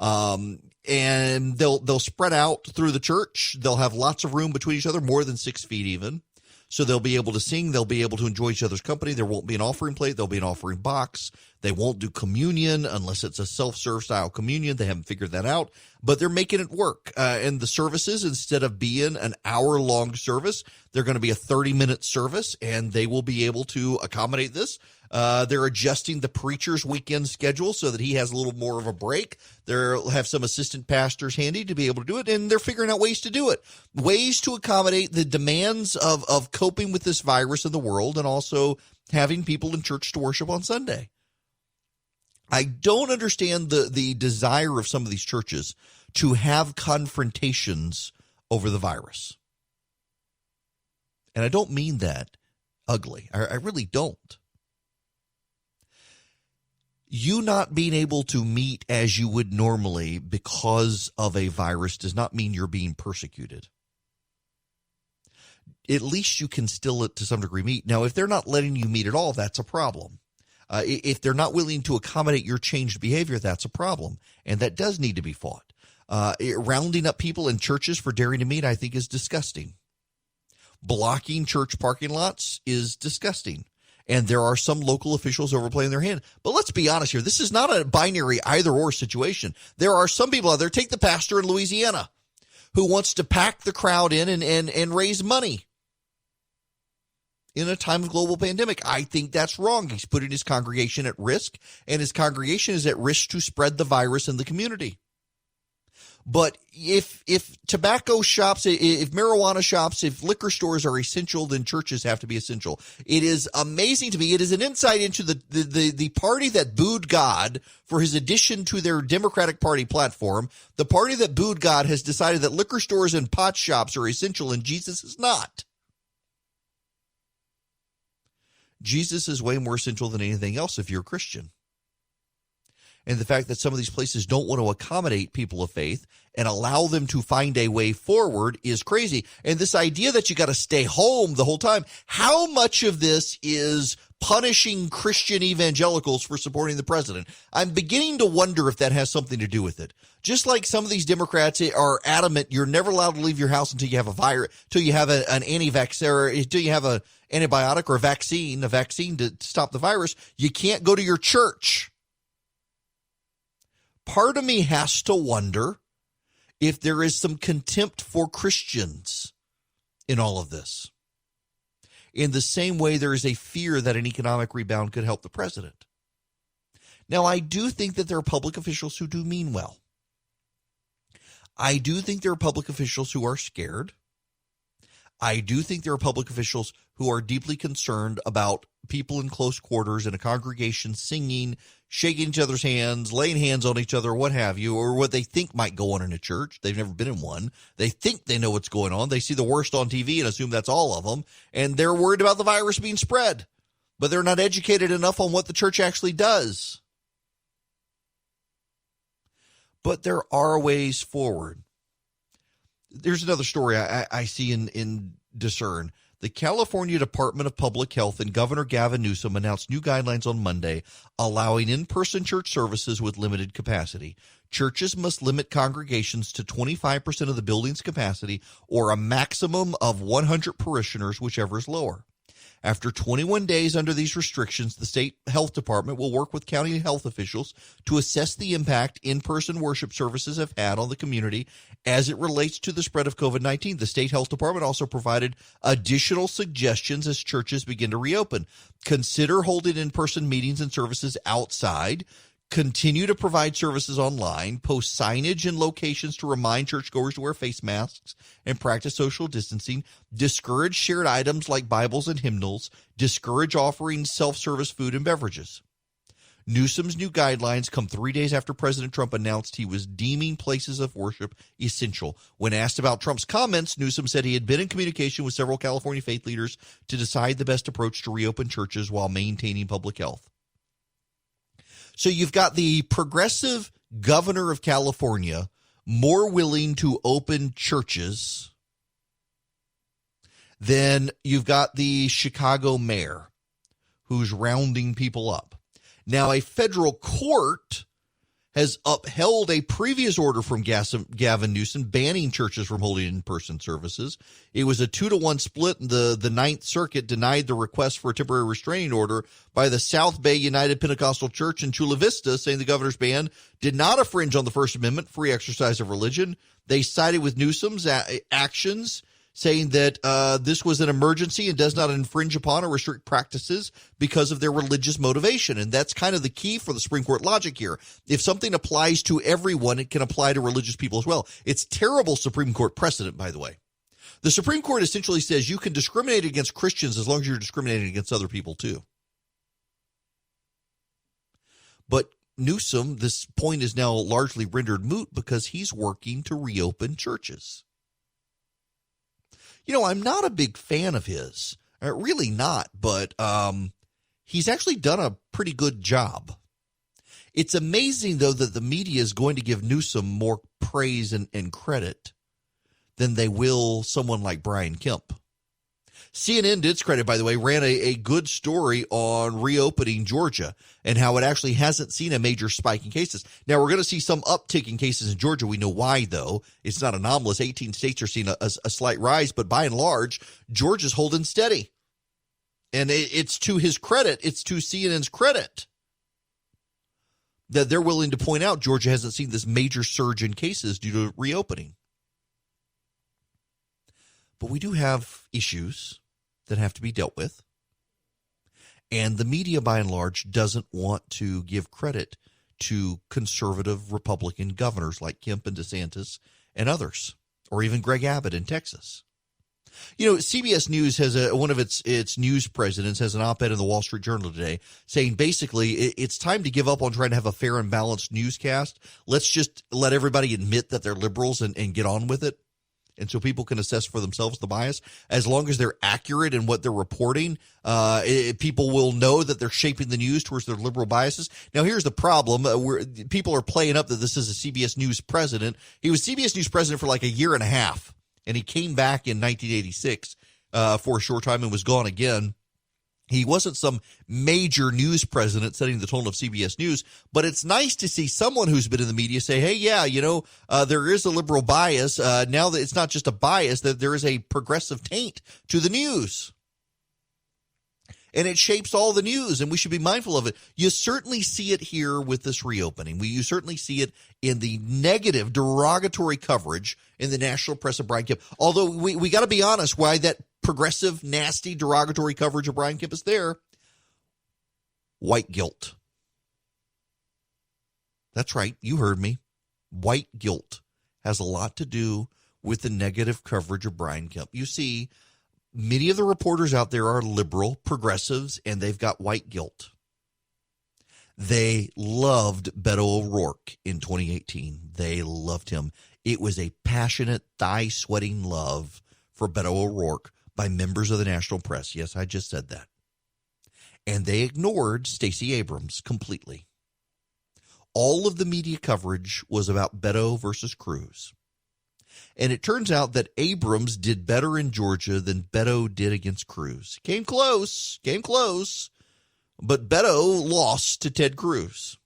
And they'll spread out through the church. They'll have lots of room between each other, more than 6 feet even. So they'll be able to sing. They'll be able to enjoy each other's company. There won't be an offering plate. There'll be an offering box. They won't do communion unless it's a self-serve style communion. They haven't figured that out, but they're making it work. And the services, instead of being an hour-long service, they're going to be a 30-minute service, and they will be able to accommodate this. They're adjusting the preacher's weekend schedule so that he has a little more of a break. They'll have some assistant pastors handy to be able to do it, and they're figuring out ways to do it, ways to accommodate the demands of coping with this virus in the world and also having people in church to worship on Sunday. I don't understand the desire of some of these churches to have confrontations over the virus. And I don't mean that ugly. I really don't. You not being able to meet as you would normally because of a virus does not mean you're being persecuted. At least you can still, to some degree, meet. Now, if they're not letting you meet at all, that's a problem. If they're not willing to accommodate your changed behavior, that's a problem. And that does need to be fought. Rounding up people in churches for daring to meet, I think, is disgusting. Blocking church parking lots is disgusting. And there are some local officials overplaying their hand. But let's be honest here. This is not a binary either-or situation. There are some people out there, take the pastor in Louisiana, who wants to pack the crowd in and raise money in a time of global pandemic. I think that's wrong. He's putting his congregation at risk, and his congregation is at risk to spread the virus in the community. But if tobacco shops, if marijuana shops, if liquor stores are essential, then churches have to be essential. It is amazing to me. It is an insight into the party that booed God for his addition to their Democratic Party platform. The party that booed God has decided that liquor stores and pot shops are essential, and Jesus is not. Jesus is way more essential than anything else if you're a Christian. And the fact that some of these places don't want to accommodate people of faith and allow them to find a way forward is crazy. And this idea that you got to stay home the whole time, how much of this is punishing Christian evangelicals for supporting the president? I'm beginning to wonder if that has something to do with it. Just like some of these Democrats are adamant you're never allowed to leave your house until you have a virus, until you have an anti-vax, or until you have an antibiotic or a vaccine to stop the virus. You can't go to your church. Part of me has to wonder if there is some contempt for Christians in all of this. In the same way, there is a fear that an economic rebound could help the president. Now, I do think that there are public officials who do mean well. I do think there are public officials who are scared. I do think there are public officials who are deeply concerned about people in close quarters in a congregation singing, shaking each other's hands, laying hands on each other, what have you, or what they think might go on in a church. They've never been in one. They think they know what's going on. They see the worst on TV and assume that's all of them, and they're worried about the virus being spread, but they're not educated enough on what the church actually does. But there are ways forward. There's another story I see in Discern. The California Department of Public Health and Governor Gavin Newsom announced new guidelines on Monday allowing in-person church services with limited capacity. Churches must limit congregations to 25% of the building's capacity or a maximum of 100 parishioners, whichever is lower. After 21 days under these restrictions, the state health department will work with county health officials to assess the impact in-person worship services have had on the community as it relates to the spread of COVID-19. The state health department also provided additional suggestions as churches begin to reopen. Consider holding in-person meetings and services outside. Continue to provide services online, post signage in locations to remind churchgoers to wear face masks and practice social distancing, discourage shared items like Bibles and hymnals, discourage offering self-service food and beverages. Newsom's new guidelines come 3 days after President Trump announced he was deeming places of worship essential. When asked about Trump's comments, Newsom said he had been in communication with several California faith leaders to decide the best approach to reopen churches while maintaining public health. So you've got the progressive governor of California more willing to open churches than you've got the Chicago mayor who's rounding people up. Now, a federal court has upheld a previous order from Gavin Newsom banning churches from holding in-person services. It was a 2-1 split. The Ninth Circuit denied the request for a temporary restraining order by the South Bay United Pentecostal Church in Chula Vista, saying the governor's ban did not infringe on the First Amendment, free exercise of religion. They sided with Newsom's actions, saying that this was an emergency and does not infringe upon or restrict practices because of their religious motivation. And that's kind of the key for the Supreme Court logic here. If something applies to everyone, it can apply to religious people as well. It's terrible Supreme Court precedent, by the way. The Supreme Court essentially says you can discriminate against Christians as long as you're discriminating against other people too. But Newsom, this point is now largely rendered moot because he's working to reopen churches. You know, I'm not a big fan of his, really not, but he's actually done a pretty good job. It's amazing, though, that the media is going to give Newsom more praise and credit than they will someone like Brian Kemp. CNN, to its credit, by the way, ran a good story on reopening Georgia and how it actually hasn't seen a major spike in cases. Now, we're going to see some uptick in cases in Georgia. We know why, though. It's not anomalous. 18 states are seeing a slight rise, but by and large, Georgia's holding steady. And it's to his credit, it's to CNN's credit that they're willing to point out Georgia hasn't seen this major surge in cases due to reopening. But we do have issues that have to be dealt with. And the media, by and large, doesn't want to give credit to conservative Republican governors like Kemp and DeSantis and others, or even Greg Abbott in Texas. You know, CBS News has one of its news presidents has an op-ed in the Wall Street Journal today saying basically it's time to give up on trying to have a fair and balanced newscast. Let's just let everybody admit that they're liberals and get on with it. And so people can assess for themselves the bias. As long as they're accurate in what they're reporting, people will know that they're shaping the news towards their liberal biases. Now, here's the problem. People are playing up that this is a CBS News president. He was CBS News president for like a year and a half, and he came back in 1986 for a short time and was gone again. He wasn't some major news president setting the tone of CBS News, but it's nice to see someone who's been in the media say, hey, yeah, there is a liberal bias. Now that it's not just a bias, that there is a progressive taint to the news. And it shapes all the news, and we should be mindful of it. You certainly see it here with this reopening. You certainly see it in the negative, derogatory coverage in the national press of Brian Kemp. Although we got to be honest, why that progressive, nasty, derogatory coverage of Brian Kemp is there? White guilt. That's right. You heard me. White guilt has a lot to do with the negative coverage of Brian Kemp. You see, many of the reporters out there are liberal, progressives, and they've got white guilt. They loved Beto O'Rourke in 2018. They loved him. It was a passionate, thigh-sweating love for Beto O'Rourke by members of the national press. Yes, I just said that. And they ignored Stacey Abrams completely. All of the media coverage was about Beto versus Cruz. And it turns out that Abrams did better in Georgia than Beto did against Cruz. Came close, but Beto lost to Ted Cruz.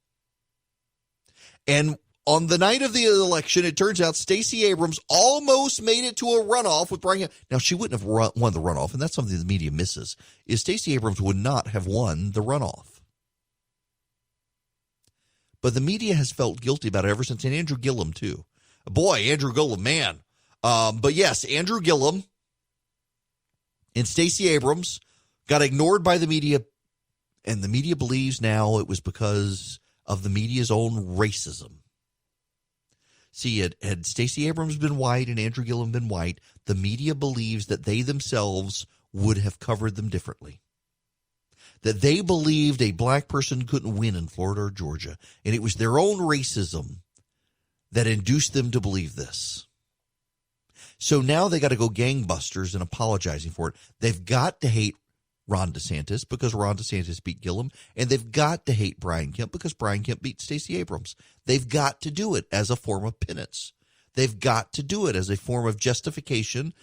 And on the night of the election, it turns out Stacey Abrams almost made it to a runoff with Brian Kemp. Now, she wouldn't have won the runoff, and that's something the media misses, is Stacey Abrams would not have won the runoff. But the media has felt guilty about it ever since, and Andrew Gillum, too. Boy, Andrew Gillum, man. But yes, Andrew Gillum and Stacey Abrams got ignored by the media, and the media believes now it was because of the media's own racism. See, had Stacey Abrams been white and Andrew Gillum been white, the media believes that they themselves would have covered them differently. That they believed a black person couldn't win in Florida or Georgia, and it was their own racism that induced them to believe this. So now they got to go gangbusters and apologizing for it. They've got to hate Ron DeSantis because Ron DeSantis beat Gillum, and they've got to hate Brian Kemp because Brian Kemp beat Stacey Abrams. They've got to do it as a form of penance. They've got to do it as a form of justification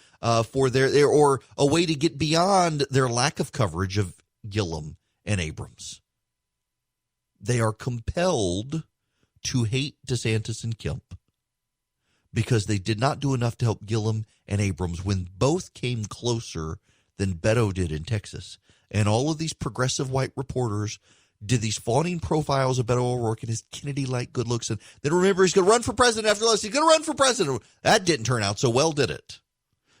for their or a way to get beyond their lack of coverage of Gillum and Abrams. They are compelled to hate DeSantis and Kemp because they did not do enough to help Gillum and Abrams when both came closer than Beto did in Texas. And all of these progressive white reporters did these fawning profiles of Beto O'Rourke and his Kennedy-like good looks. And then remember, he's going to run for president after this. He's going to run for president. That didn't turn out so well, did it?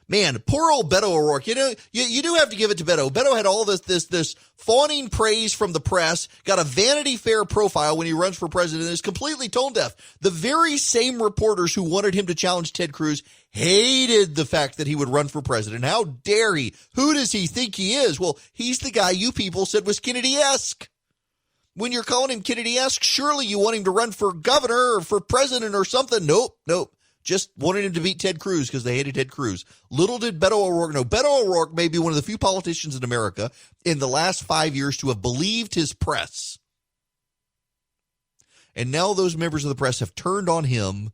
Man, poor old Beto O'Rourke. You do have to give it to Beto. Beto had all this fawning praise from the press, got a Vanity Fair profile when he runs for president, and is completely tone deaf. The very same reporters who wanted him to challenge Ted Cruz hated the fact that he would run for president. How dare he? Who does he think he is? Well, he's the guy you people said was Kennedy-esque. When you're calling him Kennedy-esque, surely you want him to run for governor or for president or something. Nope. Just wanted him to beat Ted Cruz because they hated Ted Cruz. Little did Beto O'Rourke know. Beto O'Rourke may be one of the few politicians in America in the last 5 years to have believed his press. And now those members of the press have turned on him.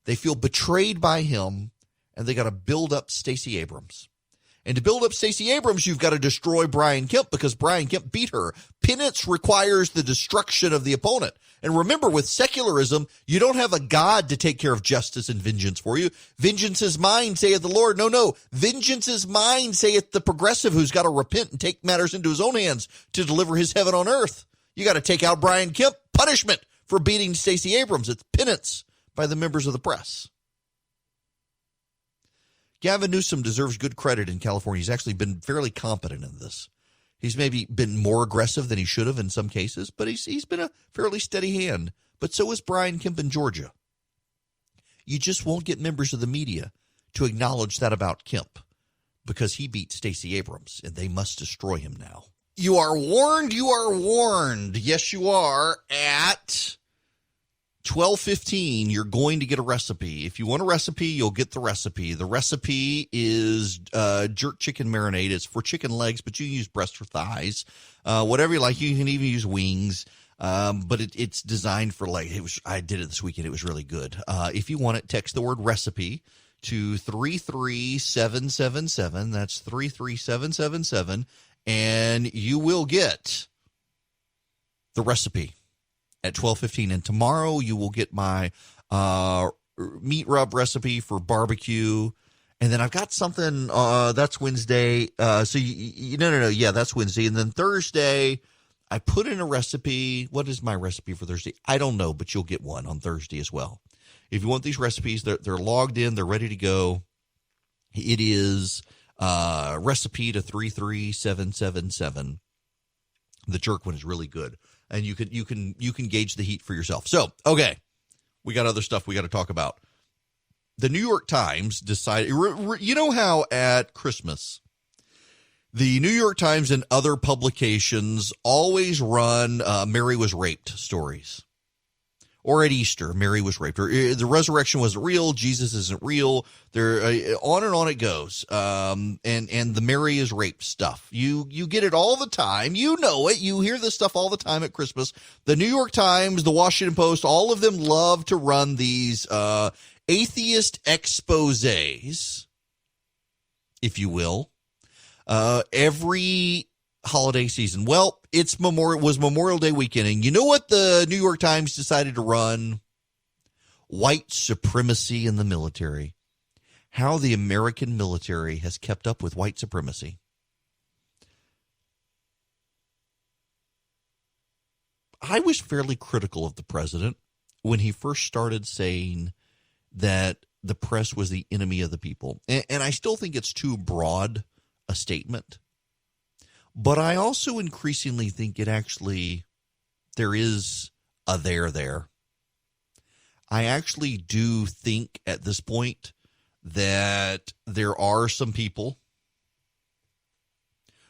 They feel betrayed by him, and they got to build up Stacey Abrams. And to build up Stacey Abrams, you've got to destroy Brian Kemp because Brian Kemp beat her. Penance requires the destruction of the opponent. And remember, with secularism, you don't have a God to take care of justice and vengeance for you. Vengeance is mine, saith the Lord. No. Vengeance is mine, saith the progressive who's got to repent and take matters into his own hands to deliver his heaven on earth. You got to take out Brian Kemp. Punishment for beating Stacey Abrams. It's penance by the members of the press. Gavin Newsom deserves good credit in California. He's actually been fairly competent in this. He's maybe been more aggressive than he should have in some cases, but he's been a fairly steady hand. But so is Brian Kemp in Georgia. You just won't get members of the media to acknowledge that about Kemp because he beat Stacey Abrams, and they must destroy him now. You are warned. You are warned. Yes, you are. At 12:15, you're going to get a recipe. If you want a recipe, you'll get the recipe. The recipe is jerk chicken marinade. It's for chicken legs, but you can use breast or thighs, whatever you like. You can even use wings, but it's designed for I did it this weekend. It was really good. If you want it, text the word recipe to 33777. That's 33777, and you will get the recipe at 12:15, and tomorrow you will get my meat rub recipe for barbecue, and then I've got something that's Wednesday. No, yeah, that's Wednesday, and then Thursday I put in a recipe. What is my recipe for Thursday? I don't know, but you'll get one on Thursday as well. If you want these recipes, they're logged in, they're ready to go. It is recipe to 33777. The jerk one is really good. And you can gauge the heat for yourself. So, okay, we got other stuff we got to talk about. The New York Times decided, you know how at Christmas, the New York Times and other publications always run Mary was raped stories. Or at Easter, Mary was raped, or the resurrection wasn't real, Jesus isn't real. On and on it goes. And the Mary is raped stuff. You get it all the time. You know it. You hear this stuff all the time at Christmas. The New York Times, the Washington Post, all of them love to run these atheist exposés, if you will, every holiday season. Well, it was Memorial Day weekend, and you know what the New York Times decided to run? White supremacy in the military. How the American military has kept up with white supremacy. I was fairly critical of the president when he first started saying that the press was the enemy of the people. And I still think it's too broad a statement. But I also increasingly think there is a there. I actually do think at this point that there are some people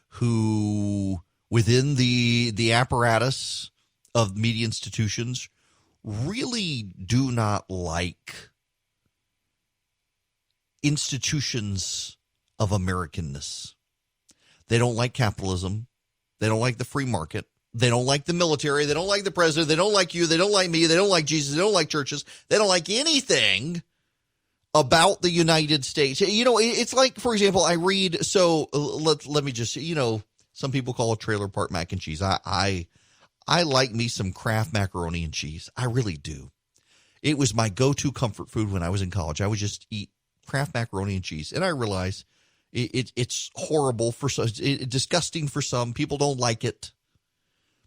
who, within the apparatus of media institutions, really do not like institutions of Americanness. They don't like capitalism. They don't like the free market. They don't like the military. They don't like the president. They don't like you. They don't like me. They don't like Jesus. They don't like churches. They don't like anything about the United States. You know, it's like, for example, I read, so let me just, some people call it trailer park mac and cheese. I like me some Kraft macaroni and cheese. I really do. It was my go-to comfort food when I was in college. I would just eat Kraft macaroni and cheese. And I realize it's horrible for some, disgusting for some. People don't like it.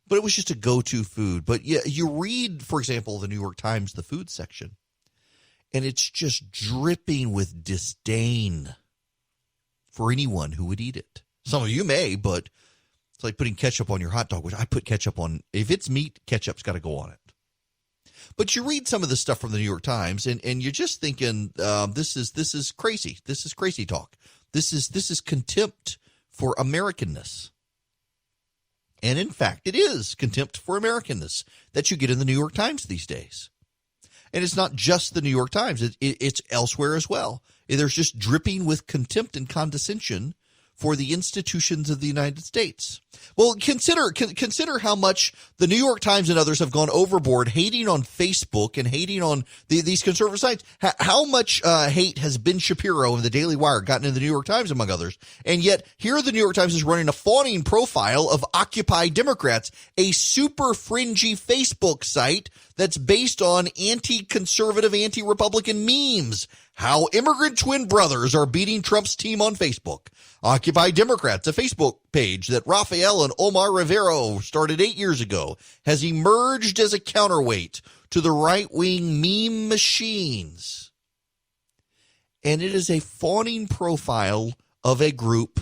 But it was just a go-to food. But yeah, you read, for example, the New York Times, the food section, and it's just dripping with disdain for anyone who would eat it. Some of you may, but it's like putting ketchup on your hot dog, which I put ketchup on. If it's meat, ketchup's got to go on it. But you read some of the stuff from the New York Times, and you're just thinking, this is crazy. This is crazy talk. This is contempt for Americanness. And in fact, it is contempt for Americanness that you get in the New York Times these days. And it's not just the New York Times. It's elsewhere as well. There's just dripping with contempt and condescension for the institutions of the United States. Well, consider how much the New York Times and others have gone overboard hating on Facebook and hating on these conservative sites. How much hate has Ben Shapiro and the Daily Wire gotten in the New York Times, among others? And yet here the New York Times is running a fawning profile of Occupy Democrats, a super fringy Facebook site that's based on anti-conservative, anti-Republican memes. How immigrant twin brothers are beating Trump's team on Facebook. Occupy Democrats, a Facebook page that Rafael and Omar Rivero started 8 years ago, has emerged as a counterweight to the right-wing meme machines. And it is a fawning profile of a group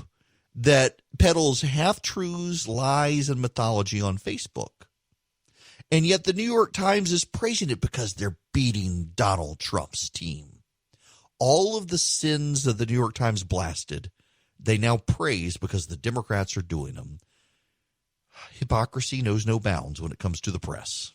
that peddles half-truths, lies, and mythology on Facebook. And yet the New York Times is praising it because they're beating Donald Trump's team. All of the sins that the New York Times blasted, they now praise because the Democrats are doing them. Hypocrisy knows no bounds when it comes to the press.